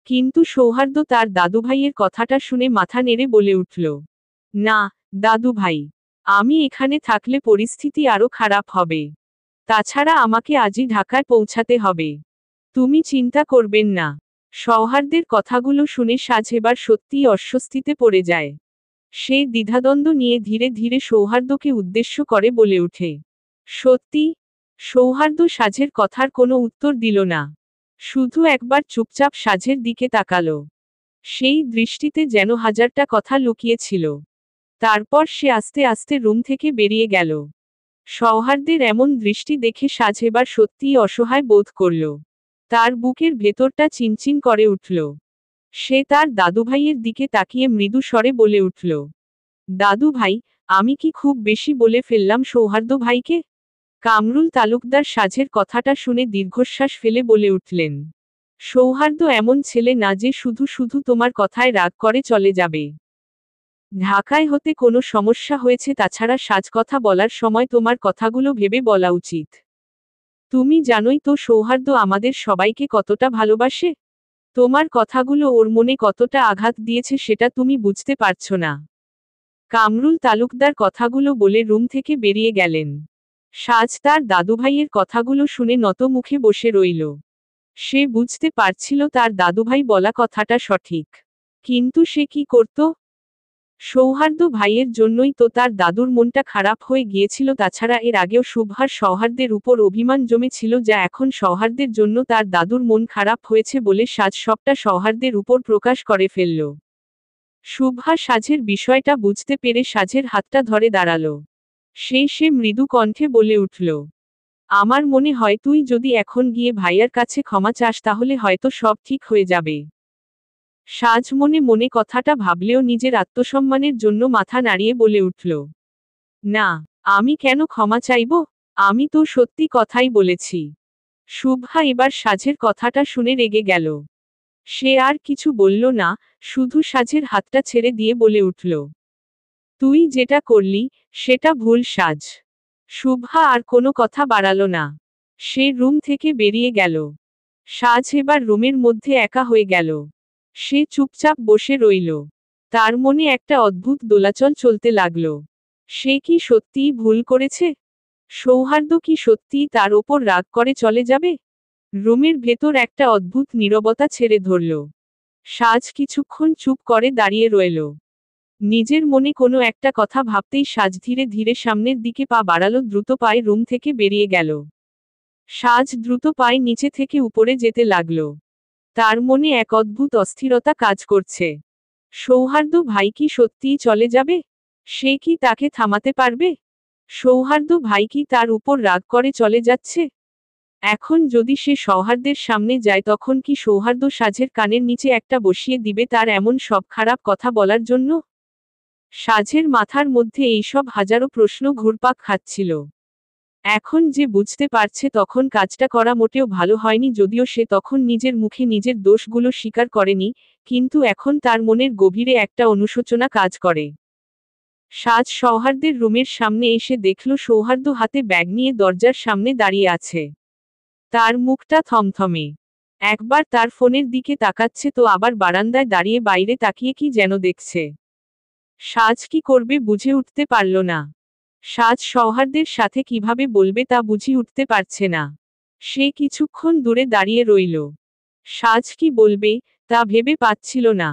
কিন্তু সৌহার্দ্য তার দাদুভাইয়ের কথাটা শুনে মাথা নেড়ে বলে উঠল, না দাদুভাই, আমি এখানে থাকলে পরিস্থিতি আরো খারাপ হবে। তাছাড়া আমাকে আজই ঢাকায় পৌঁছাতে হবে। তুমি চিন্তা করবেন না। সৌহার্দ্যের কথাগুলো শুনে সাজ এবার সত্যিই অস্বস্তিতে পড়ে যায়। সে দ্বিধাদ্বন্দ্ব নিয়ে ধীরে ধীরে সৌহার্দ্যকে উদ্দেশ্য করে বলে ওঠে, সত্যি? সৌহার্দ্য সাজের কথার কোনো উত্তর দিল না। শুধু একবার চুপচাপ সাজের দিকে তাকালো। সেই দৃষ্টিতে যেন হাজারটা কথা লুকিয়েছিল। তারপর সে আস্তে আস্তে রুম থেকে বেরিয়ে গেল। সৌহার্দ্যের এমন দৃষ্টি দেখে সাজ এবার সত্যিই অসহায় বোধ করল। তার বুকের ভেতরটা চিনচিন করে উঠল। সে তার দাদুভাইয়ের দিকে তাকিয়ে মৃদু স্বরে বলে উঠল, দাদু ভাই, আমি কি খুব বেশি বলে ফেললাম সৌহার্দ্য ভাইকে? কামরুল তালুকদার সাজের কথাটা শুনে দীর্ঘশ্বাস ফেলে বলে উঠলেন, সৌহার্দ্য এমন ছেলে না যে শুধু শুধু তোমার কথায় রাগ করে চলে যাবে। ঢাকায় হতে কোনো সমস্যা হয়েছে, তাছাড়া সাজ কথা বলার সময় তোমার কথাগুলো ভেবে বলা উচিত। তুমি জানোই তো সৌহার্দ্য আমাদের সবাইকে কতটা ভালোবাসে। তোমার কথাগুলো ওর মনে কতটা আঘাত দিয়েছে সেটা তুমি বুঝতে পারছো না। কামরুল তালুকদার কথাগুলো বলে রুম থেকে বেরিয়ে গেলেন। সাজ তার দাদুভাইয়ের কথাগুলো শুনে নত মুখে বসে রইল। সে বুঝতে পারছিল তার দাদুভাই বলা কথাটা সঠিক। কিন্তু সে কি করত? সৌহার্দ্য ভাইয়ের জন্যই তো তার দাদুর মনটা খারাপ হয়ে গিয়েছিল। তাছাড়া এর আগেও শুভার সৌহার্দ্যের উপর অভিমান জমেছিল, যা এখন সৌহার্দ্যের জন্য তার দাদুর মন খারাপ হয়েছে বলে সাজ সবটা সৌহার্দ্যের উপর প্রকাশ করে ফেলল। শুভা সাজের বিষয়টা বুঝতে পেরে সাজের হাতটা ধরে দাঁড়ালো। সে মৃদু কণ্ঠে বলে উঠল, আমার মনে হয় তুই যদি এখন গিয়ে ভাইয়ার কাছে ক্ষমা চাস তাহলে হয়তো সব ঠিক হয়ে যাবে। সাজ মনে মনে কথাটা ভাবলেও নিজের আত্মসম্মানের জন্য মাথা নাড়িয়ে বলে উঠল, না, আমি কেন ক্ষমা চাইব? আমি তো সত্যি কথাই বলেছি। শুভা এবার সাজের কথাটা শুনে রেগে গেল। সে আর কিছু বলল না, শুধু সাজের হাতটা ছেড়ে দিয়ে বলে উঠল, তুই যেটা করলি সেটা ভুল সাজ। শুভা আর কোনো কথা বাড়ালো না। সে রুম থেকে বেরিয়ে গেল। সাজ এবার রুমের মধ্যে একা হয়ে গেল। সে চুপচাপ বসে রইল। তার মনে একটা অদ্ভুত দোলাচল চলতে লাগলো। সে কি সত্যিই ভুল করেছে? সৌহার্দ্য কি সত্যিই তার ওপর রাগ করে চলে যাবে? রুমের ভেতর একটা অদ্ভুত নীরবতা ছেড়ে ধরল। সাজ কিছুক্ষণ চুপ করে দাঁড়িয়ে রইল। নিজের মনে কোনো একটা কথা ভাবতেই সাজ ধীরে ধীরে সামনের দিকে পা বাড়ালো, দ্রুত পায়ে রুম থেকে বেরিয়ে গেল। সাজ দ্রুত পায়ে নিচে থেকে উপরে যেতে লাগল। তার মনে এক অদ্ভুত অস্থিরতা কাজ করছে। সৌহার্দ্য ভাই কি সত্যিই চলে যাবে? সে কি তাকে থামাতে পারবে? সৌহার্দ্য ভাই কি তার উপর রাগ করে চলে যাচ্ছে? এখন যদি সে সৌহার্দ্যের সামনে যায় তখন কি সৌহার্দ্য সাজের কানের নিচে একটা বসিয়ে দিবে তার এমন সব খারাপ কথা বলার জন্য? সাজের মাথার মধ্যে এইসব হাজারো প্রশ্ন ঘুরপাক খাচ্ছিল। এখন যে বুঝতে পারছে তখন কাজটা করা মোটেও ভালো হয়নি, যদিও সে তখন নিজের মুখে নিজের দোষগুলো স্বীকার করেনি, কিন্তু এখন তার মনের গভীরে একটা অনুশোচনা কাজ করে। সাজ সৌহার্দ্যের রুমের সামনে এসে দেখল সৌহার্দ্য হাতে ব্যাগ নিয়ে দরজার সামনে দাঁড়িয়ে আছে। তার মুখটা থমথমে। একবার তার ফোনের দিকে তাকাচ্ছে তো আবার বারান্দায় দাঁড়িয়ে বাইরে তাকিয়ে কি যেন দেখছে। সাজ কি করবে বুঝে উঠতে পারল না। সাজ সৌহার্দ্যের সাথে কিভাবে বলবে তা বুঝে উঠতে পারছে না। সে কিছুক্ষণ দূরে দাঁড়িয়ে রইল। সাজ কি বলবে তা ভেবে পাচ্ছিল না।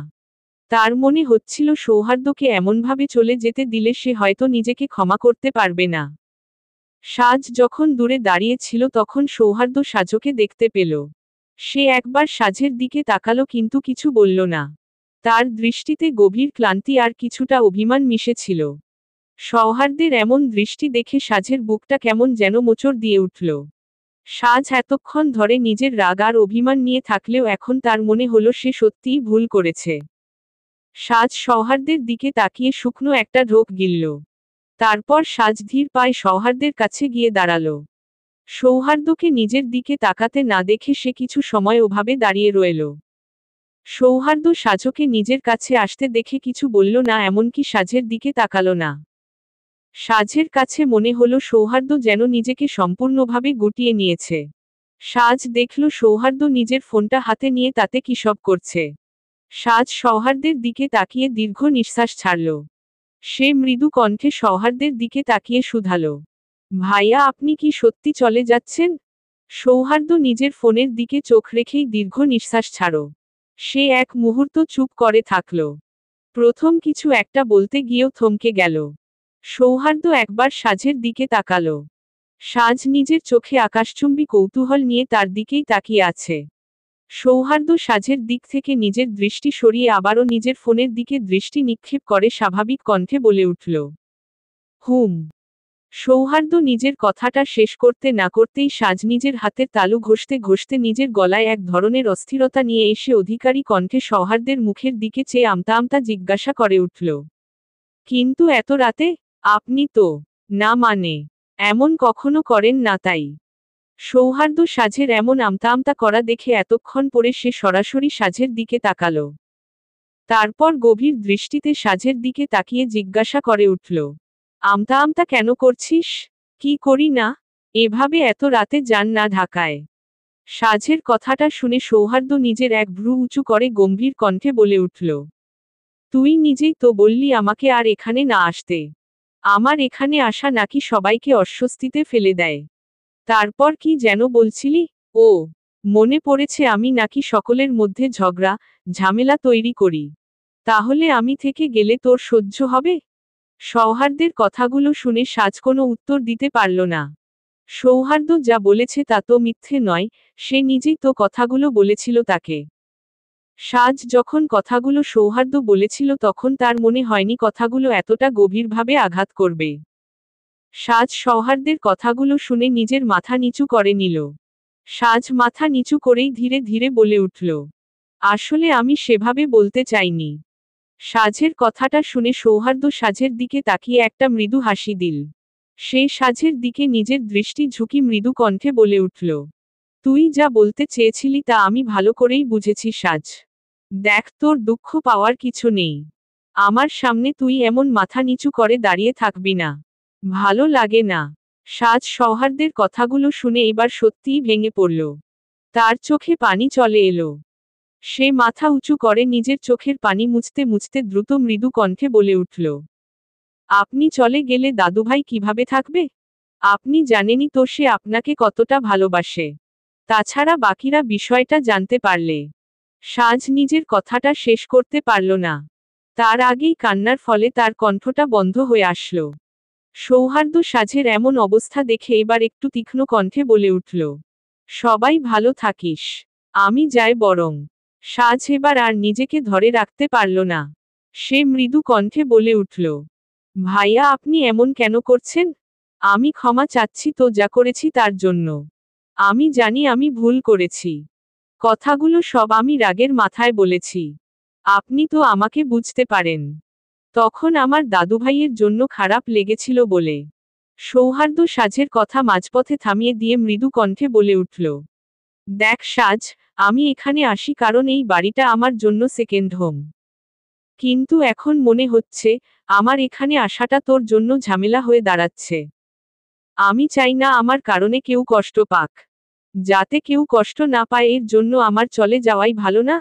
তার মনে হচ্ছিল সৌহার্দ্যকে এমনভাবে চলে যেতে দিলে সে হয়তো নিজেকে ক্ষমা করতে পারবে না। সাজ যখন দূরে দাঁড়িয়ে ছিল তখন সৌহার্দ্য সাজকে দেখতে পেল। সে একবার সাজের দিকে তাকালো কিন্তু কিছু বলল না। তার দৃষ্টিতে গভীর ক্লান্তি আর কিছুটা অভিমান মিশেছিল। সৌহার্দ্যের এমন দৃষ্টি দেখে সাজের বুকটা কেমন যেন মোচড় দিয়ে উঠল। সাজ এতক্ষণ ধরে নিজের রাগ আর অভিমান নিয়ে থাকলেও এখন তার মনে হলো সে সত্যিই ভুল করেছে। সাজ সৌহার্দ্যের দিকে তাকিয়ে শুকনো একটা ঢোক গিলল। তারপর সাজ ধীর পায়ে সৌহার্দ্যের কাছে গিয়ে দাঁড়ালো। সৌহার্দ্যকে নিজের দিকে তাকাতে না দেখে সে কিছু সময় ওভাবে দাঁড়িয়ে রইল। সৌহার্দ্য সাজকে নিজের কাছে আসতে দেখে কিছু বলল না, এমনকি সাজের দিকে তাকালো না। সাজের কাছে মনে হলো সৌহার্দ্য যেন নিজেকে সম্পূর্ণভাবে গুটিয়ে নিয়েছে। সাজ দেখল সৌহার্দ্য নিজের ফোনটা হাতে নিয়ে তাতে কি সব করছে। সাজ সৌহার্দ্যের দিকে তাকিয়ে দীর্ঘ নিঃশ্বাস ছাড়ল। সে মৃদু কণ্ঠে সৌহার্দ্যের দিকে তাকিয়ে শুধালো, ভাইয়া আপনি কি সত্যি চলে যাচ্ছেন? সৌহার্দ্য নিজের ফোনের দিকে চোখ রেখেই দীর্ঘ নিঃশ্বাস ছাড়ো। সে এক মুহূর্ত চুপ করে থাকল। প্রথম কিছু একটা বলতে গিয়েও থমকে গেল। সৌহার্দ্য একবার সাজের দিকে তাকালো। সাজ নিজের চোখে আকাশচুম্বী কৌতূহল নিয়ে তার দিকেই তাকিয়ে আছে। সৌহার্দ্য সাজের দিক থেকে নিজের দৃষ্টি সরিয়ে আবারও নিজের ফোনের দিকে দৃষ্টি নিক্ষেপ করে স্বাভাবিক কণ্ঠে বলে উঠল, হুম। সৌহার্দ্য নিজের কথাটা শেষ করতে না করতেই সাজ নিজের হাতের তালু ঘষতে ঘষতে নিজের গলায় এক ধরনের অস্থিরতা নিয়ে এসে অধিকারী কণ্ঠে সৌহার্দ্যের মুখের দিকে চেয়ে আমতা আমতা জিজ্ঞাসা করে উঠল, কিন্তু এত রাতে? আপনি তো না মানে এমন কখনো করেন না তাই? সৌহার্দ্য সাজের এমন আমতা আমতা করা দেখে এতক্ষণ পরে সে সরাসরি সাজের দিকে তাকালো। তারপর গভীর দৃষ্টিতে সাজের দিকে তাকিয়ে জিজ্ঞাসা করে উঠল, আমতা আমতা কেন করছিস? কি করি না? এভাবে এত রাতে যান না ঢাকায়? সাজের কথাটা শুনে সৌহার্দ্য নিজের এক ভ্রু উঁচু করে গম্ভীর কণ্ঠে বলে উঠল, তুই নিজেই তো বললি আমাকে আর এখানে না আসতে। আমার এখানে আসা নাকি সবাইকে অস্বস্তিতে ফেলে দেয়। তারপর কি যেন বলছিলি? ও, মনে পড়েছে, আমি নাকি সকলের মধ্যে ঝগড়া ঝামেলা তৈরি করি। তাহলে আমি থেকে গেলে তোর সহ্য হবে? সৌহার্দ্যের কথাগুলো শুনে সাজ কোনো উত্তর দিতে পারল না। সৌহার্দ্য যা বলেছে তা তো মিথ্যে নয়, সে নিজেই তো কথাগুলো বলেছিল তাকে। সাজ যখন কথাগুলো সৌহার্দ্য বলেছিল তখন তার মনে হয়নি কথাগুলো এতটা গভীরভাবে আঘাত করবে। সাজ সৌহার্দ্যের কথাগুলো শুনে নিজের মাথা নিচু করে নিল। সাজ মাথা নিচু করেই ধীরে ধীরে বলে উঠল, আসলে আমি সেভাবে বলতে চাইনি। সাজের কথাটা শুনে সৌহার্দ্য সাজের দিকে তাকিয়ে একটা মৃদু হাসি দিল। সে সাজের দিকে নিজের দৃষ্টি ঝুঁকি মৃদু কণ্ঠে বলে উঠল, তুই যা বলতে চেয়েছিলি তা আমি ভালো করেই বুঝেছি সাজ। দেখ, তোর দুঃখ পাওয়ার কিছু নেই। আমার সামনে তুই এমন মাথা নিচু করে দাঁড়িয়ে থাকবি না। ভালো লাগে না। সাজ সৌহার্দ্যের কথাগুলো শুনে এবার সত্যিই ভেঙে পড়ল। তার চোখে পানি চলে এলো। সে মাথা উঁচু করে নিজের চোখের পানি মুছতে মুছতে দ্রুত মৃদু কণ্ঠে বলে উঠল, আপনি চলে গেলে দাদুভাই কিভাবে থাকবে? আপনি জানেনই তো সে আপনাকে কতটা ভালোবাসে। তাছাড়া বাকিরা বিষয়টা জানতে পারলে। সাজ নিজের কথাটা শেষ করতে পারল না। তার আগেই কান্নার ফলে তার কণ্ঠটা বন্ধ হয়ে আসলো। সৌহার্দ্য সাজের এমন অবস্থা দেখে এবার একটু তীক্ষ্ণ কণ্ঠে বলে উঠল, সবাই ভালো থাকিস। আমি যাই বরং। সাজ এবার আর নিজেকে ধরে রাখতে পারল না। সে মৃদু কণ্ঠে বলে উঠল, ভাইয়া আপনি এমন কেন করছেন? আমি ক্ষমা চাচ্ছি তো যা করেছি তার জন্য। আমি জানি আমি ভুল করেছি। কথাগুলো সব আমি রাগের মাথায় বলেছি। আপনি তো আমাকে বুঝতে পারেন। তখন আমার দাদুভাইয়ের জন্য খারাপ লেগেছিল বলে। সৌহার্দ্য সাজের কথা মাঝপথে থামিয়ে দিয়ে মৃদু কণ্ঠে বলে উঠল। দেখ সাজ, আমি এখানে আসি কারণ এই বাড়িটা আমার জন্য সেকেন্ড হোম। কিন্তু এখন মনে হচ্ছে, আমার এখানে আসাটা তোর জন্য ঝামেলা হয়ে দাঁড়াচ্ছে। আমি চাই না আমার কারণে কেউ কষ্ট পাক। যাতে কেউ কষ্ট না পায় এর জন্য আমার চলে যাওয়াই ভালো না?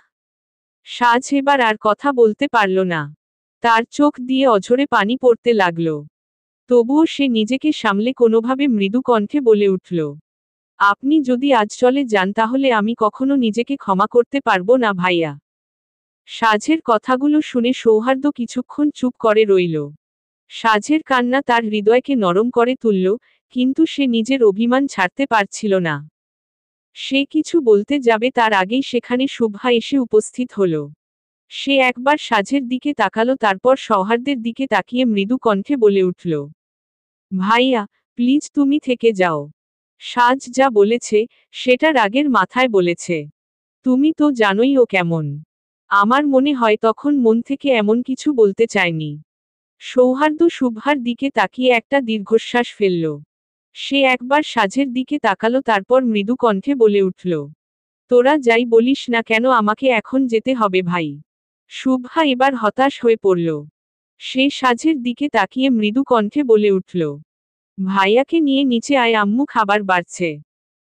সাজ এবার আর কথা বলতে পারল না। তার চোখ দিয়ে অঝরে পানি পড়তে লাগল। তবুও সে নিজেকে সামলে কোনোভাবে মৃদু কণ্ঠে বলে উঠল। আপনি যদি আজ চলে যান তাহলে আমি কখনো নিজেকে ক্ষমা করতে পারবো না ভাইয়া। সাজের কথাগুলো শুনে সৌহার্দ্য কিছুক্ষণ চুপ করে রইল। সাজের কান্না তার হৃদয়কে নরম করে তুলল, কিন্তু সে নিজের অভিমান ছাড়তে পারছিল না। সে কিছু বলতে যাবে তার আগেই সেখানে শুভা এসে উপস্থিত হল। সে একবার সাজের দিকে তাকালো, তারপর সৌহার্দ্যের দিকে তাকিয়ে মৃদু কণ্ঠে বলে উঠল। ভাইয়া, প্লিজ তুমি থেকে যাও। সাজ যা বলেছে, সেটা রাগের মাথায় বলেছে। তুমি তো জানোই ও কেমন। আমার মনে হয় তখন মন থেকে এমন কিছু বলতে চায়নি। সৌহার্দ্য শুভার দিকে তাকিয়ে একটা দীর্ঘশ্বাস ফেলল। সে একবার সাজের দিকে তাকালো, তারপর মৃদু কণ্ঠে বলে উঠল। তোরা যাই বলিস না কেন আমাকে এখন যেতে হবে ভাই। শুভা এবার হতাশ হয়ে পড়ল। সে সাজের দিকে তাকিয়ে মৃদু কণ্ঠে বলে উঠল। ভাইয়াকে নিয়ে নিচে আয়, আম্মু খাবার বাড়ছে।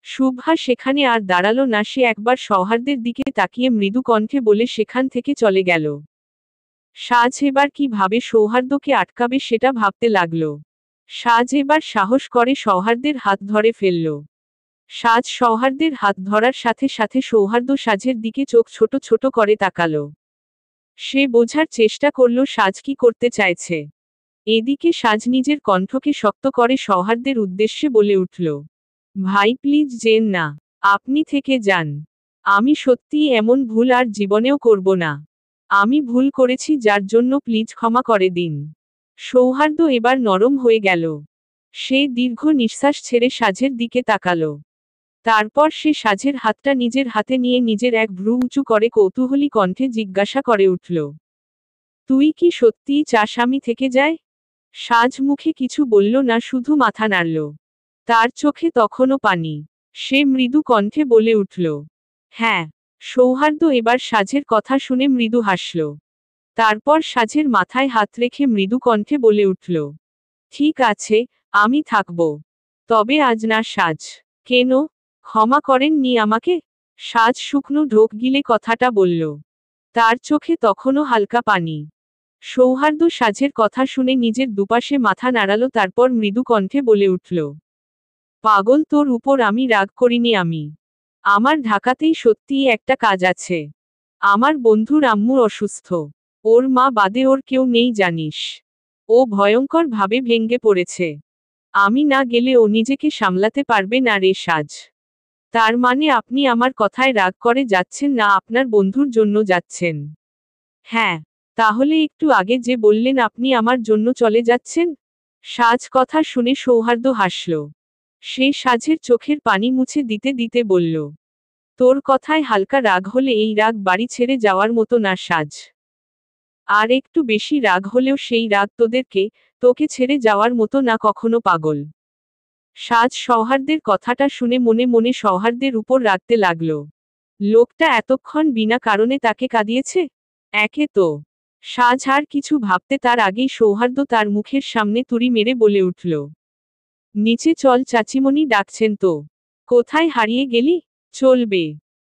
শুভা সেখানে আর দাঁড়ালো না, সে একবার সৌহার্দ্যের দিকে তাকিয়ে মৃদু কণ্ঠে বলে সেখান থেকে চলে গেল। সাজ এবার কিভাবে সৌহার্দ্যকে আটকাবে সেটা ভাবতে লাগল। সাজ এবার সাহস করে সৌহার্দ্যের হাত ধরে ফেলল। সাজ সৌহার্দ্যের হাত ধরার সাথে সাথে সৌহার্দ্য সাজের দিকে চোখ ছোট ছোট করে তাকালো। সে বোঝার চেষ্টা করল সাজ কি করতে চাইছে। এদিকে সাজ নিজের কণ্ঠকে শক্ত করে সৌহার্দ্যের উদ্দেশ্যে বলে উঠল। ভাই প্লিজ যেন না। আপনি থেকে যান। আমি সত্যিই এমন ভুল আর জীবনেও করব না। আমি ভুল করেছি যার জন্য প্লিজ ক্ষমা করে দিন। সৌহার্দ্য এবার নরম হয়ে গেল। সে দীর্ঘ নিঃশ্বাস ছেড়ে সাজের দিকে তাকালো। তারপর সে সাজের হাতটা নিজের হাতে নিয়ে নিজের এক ভ্রু উঁচু করে কৌতূহলী কণ্ঠে জিজ্ঞাসা করে উঠল। তুই কি সত্যিই চাস আমি থেকে যাই? সাজ মুখে কিছু বলল না, শুধু মাথা নাড়ল। তার চোখে তখনও পানি। সে মৃদু কণ্ঠে বলে উঠল। হ্যাঁ। সৌহার্দ্য এবার সাজের কথা শুনে মৃদু হাসল। তারপর সাজের মাথায় হাত রেখে মৃদু কণ্ঠে বলে উঠল। ঠিক আছে, আমি থাকব। তবে আজ না সাজ। কেন? ক্ষমা করেননি আমাকে? সাজ শুকনো ঢোক গিলে কথাটা বলল। তার চোখে তখনও হালকা পানি। সৌহার্দ্য সাজের কথা শুনে নিজের দুপাশে মাথা নাড়ালো, তারপর মৃদু কণ্ঠে বলে উঠল। পাগল, তোর উপর আমি রাগ করিনি। আমার ঢাকাতেই সত্যিই একটা কাজ আছে। আমার বন্ধুর আম্মু অসুস্থ। ওর মা বাদে ওর কেউ নেই জানিস। ও ভয়ঙ্কর ভাবে ভেঙে পড়েছে। আমি না গেলে ও নিজেকে সামলাতে পারবে না রে সাজ। তার মানে আপনি আমার কথায় রাগ করে যাচ্ছেন না, আপনার বন্ধুর জন্য যাচ্ছেন? হ্যাঁ। তাহলে একটু আগে যে বললেন আপনি আমার জন্য চলে যাচ্ছেন? সাজ কথা শুনে সৌহার্দ্য হাসল। সে সাজের চোখের পানি মুছে দিতে দিতে বলল। তোর কথায় হালকা রাগ হলে এই রাগ বাড়ি ছেড়ে যাওয়ার মতো না সাজ। আর একটু বেশি রাগ হলেও সেই রাগ তোকে ছেড়ে যাওয়ার মতো না কখনো পাগল। সাজ সৌহার্দ্যের কথাটা শুনে মনে মনে সৌহার্দ্যের উপর রাগতে লাগল। লোকটা এতক্ষণ বিনা কারণে তাকে কাঁদিয়েছে। একে তো। সাজ আর কিছু ভাবতে তার আগেই সৌহার্দ্য তার মুখের সামনে তুড়ি মেরে বলে উঠল। নিচে চল, চাচিমণি ডাকছেন তো। কোথায় হারিয়ে গেলি? চলবে।